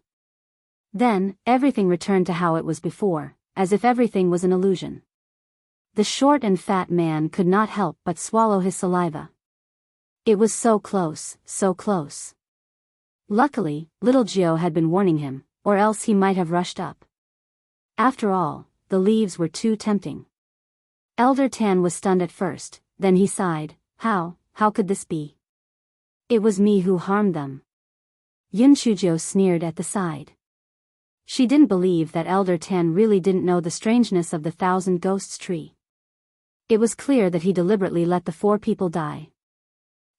Speaker 1: Then, everything returned to how it was before, as if everything was an illusion. The short and fat man could not help but swallow his saliva. It was so close, so close. Luckily, little Gio had been warning him, or else he might have rushed up. After all, the leaves were too tempting. Elder Tan was stunned at first, then he sighed, how could this be? It was me who harmed them. Yun Chuzhou sneered at the side. She didn't believe that Elder Tan really didn't know the strangeness of the 1,000 Ghosts tree. It was clear that he deliberately let the 4 people die.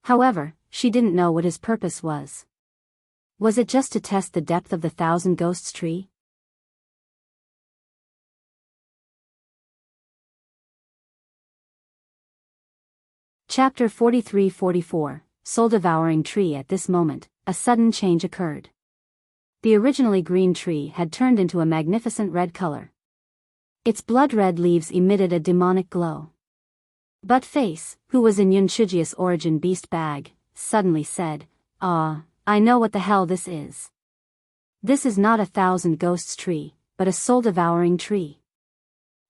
Speaker 1: However, she didn't know what his purpose was. Was it just to test the depth of the 1,000 Ghosts tree? Chapter 43-44, Soul-Devouring Tree. At this moment, a sudden change occurred. The originally green tree had turned into a magnificent red color. Its blood-red leaves emitted a demonic glow. But Face, who was in Yun Chuzhou's origin beast bag, suddenly said, I know what the hell this is. This is not a 1,000 Ghosts tree, but a soul-devouring tree.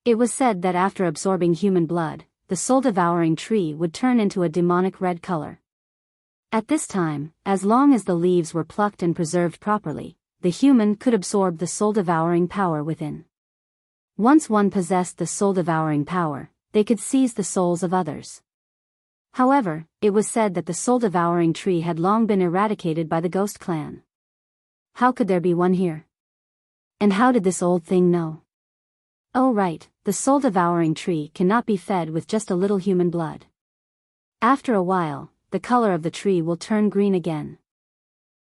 Speaker 1: It was said that after absorbing human blood, the soul-devouring tree would turn into a demonic red color. At this time, as long as the leaves were plucked and preserved properly, the human could absorb the soul-devouring power within. Once one possessed the soul-devouring power, they could seize the souls of others. However, it was said that the soul-devouring tree had long been eradicated by the Ghost Clan. How could there be one here? And how did this old thing know? Oh right, the soul-devouring tree cannot be fed with just a little human blood. After a while, the color of the tree will turn green again.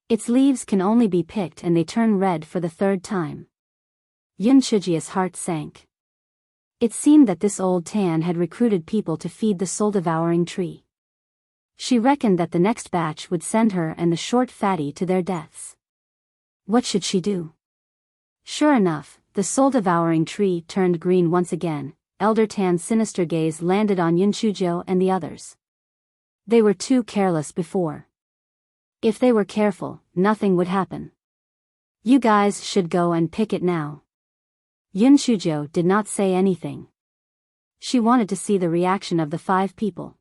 Speaker 1: Its leaves can only be picked and they turn red for the 3rd time. Yun Chuzhou's heart sank. It seemed that this old Tan had recruited people to feed the soul-devouring tree. She reckoned that the next batch would send her and the Short Fatty to their deaths. What should she do? Sure enough, the soul-devouring tree turned green once again. Elder Tan's sinister gaze landed on Yun Chuzhou and the others. They were too careless before. If they were careful, nothing would happen. You guys should go and pick it now. Yun Chuzhou did not say anything. She wanted to see the reaction of the 5 people.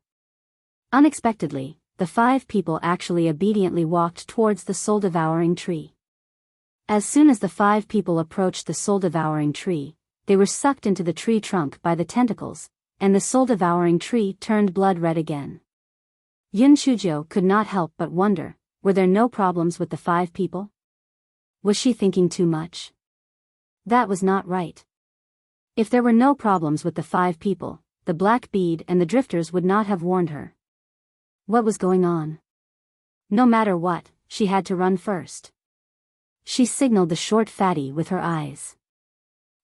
Speaker 1: Unexpectedly, the 5 people actually obediently walked towards the soul-devouring tree. As soon as the 5 people approached the soul-devouring tree, they were sucked into the tree trunk by the tentacles, and the soul-devouring tree turned blood red again. Yun Chuzhou could not help but wonder, were there no problems with the 5 people? Was she thinking too much? That was not right. If there were no problems with the 5 people, the Black Bead and the Drifters would not have warned her. What was going on? No matter what, she had to run first. She signaled the Short Fatty with her eyes.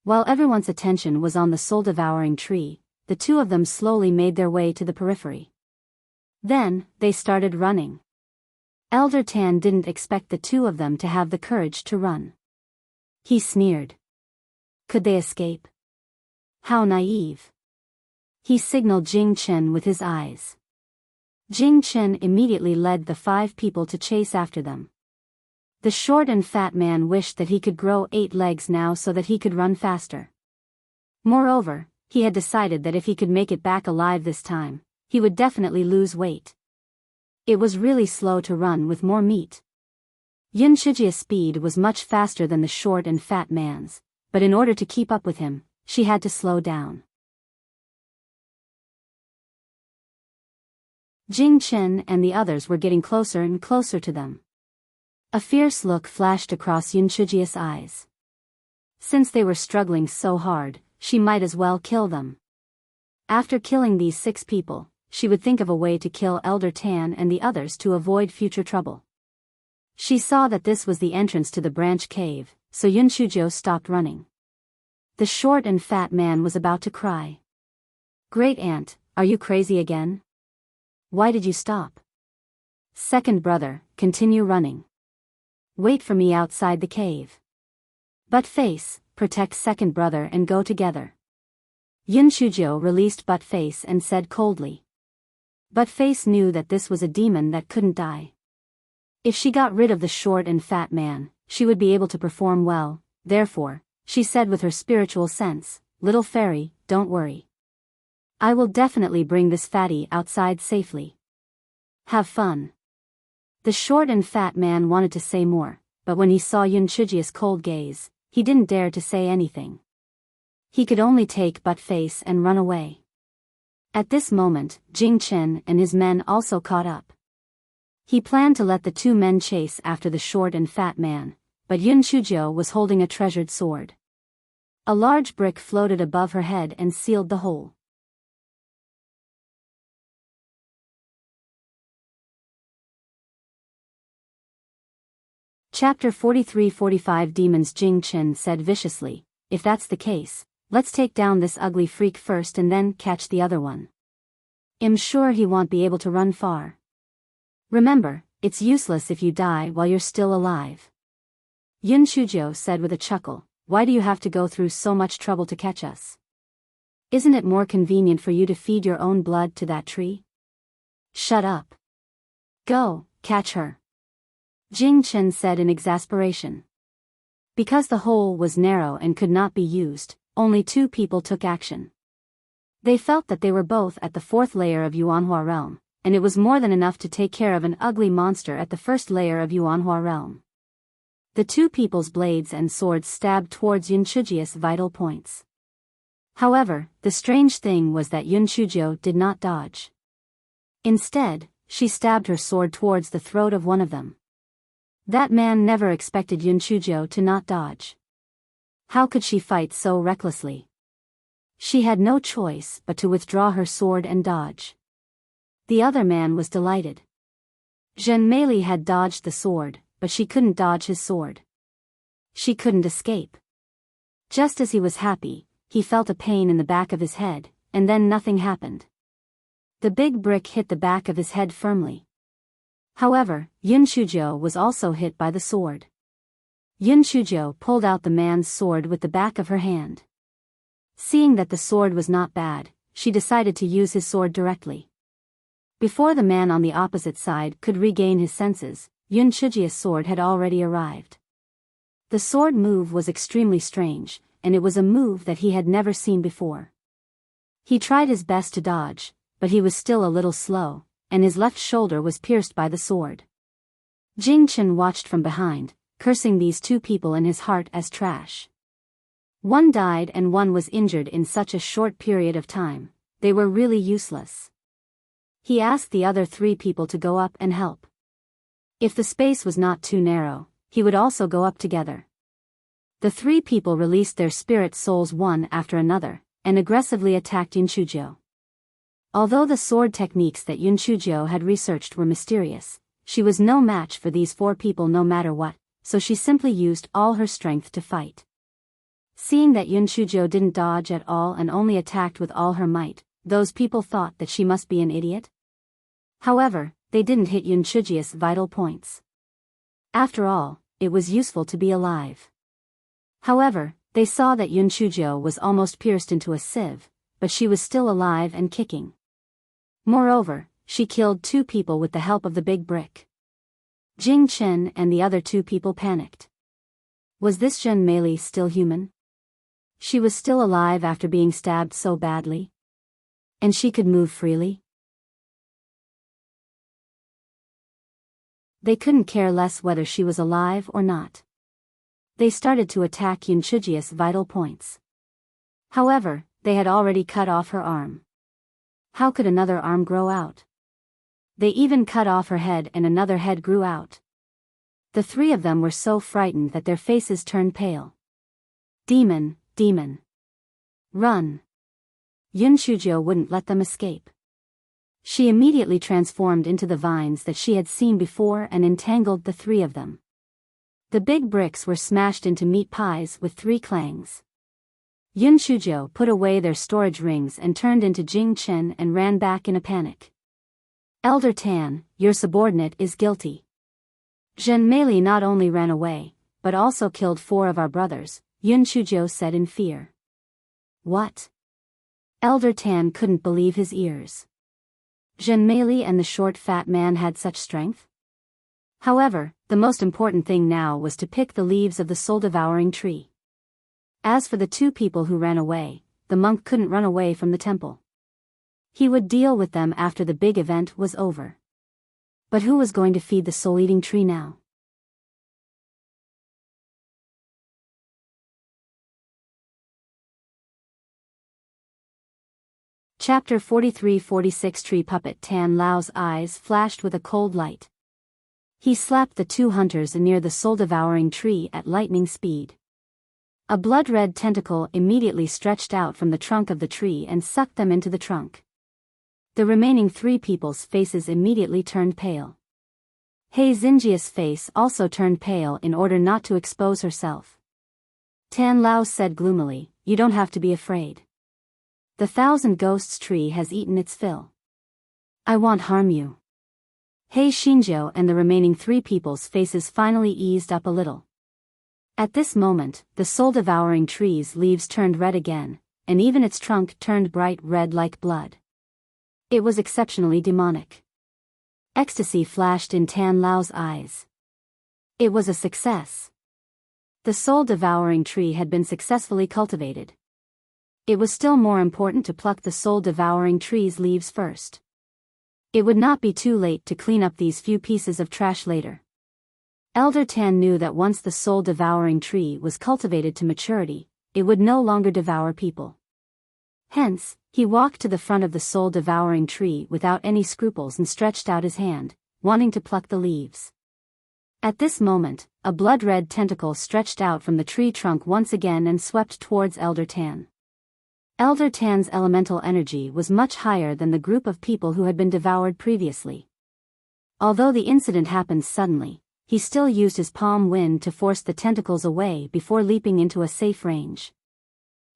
Speaker 1: While everyone's attention was on the soul-devouring tree, the 2 of them slowly made their way to the periphery. Then, they started running. Elder Tan didn't expect the 2 of them to have the courage to run. He sneered. Could they escape? How naive. He signaled Jing Chen with his eyes. Jing Chen immediately led the 5 people to chase after them. The short and fat man wished that he could grow 8 legs now so that he could run faster. Moreover, he had decided that if he could make it back alive this time, he would definitely lose weight. It was really slow to run with more meat. Yun Shijia's speed was much faster than the short and fat man's, but in order to keep up with him, she had to slow down. Jing Chen and the others were getting closer and closer to them. A fierce look flashed across Yun Shijia's eyes. Since they were struggling so hard, she might as well kill them. After killing these 6 people, she would think of a way to kill Elder Tan and the others to avoid future trouble. She saw that this was the entrance to the branch cave, so Yun Shujio stopped running. The short and fat man was about to cry. "Great aunt, are you crazy again? Why did you stop? Second brother, continue running. Wait for me outside the cave. Buttface, protect second brother and go together." Yun Shujio released Buttface and said coldly. Buttface knew that this was a demon that couldn't die. If she got rid of the short and fat man, she would be able to perform well. Therefore, she said with her spiritual sense, "Little fairy, don't worry. I will definitely bring this fatty outside safely. Have fun." The short and fat man wanted to say more, but when he saw Yun Shijia's cold gaze, he didn't dare to say anything. He could only take Buttface and run away. At this moment, Jing Chen and his men also caught up. He planned to let the 2 men chase after the short and fat man, but Yun Shujio was holding a treasured sword. A large brick floated above her head and sealed the hole. Chapter 43-45 Demons. Jing Chen said viciously, "If that's the case, let's take down this ugly freak first and then catch the other one. I'm sure he won't be able to run far. Remember, it's useless if you die while you're still alive." Yun Shujio said with a chuckle, "Why do you have to go through so much trouble to catch us? Isn't it more convenient for you to feed your own blood to that tree? Shut up. Go, catch her." Jing Chen said in exasperation. Because the hole was narrow and could not be used, only 2 people took action. They felt that they were both at the 4th layer of Yuanhua realm, and it was more than enough to take care of an ugly monster at the 1st layer of Yuanhua realm. The 2 people's blades and swords stabbed towards Yun Shijia's vital points. However, the strange thing was that Yun Shujio did not dodge. Instead, she stabbed her sword towards the throat of one of them. That man never expected Yun Shujio to not dodge. How could she fight so recklessly? She had no choice but to withdraw her sword and dodge. The other man was delighted. Zhen Meili had dodged the sword, but she couldn't dodge his sword. She couldn't escape. Just as he was happy, he felt a pain in the back of his head, and then nothing happened. The big brick hit the back of his head firmly. However, Yun Shujio was also hit by the sword. Yun Shujio pulled out the man's sword with the back of her hand. Seeing that the sword was not bad, she decided to use his sword directly. Before the man on the opposite side could regain his senses, Yun Shijia's sword had already arrived. The sword move was extremely strange, and it was a move that he had never seen before. He tried his best to dodge, but he was still a little slow, and his left shoulder was pierced by the sword. Jing Chen watched from behind, cursing these 2 people in his heart as trash. One died and one was injured in such a short period of time. They were really useless. He asked the other 3 people to go up and help. If the space was not too narrow, he would also go up together. The 3 people released their spirit souls one after another, and aggressively attacked Yun Shujio. Although the sword techniques that Yun Shujio had researched were mysterious, she was no match for these 4 people no matter what, so she simply used all her strength to fight. Seeing that Yun Shujio didn't dodge at all and only attacked with all her might, those people thought that she must be an idiot. However, they didn't hit Yun Shijia's vital points. After all, it was useful to be alive. However, they saw that Yun Shujio was almost pierced into a sieve, but she was still alive and kicking. Moreover, she killed 2 people with the help of the big brick. Jing Chen and the other 2 people panicked. Was this Zhen Meili still human? She was still alive after being stabbed so badly. And she could move freely. They couldn't care less whether she was alive or not. They started to attack Yunchujia's vital points. However, they had already cut off her arm. How could another arm grow out? They even cut off her head and another head grew out. The three of them were so frightened that their faces turned pale. Demon, demon. Run. Yunchujio wouldn't let them escape. She immediately transformed into the vines that she had seen before and entangled the three of them. The big bricks were smashed into meat pies with three clangs. Yunchujio put away their storage rings and turned into Jing Chen and ran back in a panic. Elder Tan, your subordinate is guilty. Zhen Meili not only ran away, but also killed 4 of our brothers, Yunchujio said in fear. What? Elder Tan couldn't believe his ears. Zhen Meili and the short fat man had such strength? However, the most important thing now was to pick the leaves of the soul-devouring tree. As for the 2 people who ran away, the monk couldn't run away from the temple. He would deal with them after the big event was over. But who was going to feed the soul-eating tree now? Chapter 43-46 Tree Puppet Tan Lao's eyes flashed with a cold light. He slapped the 2 hunters near the soul-devouring tree at lightning speed. A blood-red tentacle immediately stretched out from the trunk of the tree and sucked them into the trunk. The remaining 3 people's faces immediately turned pale. Hei Xinjia's face also turned pale in order not to expose herself. Tan Lao said gloomily, "You don't have to be afraid. The 1,000 Ghosts tree has eaten its fill. I won't harm you." Hei Xinjiao and the remaining 3 people's faces finally eased up a little. At this moment, the soul-devouring tree's leaves turned red again, and even its trunk turned bright red like blood. It was exceptionally demonic. Ecstasy flashed in Tan Lao's eyes. It was a success. The soul-devouring tree had been successfully cultivated. It was still more important to pluck the soul-devouring tree's leaves first. It would not be too late to clean up these few pieces of trash later. Elder Tan knew that once the soul-devouring tree was cultivated to maturity, it would no longer devour people. Hence, he walked to the front of the soul-devouring tree without any scruples and stretched out his hand, wanting to pluck the leaves. At this moment, a blood-red tentacle stretched out from the tree trunk once again and swept towards Elder Tan. Elder Tan's elemental energy was much higher than the group of people who had been devoured previously. Although the incident happened suddenly, he still used his palm wind to force the tentacles away before leaping into a safe range.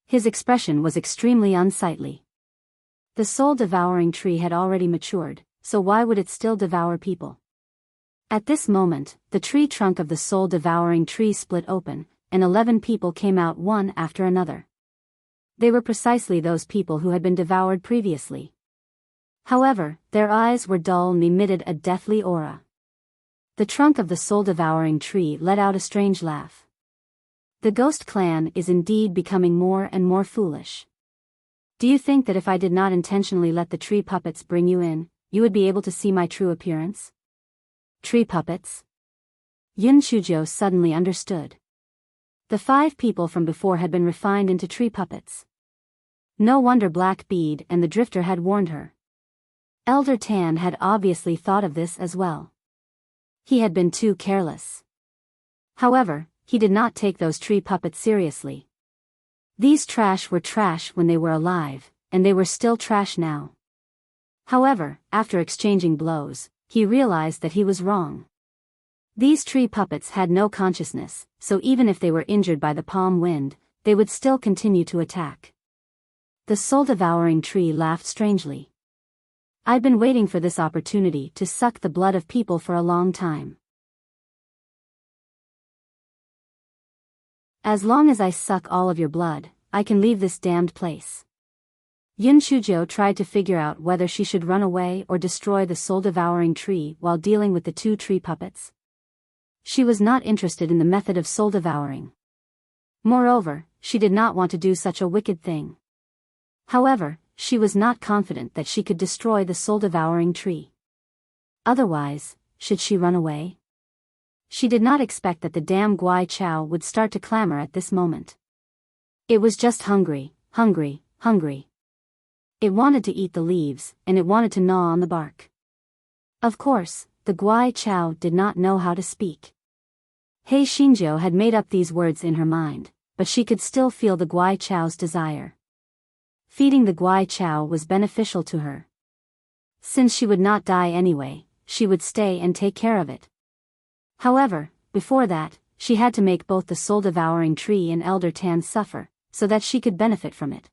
Speaker 1: His expression was extremely unsightly. The soul-devouring tree had already matured, so why would it still devour people? At this moment, the tree trunk of the soul-devouring tree split open, and 11 people came out one after another. They were precisely those people who had been devoured previously. However, their eyes were dull and emitted a deathly aura. The trunk of the soul-devouring tree let out a strange laugh. The ghost clan is indeed becoming more and more foolish. Do you think that if I did not intentionally let the tree puppets bring you in, you would be able to see my true appearance? Tree puppets? Yun Shujo suddenly understood. The 5 people from before had been refined into tree puppets. No wonder Black Bead and the Drifter had warned her. Elder Tan had obviously thought of this as well. He had been too careless. However, he did not take those tree puppets seriously. These trash were trash when they were alive, and they were still trash now. However, after exchanging blows, he realized that he was wrong. These tree puppets had no consciousness, so even if they were injured by the palm wind, they would still continue to attack. The soul-devouring tree laughed strangely. I'd been waiting for this opportunity to suck the blood of people for a long time. As long as I suck all of your blood, I can leave this damned place. Yun Shujo tried to figure out whether she should run away or destroy the soul-devouring tree while dealing with the 2 tree puppets. She was not interested in the method of soul-devouring. Moreover, she did not want to do such a wicked thing. However, she was not confident that she could destroy the soul-devouring tree. Otherwise, should she run away? She did not expect that the damn Guai Chao would start to clamor at this moment. It was just hungry, hungry, hungry. It wanted to eat the leaves, and it wanted to gnaw on the bark. Of course, the Guai Chao did not know how to speak. He Xinjiu had made up these words in her mind, but she could still feel the Guai Chao's desire. Feeding the Guai Chao was beneficial to her. Since she would not die anyway, she would stay and take care of it. However, before that, she had to make both the soul-devouring tree and Elder Tan suffer, so that she could benefit from it.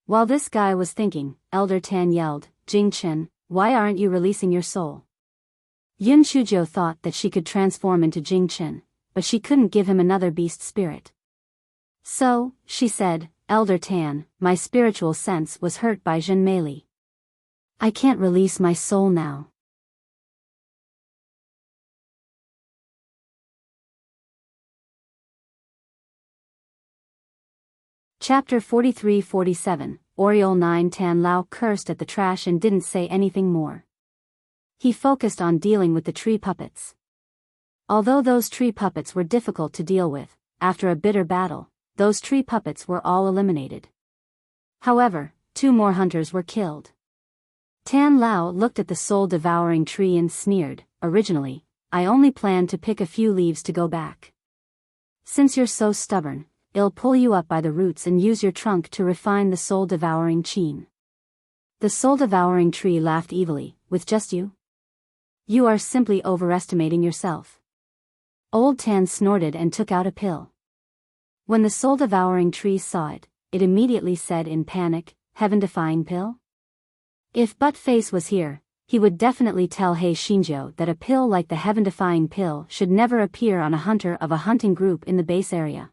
Speaker 1: While this guy was thinking, Elder Tan yelled, "Jing Chen, why aren't you releasing your soul?" Yun Shujiu thought that she could transform into Jing Chen, but she couldn't give him another beast spirit. So, she said, "Elder Tan, my spiritual sense was hurt by Zhen Meili. I can't release my soul now." Chapter 43-47, Oriole 9 Tan Lao cursed at the trash and didn't say anything more. He focused on dealing with the tree puppets. Although those tree puppets were difficult to deal with, after a bitter battle, those tree puppets were all eliminated. However, 2 more hunters were killed. Tan Lao looked at the soul-devouring tree and sneered, "Originally, I only planned to pick a few leaves to go back. Since you're so stubborn, I'll pull you up by the roots and use your trunk to refine the soul-devouring qin." The soul-devouring tree laughed evilly, "With just you? You are simply overestimating yourself." Old Tan snorted and took out a pill. When the soul-devouring tree saw it, it immediately said in panic, "Heaven-defying pill?" If Butt-Face was here, he would definitely tell He Xinjiu that a pill like the heaven-defying pill should never appear on a hunter of a hunting group in the base area.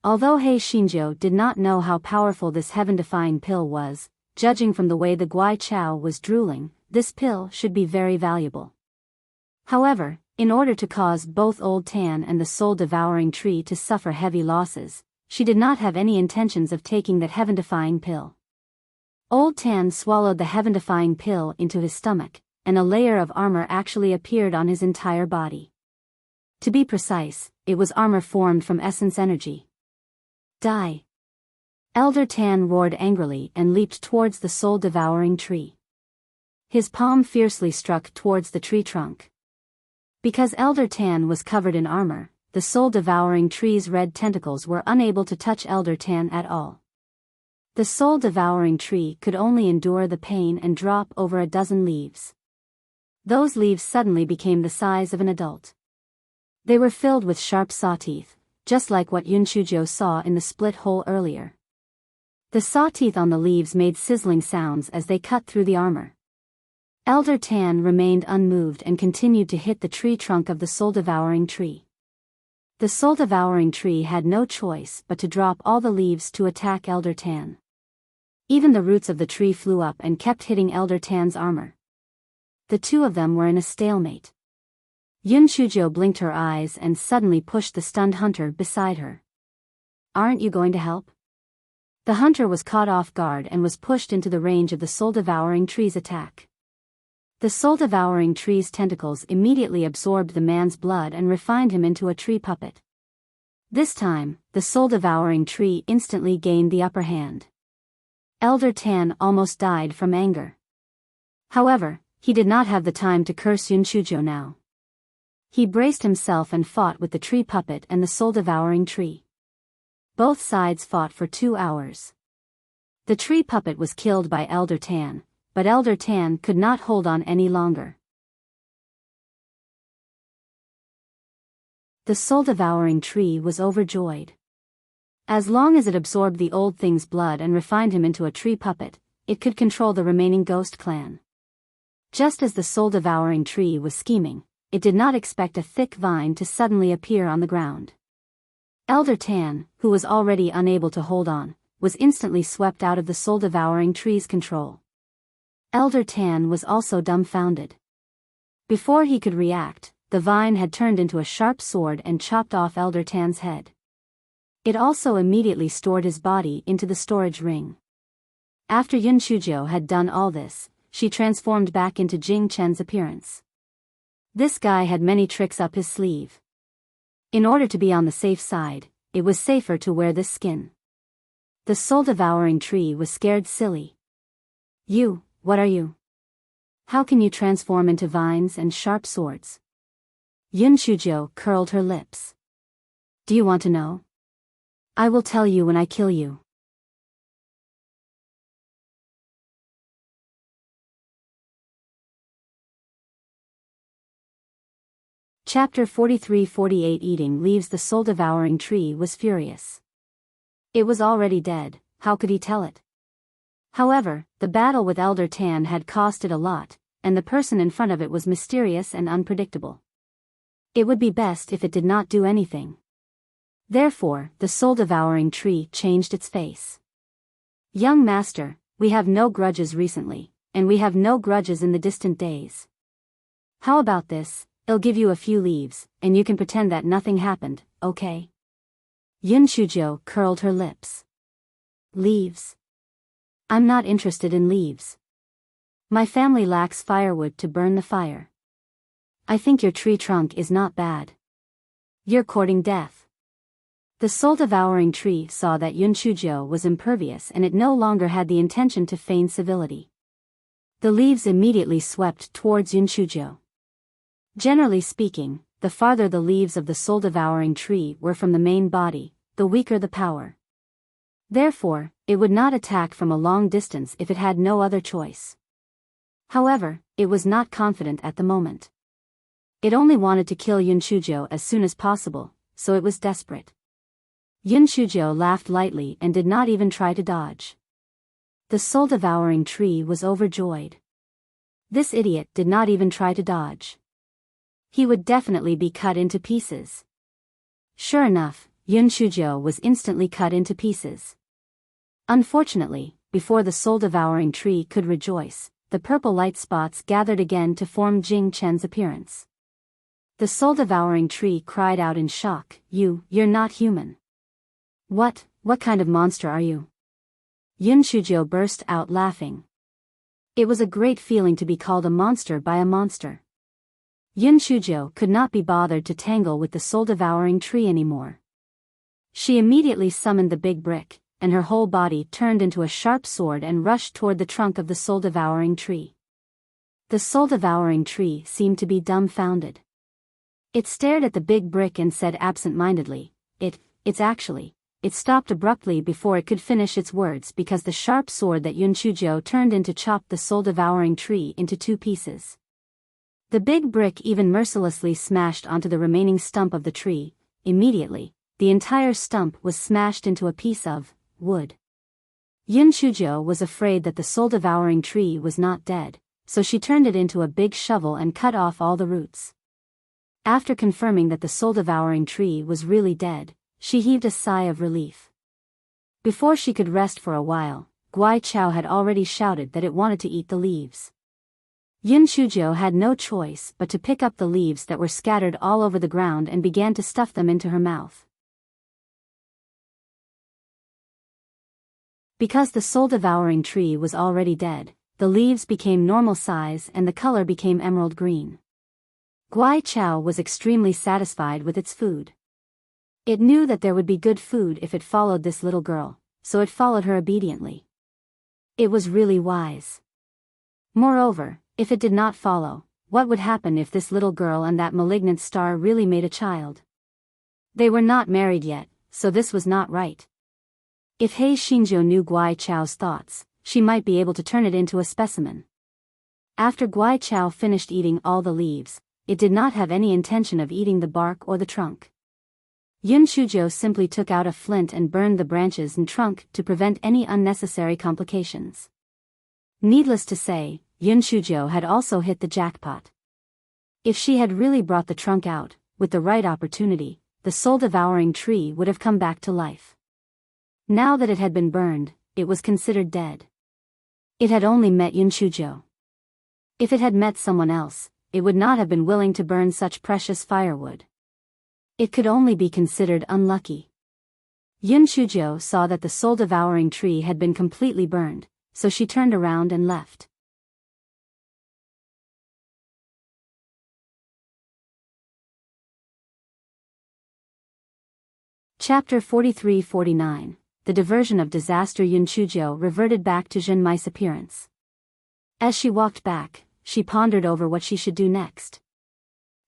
Speaker 1: Although He Xinjiu did not know how powerful this heaven-defying pill was, judging from the way the Guai Chao was drooling, this pill should be very valuable. However, in order to cause both Old Tan and the soul-devouring tree to suffer heavy losses, she did not have any intentions of taking that heaven-defying pill. Old Tan swallowed the heaven-defying pill into his stomach, and a layer of armor actually appeared on his entire body. To be precise, it was armor formed from essence energy. Die! Elder Tan roared angrily and leaped towards the soul-devouring tree. His palm fiercely struck towards the tree trunk. Because Elder Tan was covered in armor, the soul-devouring tree's red tentacles were unable to touch Elder Tan at all. The soul-devouring tree could only endure the pain and drop over a dozen leaves. Those leaves suddenly became the size of an adult. They were filled with sharp saw teeth, just like what Yun Shujiu saw in the split hole earlier. The saw teeth on the leaves made sizzling sounds as they cut through the armor. Elder Tan remained unmoved and continued to hit the tree trunk of the soul-devouring tree. The soul-devouring tree had no choice but to drop all the leaves to attack Elder Tan. Even the roots of the tree flew up and kept hitting Elder Tan's armor. The two of them were in a stalemate. Yun Shujiu blinked her eyes and suddenly pushed the stunned hunter beside her. "Aren't you going to help?" The hunter was caught off guard and was pushed into the range of the soul-devouring tree's attack. The soul-devouring tree's tentacles immediately absorbed the man's blood and refined him into a tree puppet. This time, the soul-devouring tree instantly gained the upper hand. Elder Tan almost died from anger. However, he did not have the time to curse Yun Shujiu now. He braced himself and fought with the tree puppet and the soul-devouring tree. Both sides fought for 2 hours. The tree puppet was killed by Elder Tan, but Elder Tan could not hold on any longer. The soul-devouring tree was overjoyed. As long as it absorbed the old thing's blood and refined him into a tree puppet, it could control the remaining ghost clan. Just as the soul-devouring tree was scheming, it did not expect a thick vine to suddenly appear on the ground. Elder Tan, who was already unable to hold on, was instantly swept out of the soul-devouring tree's control. Elder Tan was also dumbfounded. Before he could react, the vine had turned into a sharp sword and chopped off Elder Tan's head. It also immediately stored his body into the storage ring. After Yun Chuzhou had done all this, she transformed back into Jing Chen's appearance. This guy had many tricks up his sleeve. In order to be on the safe side, it was safer to wear this skin. The soul-devouring tree was scared silly. You, what are you? How can you transform into vines and sharp swords? Yun Chuzhou curled her lips. Do you want to know? I will tell you when I kill you. Chapter 43-48 Eating leaves. The soul-devouring tree was furious. It was already dead, how could he tell it? However, the battle with Elder Tan had cost it a lot, and the person in front of it was mysterious and unpredictable. It would be best if it did not do anything. Therefore, the soul-devouring tree changed its face. Young master, we have no grudges recently, and we have no grudges in the distant days. How about this? I'll give you a few leaves, and you can pretend that nothing happened, okay? Yun Chuzhou curled her lips. Leaves? I'm not interested in leaves. My family lacks firewood to burn the fire. I think your tree trunk is not bad. You're courting death. The soul-devouring tree saw that Yun Chuzhou was impervious and it no longer had the intention to feign civility. The leaves immediately swept towards Yun Chuzhou. Generally speaking, the farther the leaves of the soul-devouring tree were from the main body, the weaker the power. Therefore, it would not attack from a long distance if it had no other choice. However, it was not confident at the moment. It only wanted to kill Yun Chuzhou as soon as possible, so it was desperate. Yun Chuzhou laughed lightly and did not even try to dodge. The soul-devouring tree was overjoyed. This idiot did not even try to dodge. He would definitely be cut into pieces. Sure enough, Yun Chuzhou was instantly cut into pieces. Unfortunately, before the soul-devouring tree could rejoice, the purple light spots gathered again to form Jing Chen's appearance. The soul-devouring tree cried out in shock, You're not human. What kind of monster are you? Yun Chuzhou burst out laughing. It was a great feeling to be called a monster by a monster. Yun Chuzhou could not be bothered to tangle with the soul-devouring tree anymore. She immediately summoned the big brick, and her whole body turned into a sharp sword and rushed toward the trunk of the soul-devouring tree. The soul-devouring tree seemed to be dumbfounded. It stared at the big brick and said absent-mindedly, It stopped abruptly before it could finish its words because the sharp sword that Yun Chuzhou turned into chopped the soul-devouring tree into 2 pieces. The big brick even mercilessly smashed onto the remaining stump of the tree. Immediately, the entire stump was smashed into a piece of wood. Yun Chuzhou was afraid that the soul-devouring tree was not dead, so she turned it into a big shovel and cut off all the roots. After confirming that the soul-devouring tree was really dead, she heaved a sigh of relief. Before she could rest for a while, Guai Chao had already shouted that it wanted to eat the leaves. Yun Chuzhou had no choice but to pick up the leaves that were scattered all over the ground and began to stuff them into her mouth. Because the soul-devouring tree was already dead, the leaves became normal size and the color became emerald green. Guai Chao was extremely satisfied with its food. It knew that there would be good food if it followed this little girl, so it followed her obediently. It was really wise. Moreover, if it did not follow, what would happen if this little girl and that malignant star really made a child? They were not married yet, so this was not right. If Hei Xingzhou knew Guai Chao's thoughts, she might be able to turn it into a specimen. After Guai Chao finished eating all the leaves, it did not have any intention of eating the bark or the trunk. Yun Chuzhou simply took out a flint and burned the branches and trunk to prevent any unnecessary complications. Needless to say, Yun Chuzhou had also hit the jackpot. If she had really brought the trunk out, with the right opportunity, the soul-devouring tree would have come back to life. Now that it had been burned, it was considered dead. It had only met Yun Chuzhou. If it had met someone else, it would not have been willing to burn such precious firewood. It could only be considered unlucky. Yun Chujio saw that the soul-devouring tree had been completely burned, so she turned around and left. Chapter 43-49. The diversion of disaster. Yun Chujio reverted back to Zhenmai's appearance. As she walked back, she pondered over what she should do next.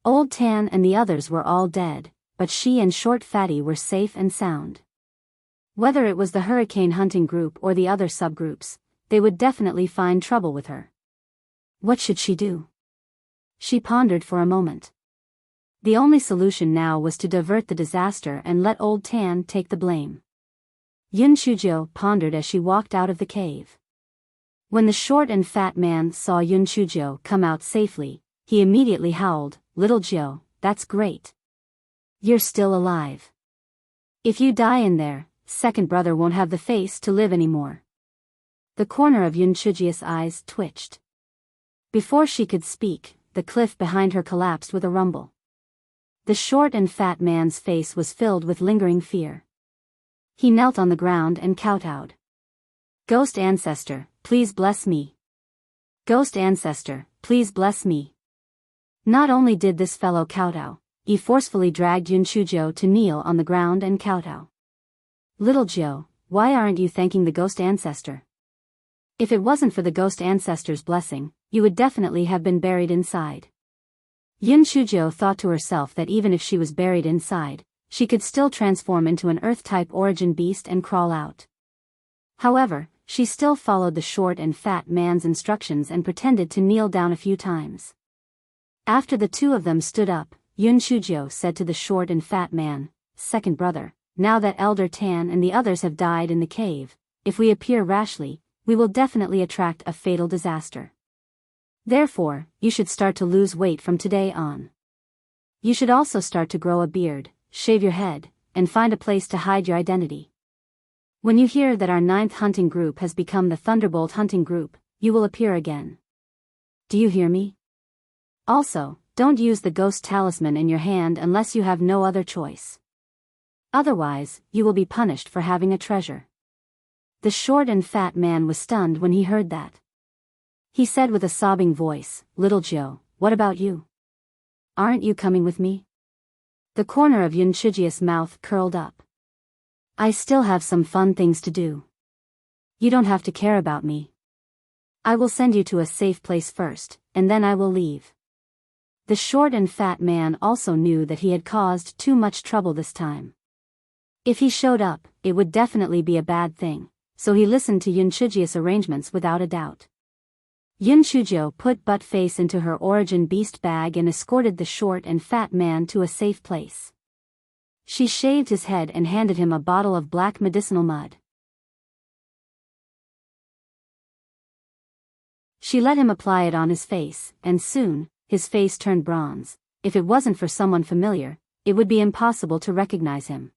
Speaker 1: Old Tan and the others were all dead, but she and Short Fatty were safe and sound. Whether it was the hurricane hunting group or the other subgroups, they would definitely find trouble with her. What should she do? She pondered for a moment. The only solution now was to divert the disaster and let Old Tan take the blame. Yun Chujio pondered as she walked out of the cave. When the short and fat man saw Yun Chujio come out safely, he immediately howled, "Little Jiu, that's great. You're still alive. If you die in there, second brother won't have the face to live anymore." The corner of Yun Chujio's eyes twitched. Before she could speak, the cliff behind her collapsed with a rumble. The short and fat man's face was filled with lingering fear. He knelt on the ground and kowtowed. "Ghost ancestor, please bless me. Ghost ancestor, please bless me." Not only did this fellow kowtow, he forcefully dragged Yun Chujio to kneel on the ground and kowtow. "Little Jiu, why aren't you thanking the ghost ancestor? If it wasn't for the ghost ancestor's blessing, you would definitely have been buried inside." Yun Chujio thought to herself that even if she was buried inside, she could still transform into an Earth-type origin beast and crawl out. However, she still followed the short and fat man's instructions and pretended to kneel down a few times. After the two of them stood up, Yun Chujio said to the short and fat man, "Second brother, now that Elder Tan and the others have died in the cave, if we appear rashly, we will definitely attract a fatal disaster. Therefore, you should start to lose weight from today on. You should also start to grow a beard, shave your head, and find a place to hide your identity. When you hear that our 9th hunting group has become the Thunderbolt hunting group, you will appear again. Do you hear me? Also, don't use the ghost talisman in your hand unless you have no other choice. Otherwise, you will be punished for having a treasure." The short and fat man was stunned when he heard that. He said with a sobbing voice, "Little Jiu, what about you? Aren't you coming with me?" The corner of Yun Chujio's mouth curled up. "I still have some fun things to do. You don't have to care about me. I will send you to a safe place first, and then I will leave." The short and fat man also knew that he had caused too much trouble this time. If he showed up, it would definitely be a bad thing, so he listened to Yun Chujio's arrangements without a doubt. Yun Chujio put butt face into her origin beast bag and escorted the short and fat man to a safe place. She shaved his head and handed him a bottle of black medicinal mud. She let him apply it on his face, and soon, his face turned bronze. If it wasn't for someone familiar, it would be impossible to recognize him.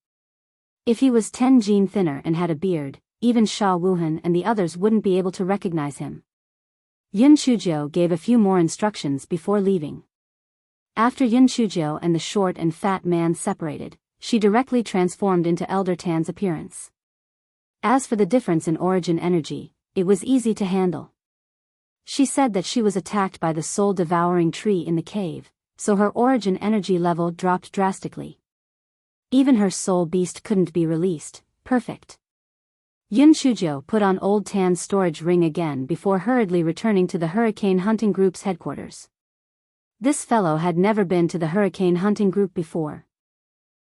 Speaker 1: If he was 10 gene thinner and had a beard, even Sha Wuhan and the others wouldn't be able to recognize him. Yun Chujio gave a few more instructions before leaving. After Yun Chujio and the short and fat man separated, she directly transformed into Elder Tan's appearance. As for the difference in origin energy, it was easy to handle. She said that she was attacked by the soul-devouring tree in the cave, so her origin energy level dropped drastically. Even her soul beast couldn't be released. Perfect. Yun Chujio put on Old Tan's storage ring again before hurriedly returning to the Hurricane Hunting Group's headquarters. This fellow had never been to the Hurricane Hunting Group before.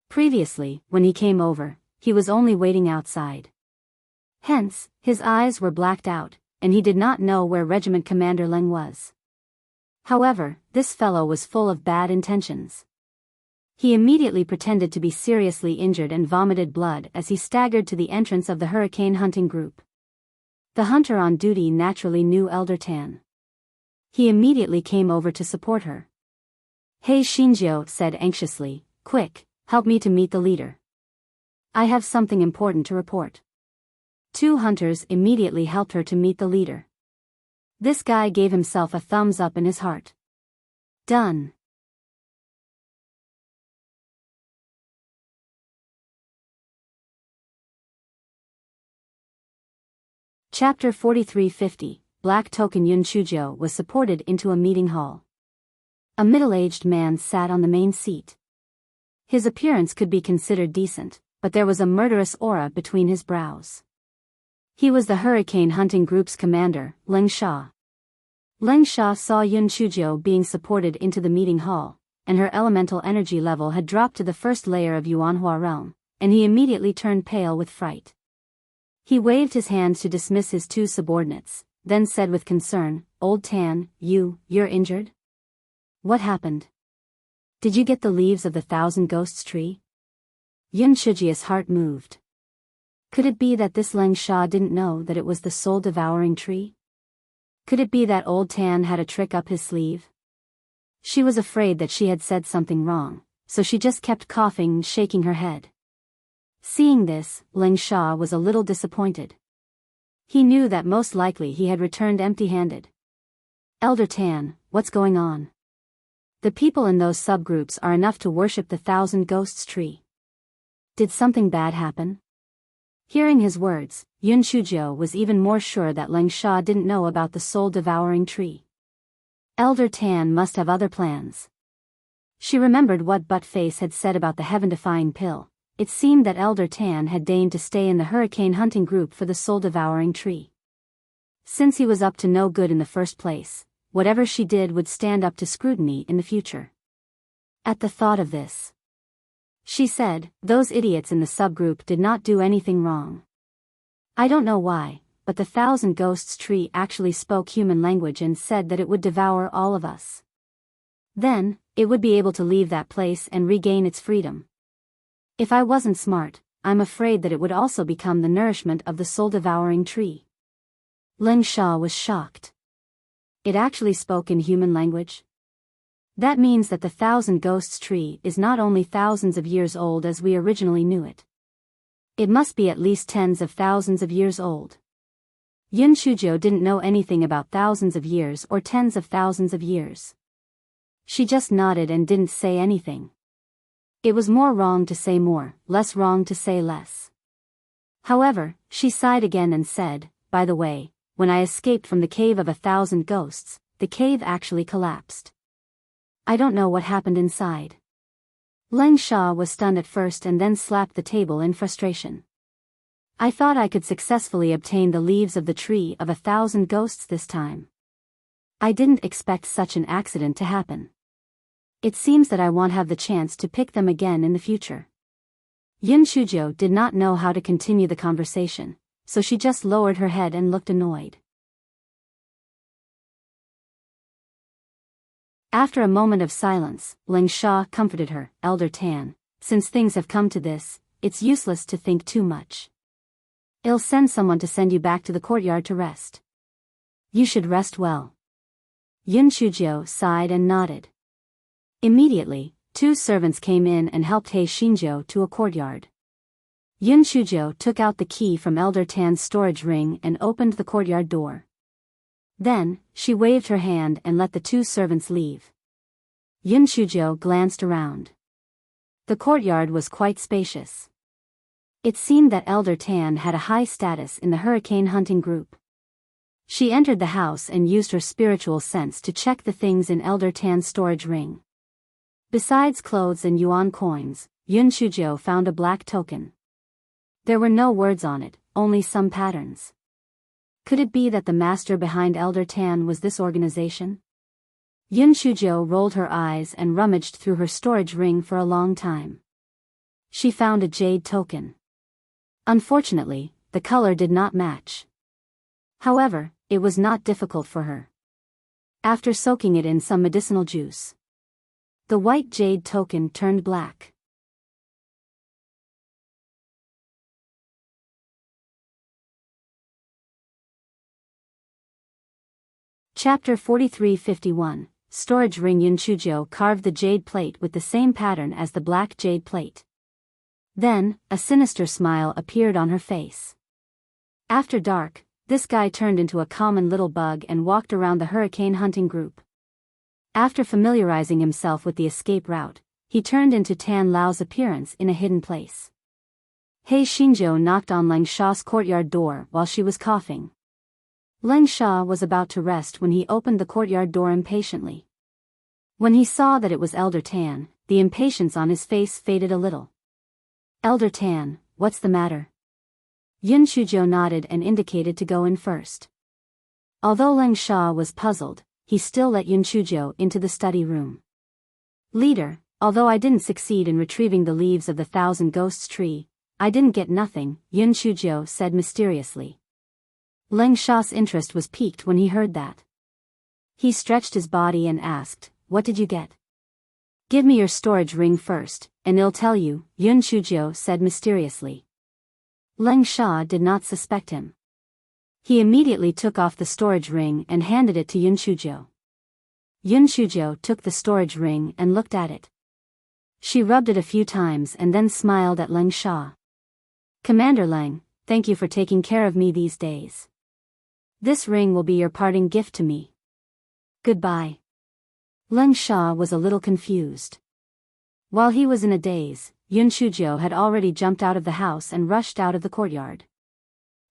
Speaker 1: Previously, when he came over, he was only waiting outside. Hence, his eyes were blacked out, and he did not know where Regiment Commander Leng was. However, this fellow was full of bad intentions. He immediately pretended to be seriously injured and vomited blood as he staggered to the entrance of the Hurricane Hunting Group. The hunter on duty naturally knew Elder Tan. He immediately came over to support her. "Hey Shinjo," said anxiously, "quick, help me to meet the leader. I have something important to report." Two hunters immediately helped her to meet the leader. This guy gave himself a thumbs up in his heart. Done. Chapter 4350, Black Token Yun Chujo was supported into a meeting hall. A middle-aged man sat on the main seat. His appearance could be considered decent, but there was a murderous aura between his brows. He was the Hurricane Hunting Group's commander, Leng Sha. Leng Sha saw Yun Chujo being supported into the meeting hall, and her elemental energy level had dropped to the first layer of Yuanhua realm, and he immediately turned pale with fright. He waved his hand to dismiss his two subordinates, then said with concern, "Old Tan, you're injured? What happened? Did you get the leaves of the Thousand Ghosts tree?" Yun Chujia's heart moved. Could it be that this Leng Sha didn't know that it was the soul-devouring tree? Could it be that Old Tan had a trick up his sleeve? She was afraid that she had said something wrong, so she just kept coughing and shaking her head. Seeing this, Leng Sha was a little disappointed. He knew that most likely he had returned empty-handed. "Elder Tan, what's going on? The people in those subgroups are enough to worship the Thousand Ghosts tree. Did something bad happen?" Hearing his words, Yun Chujo was even more sure that Leng Sha didn't know about the soul-devouring tree. Elder Tan must have other plans. She remembered what Buttface had said about the heaven-defying pill. It seemed that Elder Tan had deigned to stay in the Hurricane Hunting Group for the soul-devouring tree. Since he was up to no good in the first place, whatever she did would stand up to scrutiny in the future. At the thought of this, she said, "Those idiots in the subgroup did not do anything wrong. I don't know why, but the Thousand Ghosts tree actually spoke human language and said that it would devour all of us. Then, it would be able to leave that place and regain its freedom. If I wasn't smart, I'm afraid that it would also become the nourishment of the soul-devouring tree." Leng Sha was shocked. It actually spoke in human language? That means that the Thousand Ghosts tree is not only thousands of years old as we originally knew it. It must be at least tens of thousands of years old. Yun Chujo didn't know anything about thousands of years or tens of thousands of years. She just nodded and didn't say anything. It was more wrong to say more, less wrong to say less. However, she sighed again and said, "By the way, when I escaped from the cave of 1,000 ghosts, the cave actually collapsed. I don't know what happened inside." Leng Sha was stunned at first and then slapped the table in frustration. "I thought I could successfully obtain the leaves of the tree of 1,000 ghosts this time. I didn't expect such an accident to happen. It seems that I won't have the chance to pick them again in the future." Yun Chujo did not know how to continue the conversation, so she just lowered her head and looked annoyed. After a moment of silence, Leng Sha comforted her, "Elder Tan, since things have come to this, it's useless to think too much. I'll send someone to send you back to the courtyard to rest. You should rest well." Yun Chujo sighed and nodded. Immediately, two servants came in and helped He Shinjo to a courtyard. Yun Chujo took out the key from Elder Tan's storage ring and opened the courtyard door. Then, she waved her hand and let the two servants leave. Yun Chujo glanced around. The courtyard was quite spacious. It seemed that Elder Tan had a high status in the Hurricane Hunting Group. She entered the house and used her spiritual sense to check the things in Elder Tan's storage ring. Besides clothes and yuan coins, Yun Chujo found a black token. There were no words on it, only some patterns. Could it be that the master behind Elder Tan was this organization? Yun Chujo rolled her eyes and rummaged through her storage ring for a long time. She found a jade token. Unfortunately, the color did not match. However, it was not difficult for her. After soaking it in some medicinal juice, the white jade token turned black. Chapter 4351, Storage Ring. Yun Chujo carved the jade plate with the same pattern as the black jade plate. Then, a sinister smile appeared on her face. After dark, this guy turned into a common little bug and walked around the Hurricane Hunting Group. After familiarizing himself with the escape route, he turned into Tan Lao's appearance in a hidden place. He Shinjo knocked on Leng Sha's courtyard door while she was coughing. Leng Sha was about to rest when he opened the courtyard door impatiently. When he saw that it was Elder Tan, the impatience on his face faded a little. "Elder Tan, what's the matter?" Yun Shujiu nodded and indicated to go in first. Although Leng Sha was puzzled, he still let Yun Shujiu into the study room. "Leader, although I didn't succeed in retrieving the leaves of the Thousand Ghosts tree, I didn't get nothing," Yun Shujiu said mysteriously. Leng Sha's interest was piqued when he heard that. He stretched his body and asked, "What did you get?" "Give me your storage ring first, and I'll tell you," Yun Shujiu said mysteriously. Leng Sha did not suspect him. He immediately took off the storage ring and handed it to Yun Shujiu. Yun Shujiu took the storage ring and looked at it. She rubbed it a few times and then smiled at Leng Sha. "Commander Leng, thank you for taking care of me these days. This ring will be your parting gift to me. Goodbye." Leng Sha was a little confused. While he was in a daze, Yun Shujiu had already jumped out of the house and rushed out of the courtyard.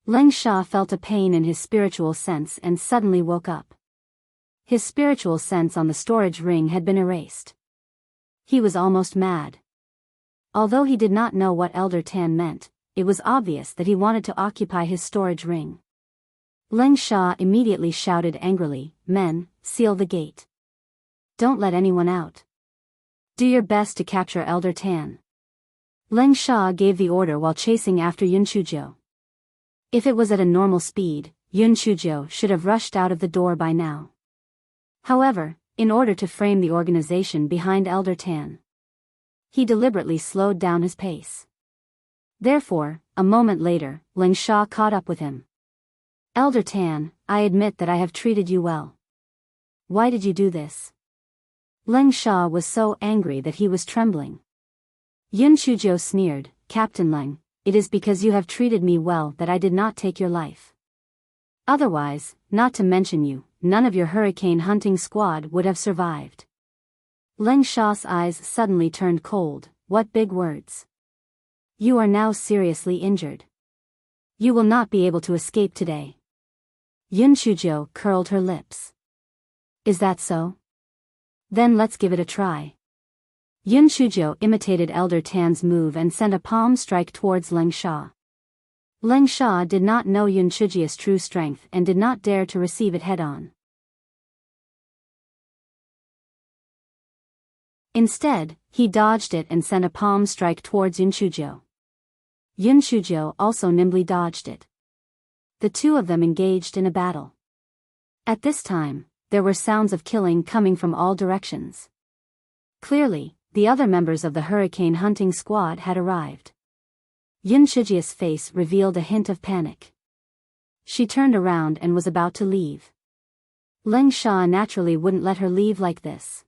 Speaker 1: Leng Sha felt a pain in his spiritual sense and suddenly woke up. His spiritual sense on the storage ring had been erased. He was almost mad. Although he did not know what Elder Tan meant, it was obvious that he wanted to occupy his storage ring. Leng Sha immediately shouted angrily, "Men, seal the gate. Don't let anyone out. Do your best to capture Elder Tan." Leng Sha gave the order while chasing after Yun Shujiu. If it was at a normal speed, Yun Shujiu should have rushed out of the door by now. However, in order to frame the organization behind Elder Tan, he deliberately slowed down his pace. Therefore, a moment later, Leng Sha caught up with him. "Elder Tan, I admit that I have treated you well. Why did you do this?" Leng Sha was so angry that he was trembling. Yun Shujiu sneered, "Captain Leng, it is because you have treated me well that I did not take your life. Otherwise, not to mention you, none of your hurricane hunting squad would have survived." Leng Sha's eyes suddenly turned cold. "What big words. You are now seriously injured. You will not be able to escape today." Yun Shujiu curled her lips. "Is that so? Then let's give it a try." Yun Shujiu imitated Elder Tan's move and sent a palm strike towards Leng Sha. Leng Sha did not know Yun Shujiu's true strength and did not dare to receive it head-on. Instead, he dodged it and sent a palm strike towards Yun Shujiu. Yun Shujiu also nimbly dodged it. The two of them engaged in a battle. At this time, there were sounds of killing coming from all directions. Clearly, the other members of the hurricane hunting squad had arrived. Yun Shujiu's face revealed a hint of panic. She turned around and was about to leave. Leng Sha naturally wouldn't let her leave like this.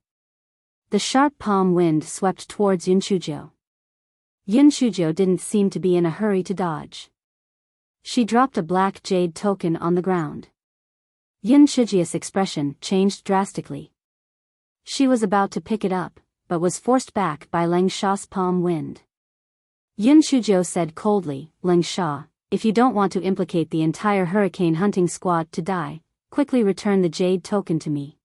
Speaker 1: The sharp palm wind swept towards Yun Shujiu. Yun Shujiu didn't seem to be in a hurry to dodge. She dropped a black jade token on the ground. Yun Shujiu's expression changed drastically. She was about to pick it up, but was forced back by Leng Sha's palm wind. Yun Shujiu said coldly, "Leng Sha, if you don't want to implicate the entire hurricane hunting squad to die, quickly return the jade token to me."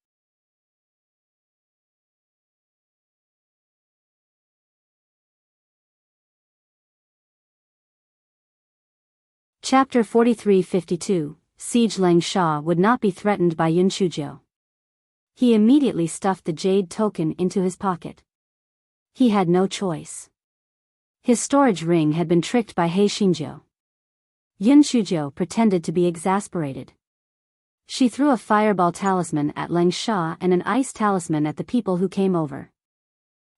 Speaker 1: Chapter 43-52, Siege. Leng Sha would not be threatened by Yun Shujiu. He immediately stuffed the jade token into his pocket. He had no choice. His storage ring had been tricked by He Xinjiu. Yun Shujiu pretended to be exasperated. She threw a fireball talisman at Leng Sha and an ice talisman at the people who came over.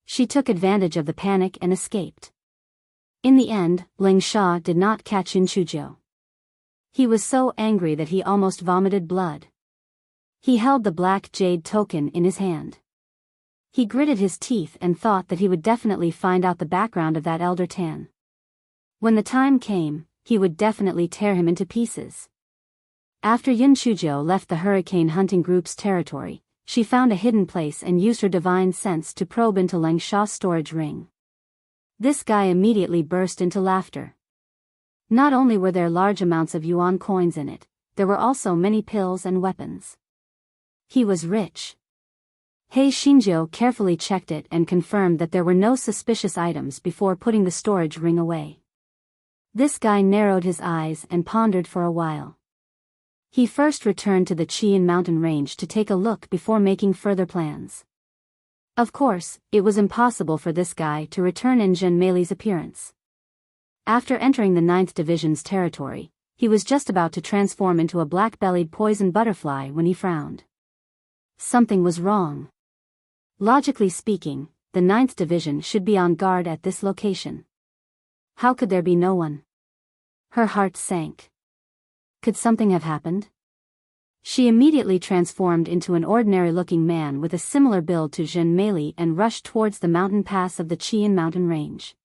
Speaker 1: She took advantage of the panic and escaped. In the end, Leng Sha did not catch Yun Shujiu. He was so angry that he almost vomited blood. He held the black jade token in his hand. He gritted his teeth and thought that he would definitely find out the background of that Elder Tan. When the time came, he would definitely tear him into pieces. After Yun Shujiu left the hurricane hunting group's territory, she found a hidden place and used her divine sense to probe into Leng Sha's storage ring. This guy immediately burst into laughter. Not only were there large amounts of yuan coins in it, there were also many pills and weapons. He was rich. He Xinjiu carefully checked it and confirmed that there were no suspicious items before putting the storage ring away. This guy narrowed his eyes and pondered for a while. He first returned to the Qian mountain range to take a look before making further plans. Of course, it was impossible for this guy to return in Zhenmei's appearance. After entering the 9th Division's territory, he was just about to transform into a black-bellied poison butterfly when he frowned. Something was wrong. Logically speaking, the 9th Division should be on guard at this location. How could there be no one? Her heart sank. Could something have happened? She immediately transformed into an ordinary-looking man with a similar build to Zhenmei and rushed towards the mountain pass of the Qian mountain range.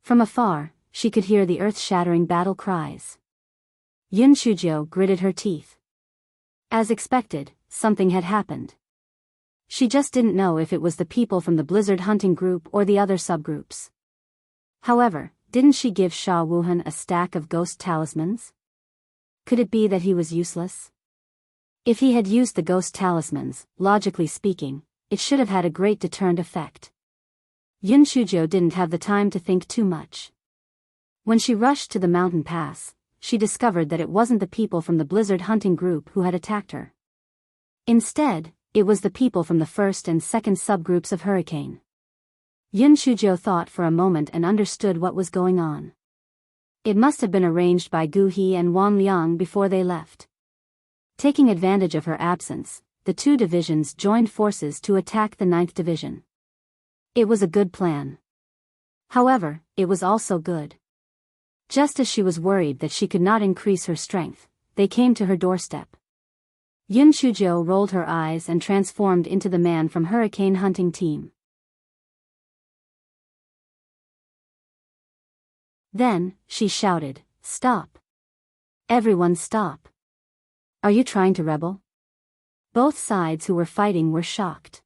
Speaker 1: From afar, she could hear the earth-shattering battle cries. Yun Shujiu gritted her teeth. As expected, something had happened. She just didn't know if it was the people from the Blizzard hunting group or the other subgroups. However, didn't she give Sha Wuhan a stack of ghost talismans? Could it be that he was useless? If he had used the ghost talismans, logically speaking, it should have had a great deterrent effect. Yun Shujiu didn't have the time to think too much. When she rushed to the mountain pass, she discovered that it wasn't the people from the Blizzard hunting group who had attacked her. Instead, it was the people from the 1st and 2nd subgroups of Hurricane. Yun Shujiu thought for a moment and understood what was going on. It must have been arranged by Gu He and Wan Liang before they left. Taking advantage of her absence, the 2 divisions joined forces to attack the 9th Division. It was a good plan. However, it was also good. Just as she was worried that she could not increase her strength, they came to her doorstep. Yun Shujiu rolled her eyes and transformed into the man from Hurricane hunting team. Then, she shouted, "Stop! Everyone stop! Are you trying to rebel?" Both sides who were fighting were shocked.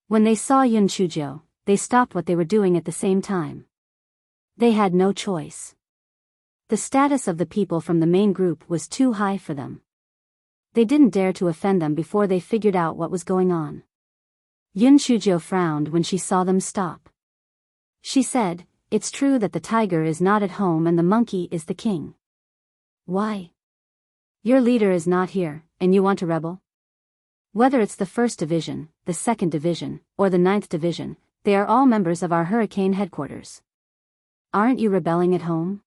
Speaker 1: When they saw Yun Shujiu, they stopped what they were doing at the same time. They had no choice. The status of the people from the main group was too high for them. They didn't dare to offend them before they figured out what was going on. Yun Shujiu frowned when she saw them stop. She said, "It's true that the tiger is not at home and the monkey is the king. Why? Your leader is not here, and you want to rebel? Whether it's the 1st Division, the 2nd Division, or the 9th Division, they are all members of our Hurricane headquarters. Aren't you rebelling at home?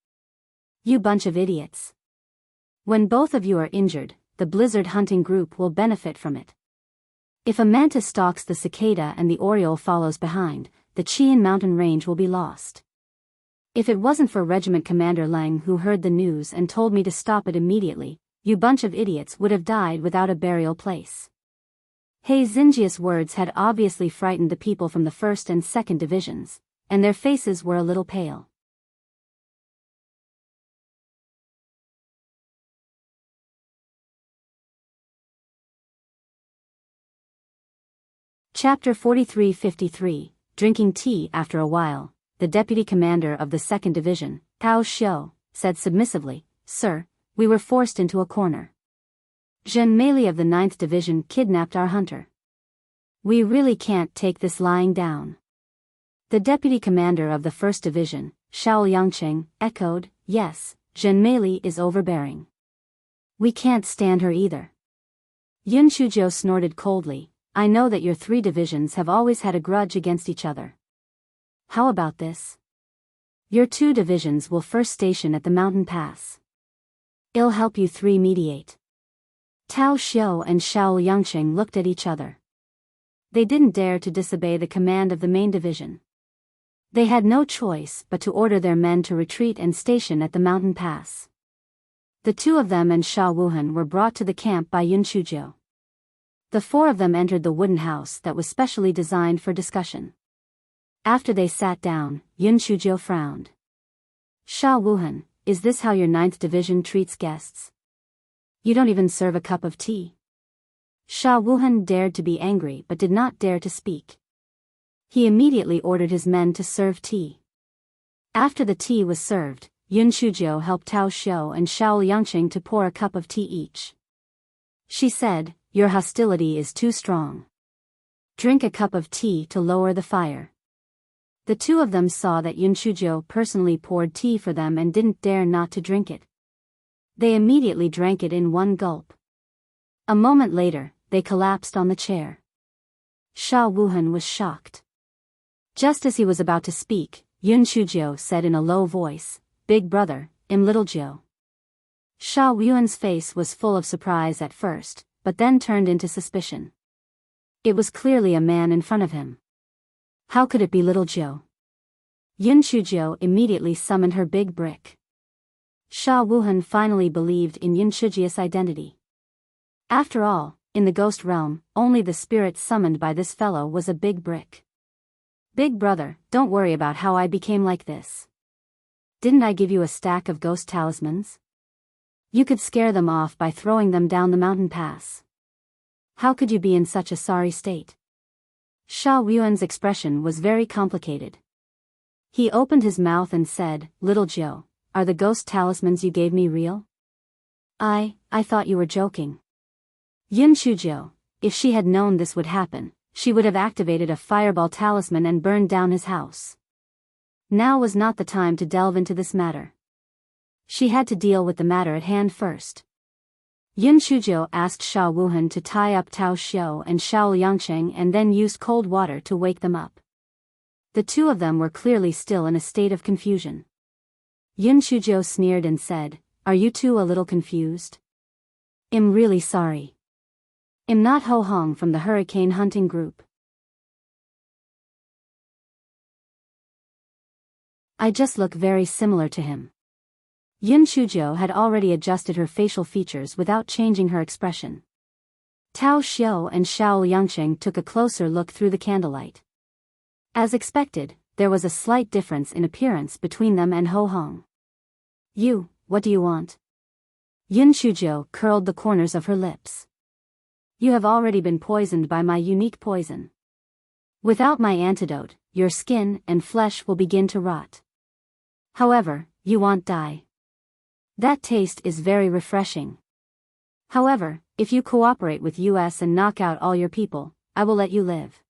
Speaker 1: You bunch of idiots. When both of you are injured, the Blizzard hunting group will benefit from it. If a mantis stalks the cicada and the oriole follows behind, the Qian mountain range will be lost. If it wasn't for Regiment Commander Lang who heard the news and told me to stop it immediately, you bunch of idiots would have died without a burial place." He Xinjiu's words had obviously frightened the people from the 1st and 2nd divisions, and their faces were a little pale. Chapter 43-53, Drinking Tea. After a while, the deputy commander of the 2nd Division, Tao Xiu, said submissively, "Sir, we were forced into a corner. Zhenmei of the 9th Division kidnapped our hunter. We really can't take this lying down." The deputy commander of the 1st Division, Xiao Yangqing, echoed, "Yes, Zhenmei is overbearing. We can't stand her either." Yun Shujiu snorted coldly, "I know that your 3 divisions have always had a grudge against each other. How about this? Your 2 divisions will first station at the mountain pass. I'll help you 3 mediate." Tao Xiu and Xiao Yangqing looked at each other. They didn't dare to disobey the command of the main division. They had no choice but to order their men to retreat and station at the mountain pass. The 2 of them and Sha Wuhan were brought to the camp by Yun Shujiu. The 4 of them entered the wooden house that was specially designed for discussion. After they sat down, Yun Shujiu frowned. "Sha Wuhan, is this how your 9th Division treats guests? You don't even serve a cup of tea?" Sha Wuhan dared to be angry but did not dare to speak. He immediately ordered his men to serve tea. After the tea was served, Yun Shujiao helped Tao Xiu and Xiao Yangqing to pour a cup of tea each. She said, "Your hostility is too strong. Drink a cup of tea to lower the fire." The two of them saw that Yun Shujiao personally poured tea for them and didn't dare not to drink it. They immediately drank it in one gulp. A moment later, they collapsed on the chair. Sha Wuhan was shocked. Just as he was about to speak, Yun Shujiao said in a low voice, "Big brother, Little Jiao." Sha Wuhan's face was full of surprise at first, but then turned into suspicion. It was clearly a man in front of him. How could it be Little Jiao? Yun Shujiao immediately summoned her big brick. Sha Wuhan finally believed in Yun Shujia's identity. After all, in the ghost realm, only the spirit summoned by this fellow was a big brick. "Big brother, don't worry about how I became like this. Didn't I give you a stack of ghost talismans? You could scare them off by throwing them down the mountain pass. How could you be in such a sorry state?" Sha Wuhan's expression was very complicated. He opened his mouth and said, "Little Jiao, are the ghost talismans you gave me real? I thought you were joking." Yun Shujiao, if she had known this would happen, she would have activated a fireball talisman and burned down his house. Now was not the time to delve into this matter. She had to deal with the matter at hand first. Yun Shujiao asked Sha Wuhan to tie up Tao Xiu and Xiao Yangqing and then used cold water to wake them up. The two of them were clearly still in a state of confusion. Yun Shujiao sneered and said, "Are you two a little confused? I'm really sorry. I'm not Ho Hong from the hurricane hunting group. I just look very similar to him." Yun Shujiao had already adjusted her facial features without changing her expression. Tao Xiu and Xiao Yangqing took a closer look through the candlelight. As expected, there was a slight difference in appearance between them and Ho Hong. What do you want?" Yun Shujiao curled the corners of her lips. "You have already been poisoned by my unique poison. Without my antidote, your skin and flesh will begin to rot. However, you won't die. That taste is very refreshing. However, if you cooperate with us and knock out all your people, I will let you live.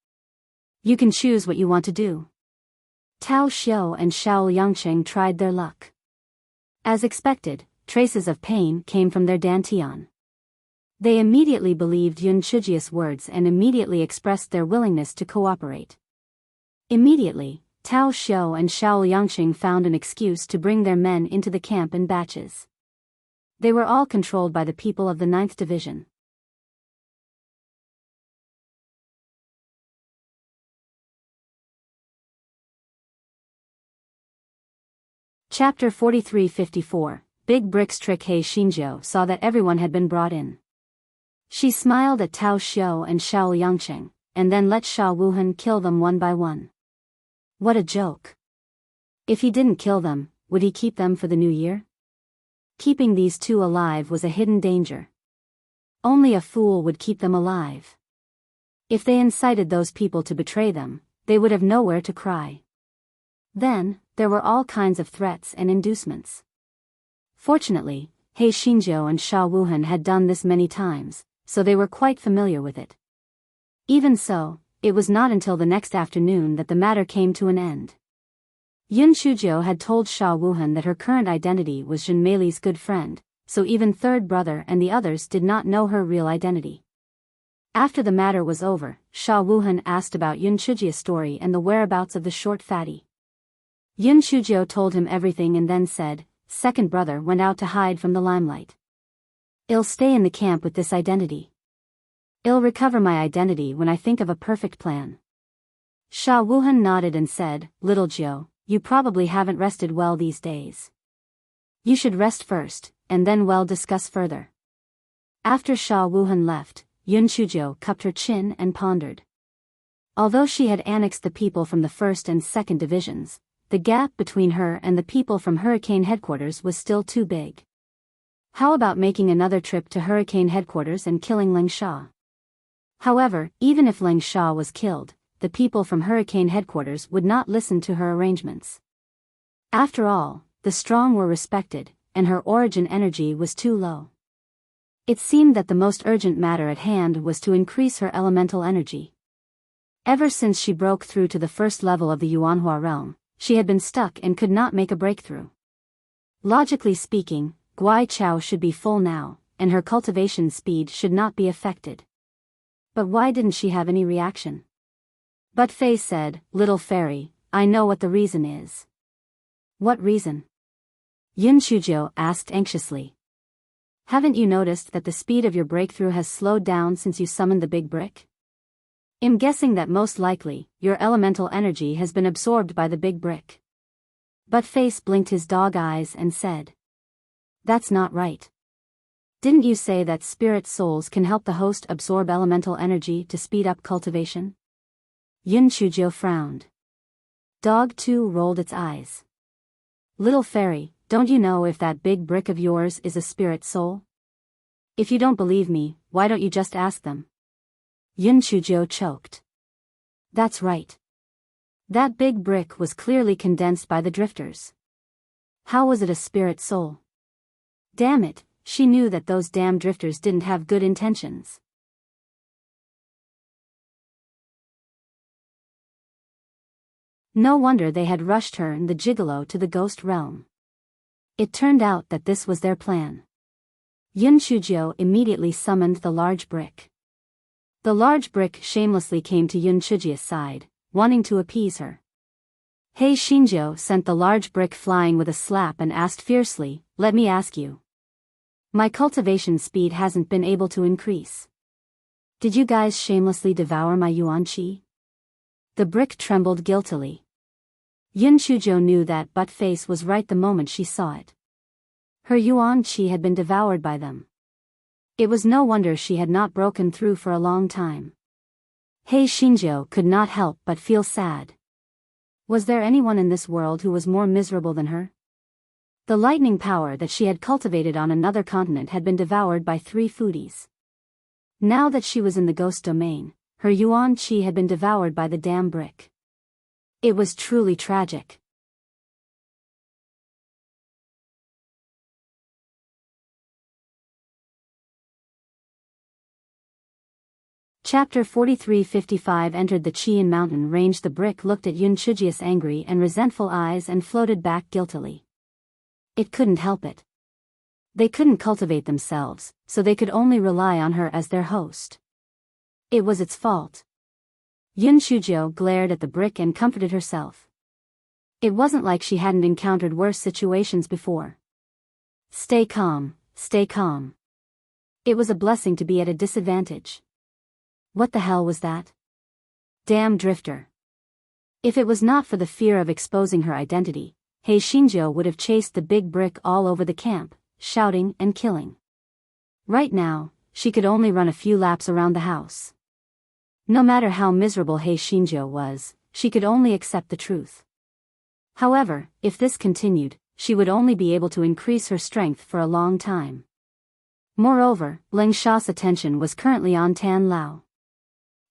Speaker 1: You can choose what you want to do." Tao Xiu and Xiao Yangqing tried their luck. As expected, traces of pain came from their dantian. They immediately believed Yun Shujia's words and immediately expressed their willingness to cooperate. Immediately, Tao Xiu and Xiao Yangqing found an excuse to bring their men into the camp in batches. They were all controlled by the people of the 9th Division. Chapter 43-54, Big Brick's trick. He Xinjiao saw that everyone had been brought in. She smiled at Tao Xiu and Xiao Yangqing, and then let Sha Wuhan kill them one by one. What a joke. If he didn't kill them, would he keep them for the new year? Keeping these two alive was a hidden danger. Only a fool would keep them alive. If they incited those people to betray them, they would have nowhere to cry. Then, there were all kinds of threats and inducements. Fortunately, He Xinjiao and Sha Wuhan had done this many times, so they were quite familiar with it. Even so, it was not until the next afternoon that the matter came to an end. Yun Shujiao had told Sha Wuhan that her current identity was Zhen Meili's good friend, so even third brother and the others did not know her real identity. After the matter was over, Sha Wuhan asked about Yun Shujia's story and the whereabouts of the short fatty. Yun Shujiao told him everything and then said, "Second brother went out to hide from the limelight. I'll stay in the camp with this identity. I'll recover my identity when I think of a perfect plan." Sha Wuhan nodded and said, "Little Jiao, you probably haven't rested well these days. You should rest first, and then we'll discuss further." After Sha Wuhan left, Yun Shujiao cupped her chin and pondered. Although she had annexed the people from the 1st and 2nd divisions, the gap between her and the people from Hurricane Headquarters was still too big. How about making another trip to Hurricane Headquarters and killing Ling Sha? However, even if Ling Sha was killed, the people from Hurricane Headquarters would not listen to her arrangements. After all, the strong were respected, and her origin energy was too low. It seemed that the most urgent matter at hand was to increase her elemental energy. Ever since she broke through to the first level of the Yuanhua realm, she had been stuck and could not make a breakthrough. Logically speaking, Guai Chao should be full now, and her cultivation speed should not be affected. But why didn't she have any reaction? But Fei said, "Little fairy, I know what the reason is." "What reason?" Yun Chuzhou asked anxiously. "Haven't you noticed that the speed of your breakthrough has slowed down since you summoned the big brick? I'm guessing that most likely, your elemental energy has been absorbed by the big brick." But Face blinked his dog eyes and said, "That's not right. Didn't you say that spirit souls can help the host absorb elemental energy to speed up cultivation?" Yun Chuzhou frowned. Dog too rolled its eyes. "Little fairy, don't you know if that big brick of yours is a spirit soul? If you don't believe me, why don't you just ask them?" Yun Chuzhou choked. "That's right. That big brick was clearly condensed by the drifters. How was it a spirit soul? Damn it, she knew that those damn drifters didn't have good intentions." No wonder they had rushed her and the gigolo to the ghost realm. It turned out that this was their plan. Yun Chuzhou immediately summoned the large brick. The large brick shamelessly came to Yun Chuzhou's side, wanting to appease her. Hei Xinjiu sent the large brick flying with a slap and asked fiercely, "Let me ask you. My cultivation speed hasn't been able to increase. Did you guys shamelessly devour my yuan qi?" The brick trembled guiltily. Yun Chuzhou knew that butt face was right the moment she saw it. Her yuan qi had been devoured by them. It was no wonder she had not broken through for a long time. Hei Xinjiu could not help but feel sad. Was there anyone in this world who was more miserable than her? The lightning power that she had cultivated on another continent had been devoured by 3 foodies. Now that she was in the ghost domain, her yuan qi had been devoured by the damn brick. It was truly tragic. Chapter 43-55 Entered the Qian mountain range. The brick looked at Yun Chuzhou's angry and resentful eyes and floated back guiltily. It couldn't help it. They couldn't cultivate themselves, so they could only rely on her as their host. It was its fault. Yun Chuzhou glared at the brick and comforted herself. It wasn't like she hadn't encountered worse situations before. Stay calm, stay calm. It was a blessing to be at a disadvantage. What the hell was that? Damn drifter. If it was not for the fear of exposing her identity, Hei Xinjiu would have chased the big brick all over the camp, shouting and killing. Right now, she could only run a few laps around the house. No matter how miserable Hei Xinjiu was, she could only accept the truth. However, if this continued, she would only be able to increase her strength for a long time. Moreover, Ling Sha's attention was currently on Tan Lao.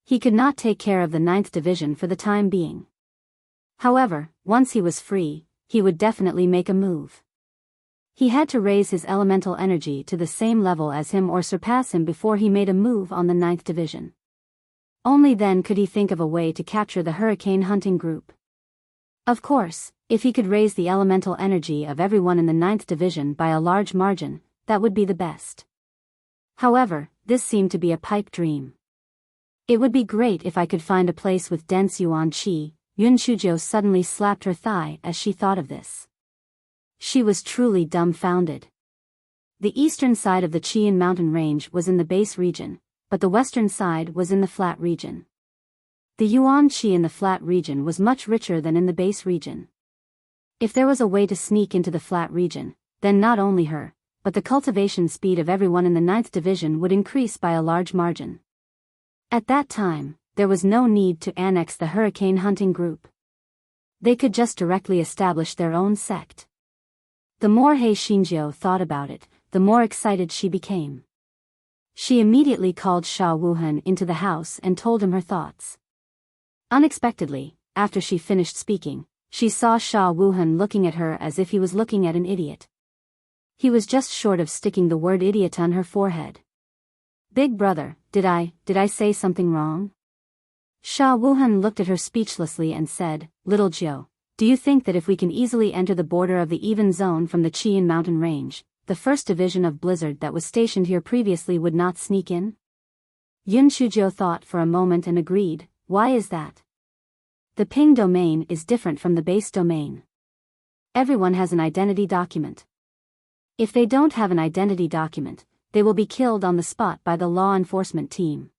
Speaker 1: He could not take care of the 9th division for the time being. However, once he was free, he would definitely make a move. He had to raise his elemental energy to the same level as him or surpass him before he made a move on the 9th division. Only then could he think of a way to capture the hurricane hunting group. Of course, if he could raise the elemental energy of everyone in the 9th division by a large margin, that would be the best. However, this seemed to be a pipe dream. It would be great if I could find a place with dense yuan qi. Yun Chuzhou suddenly slapped her thigh as she thought of this. She was truly dumbfounded. The eastern side of the Qian mountain range was in the base region, but the western side was in the flat region. The yuan qi in the flat region was much richer than in the base region. If there was a way to sneak into the flat region, then not only her, but the cultivation speed of everyone in the 9th division would increase by a large margin. At that time, there was no need to annex the hurricane hunting group. They could just directly establish their own sect. The more Hei Xinjiu thought about it, the more excited she became. She immediately called Sha Wuhan into the house and told him her thoughts. Unexpectedly, after she finished speaking, she saw Sha Wuhan looking at her as if he was looking at an idiot. He was just short of sticking the word idiot on her forehead. Big brother, did I say something wrong? Sha Wuhan looked at her speechlessly and said, Little Jiu, do you think that if we can easily enter the border of the even zone from the Qian mountain range, the first division of Blizzard that was stationed here previously would not sneak in? Yun Shujiu thought for a moment and agreed, why is that? The ping domain is different from the base domain. Everyone has an identity document. If they don't have an identity document, they will be killed on the spot by the law enforcement team.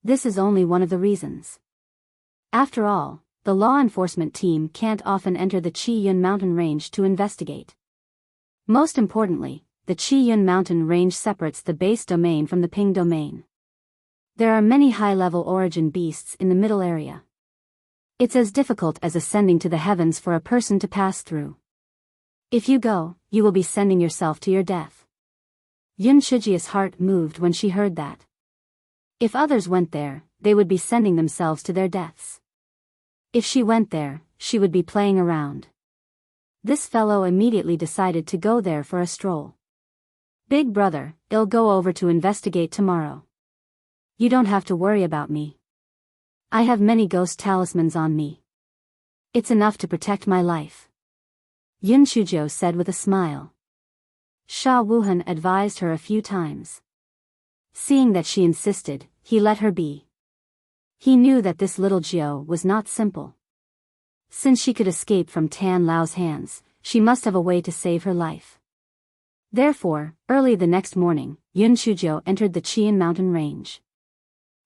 Speaker 1: This is only one of the reasons. After all, the law enforcement team can't often enter the Qiyun mountain range to investigate. Most importantly, the Qiyun mountain range separates the base domain from the ping domain. There are many high-level origin beasts in the middle area. It's as difficult as ascending to the heavens for a person to pass through. If you go, you will be sending yourself to your death. Yun Shijia's heart moved when she heard that. If others went there, they would be sending themselves to their deaths. If she went there, she would be playing around. This fellow immediately decided to go there for a stroll. Big brother, I'll go over to investigate tomorrow. You don't have to worry about me. I have many ghost talismans on me. It's enough to protect my life. Yun Shujiu said with a smile. Sha Wuhan advised her a few times. Seeing that she insisted, he let her be. He knew that this little Jiu was not simple. Since she could escape from Tan Lao's hands, she must have a way to save her life. Therefore, early the next morning, Yun Shujiu entered the Qian mountain range.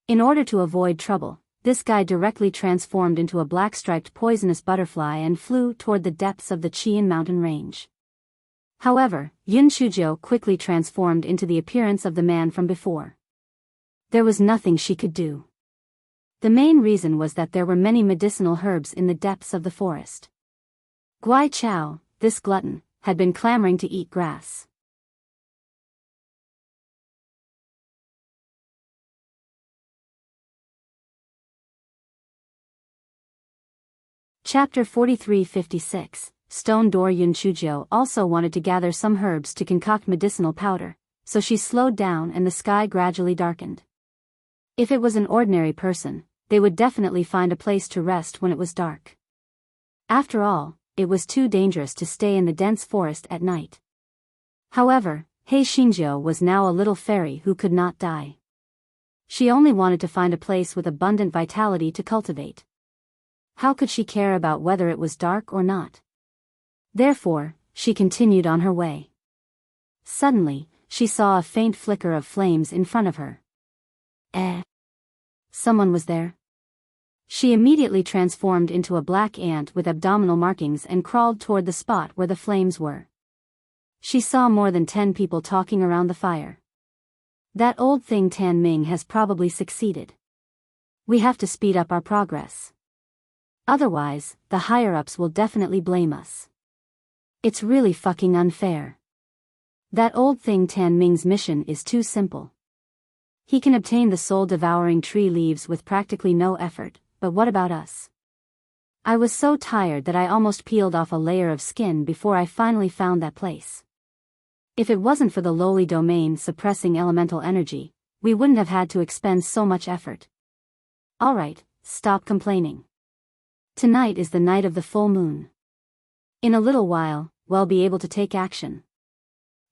Speaker 1: In order to avoid trouble, this guy directly transformed into a black-striped poisonous butterfly and flew toward the depths of the Qian mountain range. However, Yun Shujiu quickly transformed into the appearance of the man from before. There was nothing she could do. The main reason was that there were many medicinal herbs in the depths of the forest. Guai Chao, this glutton, had been clamoring to eat grass. Chapter 43-56. Stone Door. Yun Shujiu also wanted to gather some herbs to concoct medicinal powder, so she slowed down and the sky gradually darkened. If it was an ordinary person, they would definitely find a place to rest when it was dark. After all, it was too dangerous to stay in the dense forest at night. However, He Xingjiu was now a little fairy who could not die. She only wanted to find a place with abundant vitality to cultivate. How could she care about whether it was dark or not? Therefore, she continued on her way. Suddenly, she saw a faint flicker of flames in front of her. Someone was there. She immediately transformed into a black ant with abdominal markings and crawled toward the spot where the flames were. She saw more than 10 people talking around the fire. That old thing Tan Ming has probably succeeded. We have to speed up our progress. Otherwise, the higher-ups will definitely blame us. It's really fucking unfair. That old thing Tan Ming's mission is too simple. He can obtain the soul-devouring tree leaves with practically no effort, but what about us? I was so tired that I almost peeled off a layer of skin before I finally found that place. If it wasn't for the lowly domain suppressing elemental energy, we wouldn't have had to expend so much effort. Alright, stop complaining. Tonight is the night of the full moon. In a little while, we'll be able to take action.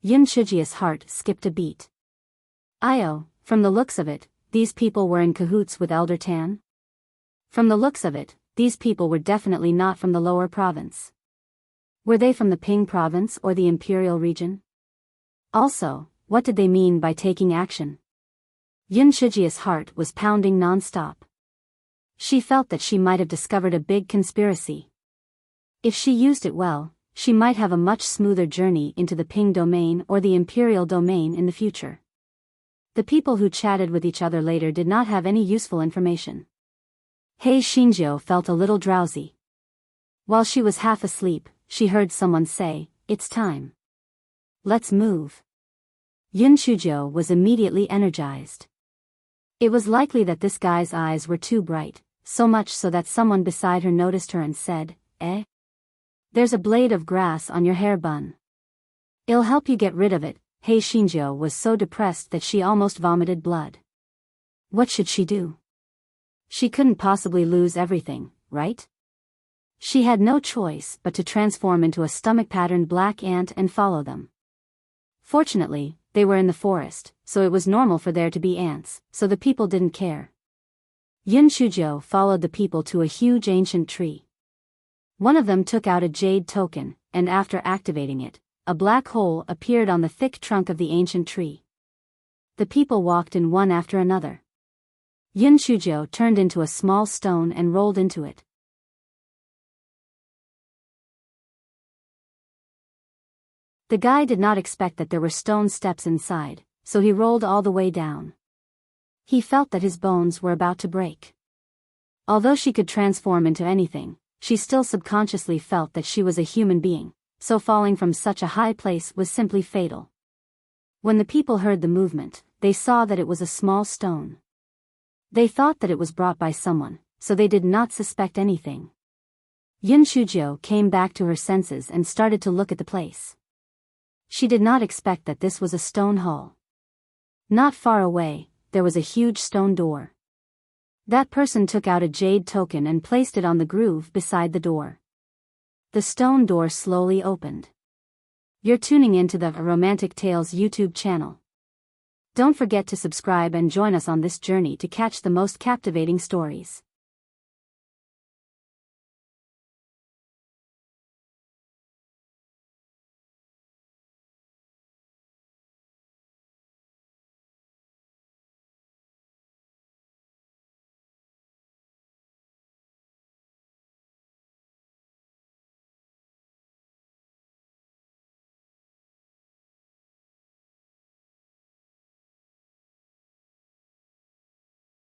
Speaker 1: Yun Shijia's heart skipped a beat. From the looks of it, these people were in cahoots with Elder Tan? From the looks of it, these people were definitely not from the lower province. Were they from the Ping province or the Imperial region? Also, what did they mean by taking action? Yun Shijia's heart was pounding non-stop. She felt that she might have discovered a big conspiracy. If she used it well, she might have a much smoother journey into the Ping domain or the Imperial domain in the future. The people who chatted with each other later did not have any useful information. He Xingjiu felt a little drowsy. While she was half asleep, she heard someone say, "It's time. Let's move." Yun Shujiu was immediately energized. It was likely that this guy's eyes were too bright, so much so that someone beside her noticed her and said, "Eh? There's a blade of grass on your hair bun. It'll help you get rid of it." Hei Shinjo was so depressed that she almost vomited blood. What should she do? She couldn't possibly lose everything, right? She had no choice but to transform into a stomach-patterned black ant and follow them. Fortunately, they were in the forest, so it was normal for there to be ants, so the people didn't care. Yun Shujo followed the people to a huge ancient tree. One of them took out a jade token, and after activating it, a black hole appeared on the thick trunk of the ancient tree. The people walked in one after another. Yun Shujo turned into a small stone and rolled into it. The guy did not expect that there were stone steps inside, so he rolled all the way down. He felt that his bones were about to break. Although she could transform into anything, she still subconsciously felt that she was a human being, so falling from such a high place was simply fatal. When the people heard the movement, they saw that it was a small stone. They thought that it was brought by someone, so they did not suspect anything. Yun Shujo came back to her senses and started to look at the place. She did not expect that this was a stone hall. Not far away, there was a huge stone door. That person took out a jade token and placed it on the groove beside the door. The stone door slowly opened. You're tuning into the Romantic Tales YouTube channel. Don't forget to subscribe and join us on this journey to catch the most captivating stories.